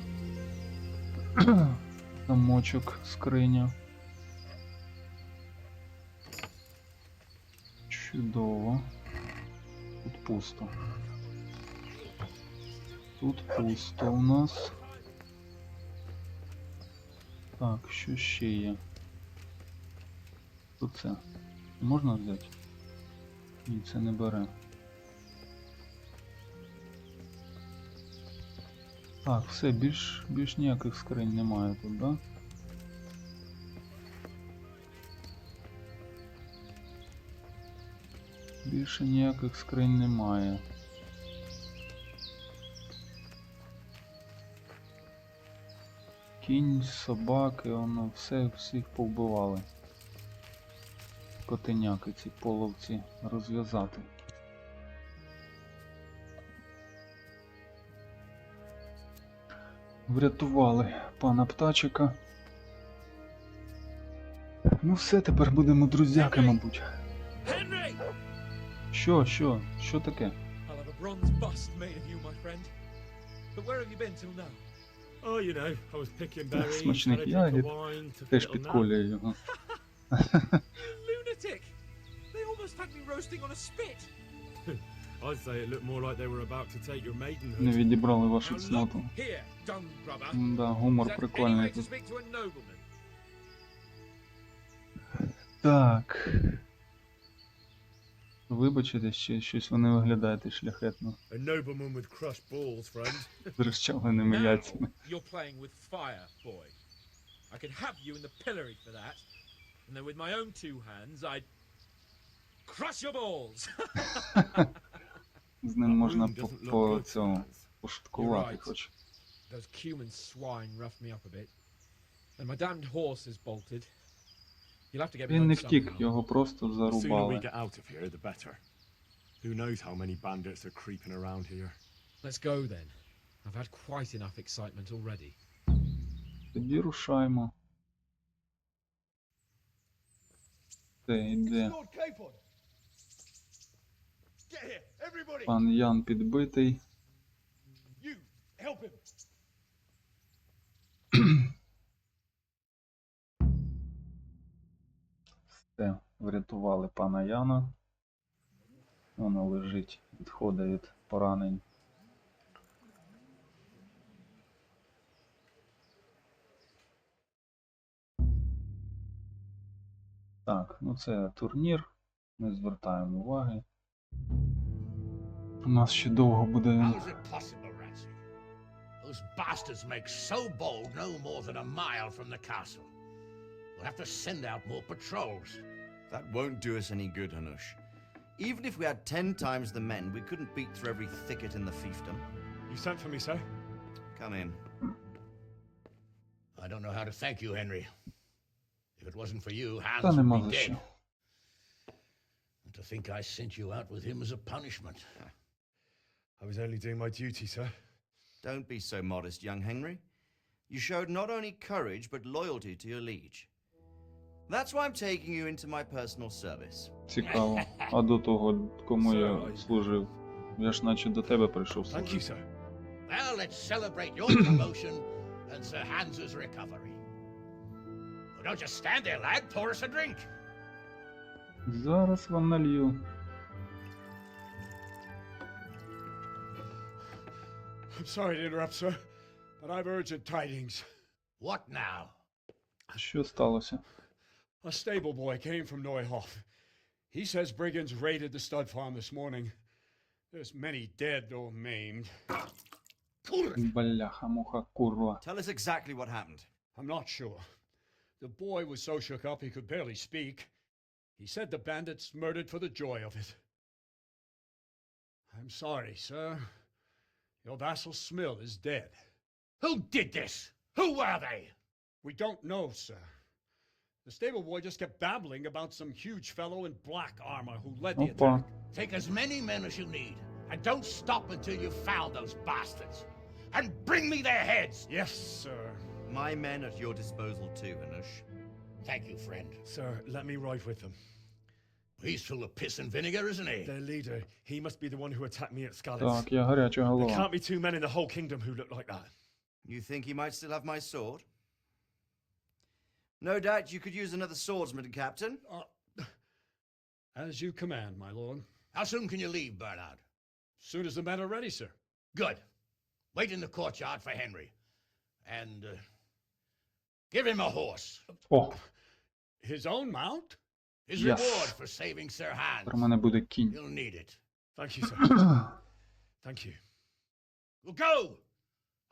замочок, скриня. Чудово. Тут пусто. Тут пусто у нас. Так, що ще є? Тут це. Можна взяти? Ні, це не бере. Так, все, більш ніяких скринь немає тут, да? Більше ніяких скринь немає. Кінь, собаки, воно всіх повбивали. Котеняки, ці половці розв'язати. Врятували пана птачика. Ну все, тепер будемо друзяки, мабуть.
Генрі!
Що таке?
I'll have a bronze bust made of you, my friend. But where have you been till now?
Oh, you know, I was picking berries,
Смачних
had a drink
ягід.
of wine, took a
Теж
little nap.
підколює його.
Lunatic! They almost had me roasting on a spit.
I'd say it looked more like they were about to take your maidenhood.
Не відібрали вашу
Now
цноту.
look here, dung grubber.
Да, гумор
Is that any
прикольний
way to
тут.
speak to a nobleman?
Так. Вибачте, ще щось ви не виглядаєте шляхетно.
A nobleman with crushed balls, friend.
З розчавленими яйцями.
You're playing with fire, boy. I could have you in the pillory for that. And then with my own two hands, I'd... Crush your balls.
З ним можна по цьому пошуткувати хоч.
Those cumin swine roughed me up a bit. And my damned horse is bolted. You'll have to get me
Він не
home
втік,
somehow.
його просто
The sooner we
зарубали.
get out of here, the better. Who knows how many bandits are creeping around here.
Let's go then. I've had quite enough excitement already.
Тоді рушаймо. Де йде?
Lord Capon! Get here, everybody!
Пан Ян підбитий.
You, help him!
Все, врятували пана Яна. Воно лежить, відходить від поранень. Так, ну це турнір. Не звертаємо уваги. У нас ще довго буде він.
How is it possible, Ratsy? Those bastards make so bold no more than a mile from the castle. We'll have to send out more patrols.
That won't do us any good, Hanush. Even if we had 10 times the men, we couldn't beat through every thicket in the fiefdom.
You sent for me, sir?
Come in.
I don't know how to thank you, Henry. If it wasn't for you, Hans
Та нема
would
за
be
що.
dead. And to think I sent you out with him as a punishment.
I was only doing my duty, sir.
Don't be so modest, young Henry. You showed not only courage, but loyalty to your liege. That's why I'm taking you into my personal service.
Цікаво. А до того, кому я служив? Я ж наче до тебе прийшов
Thank you,
служити.
sir.
Well, let's celebrate your promotion and Sir Hans's recovery. Well, don't just stand there, lad. Pour us a drink.
Зараз вам налью.
I'm sorry to interrupt, sir, but I've urgent tidings.
What now?
Що сталося?
A stable boy came from Neuhof. He says brigands raided the stud farm this morning. There's many dead or maimed.
Бляха-муха, курва.
Tell us exactly what happened.
I'm not sure. The boy was so shook up he could barely speak. He said the bandits murdered for the joy of it. I'm sorry, sir. Your vassal Smill is dead.
Who did this? Who were they?
We don't know, sir. The stable boy just kept babbling about some huge fellow in black armor who led the
Опа.
attack.
Take as many men as you need, and don't stop until you've found those bastards. And bring me their heads!
Yes, sir.
My men at your disposal too, Hanush.
Thank you, friend.
Sir, let me ride with them.
He's full of piss and vinegar, isn't he?
Their leader, he must be the one who attacked me at Skalitz.
Так, я гаряча
There
голова.
can't be two men in the whole kingdom who look like that.
You think he might still have my sword? No doubt you could use another swordsman, Captain.
As you command, my lord.
How soon can you leave, Bernard?
Soon as the men are ready, sir.
Good. Wait in the courtyard for Henry. And give him a horse.
О,
His own mount?
His
Yes.
reward for saving Sir Hans.
про мене буде кінь.
You'll need it.
Thank you, sir. Thank you.
Well, go!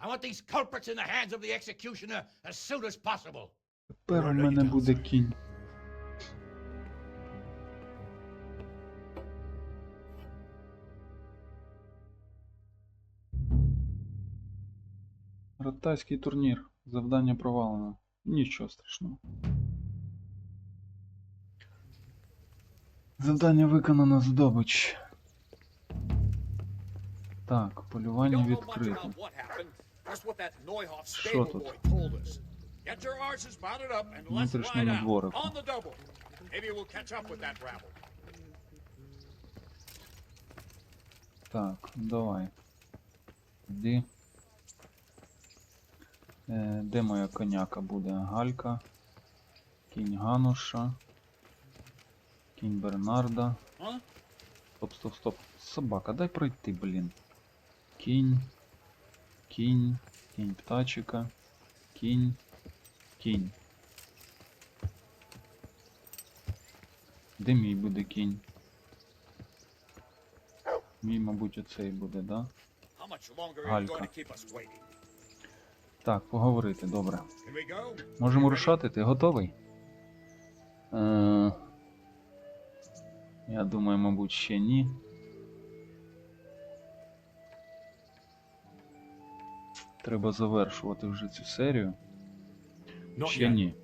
I want these culprits in the hands of the executioner as soon as possible.
Тепер у мене буде кінь. Ратайський турнір. Завдання провалено. Нічого страшного. Завдання виконано, здобич. Так, полювання відкрите. Що тут?
Get your horses mounted up and let's
Внутрішньому
ride out
дворику.
on the double. Maybe we'll catch up with that rabble.
Так, давай. Іди. Де моя коняка буде? Галька. Кінь Гануша. Кінь Бернарда. Стоп, стоп, стоп. Собака, дай пройти, блін. Кінь. Кінь. Кінь птачика. Кінь. Кінь. Де мій буде кінь? Мій, мабуть, оцей буде, да?
How much longer are you
Галька.
going to keep us waiting?
Так, поговорити, добре.
Can we go?
Можемо рушати, ти готовий? Я думаю, мабуть, ще ні. Треба завершувати вже цю серію. Ще ні.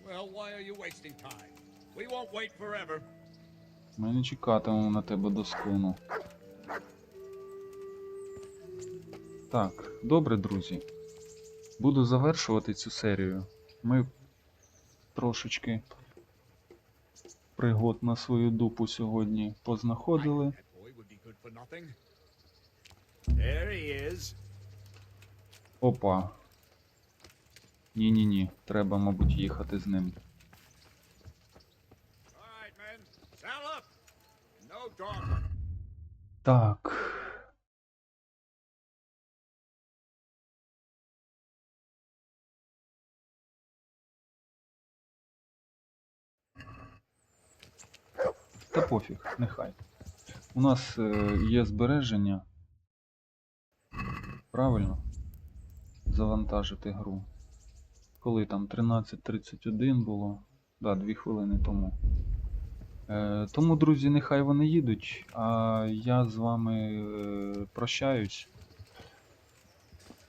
Well, why are you wasting time? We won't wait forever.
Ми не чекатимемо на тебе до склону. Так, добре, друзі. Буду завершувати цю серію. Ми трошечки пригод на свою дупу сьогодні познаходили.
There he is.
Опа. Ні-ні-ні, треба, мабуть, їхати з ним.
All right, men. Saddle up. No dog.
Так. Та пофіг, нехай. У нас є збереження. Правильно? Завантажити гру. Коли там 13:31 було. Да, 2 хвилини тому. Тому, друзі, нехай вони їдуть, а я з вами прощаюсь.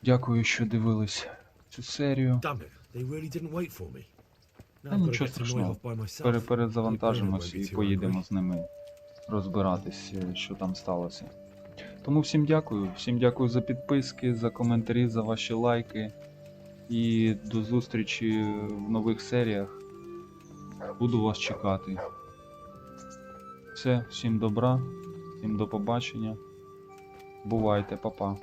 Дякую, що дивились цю серію. Та нічого страшного. Перезавантажимось і поїдемо з ними розбиратись, що там сталося. Тому всім дякую за підписки, за коментарі, за ваші лайки. І до зустрічі в нових серіях. Буду вас чекати. Все, всім добра, всім до побачення. Бувайте, па-па.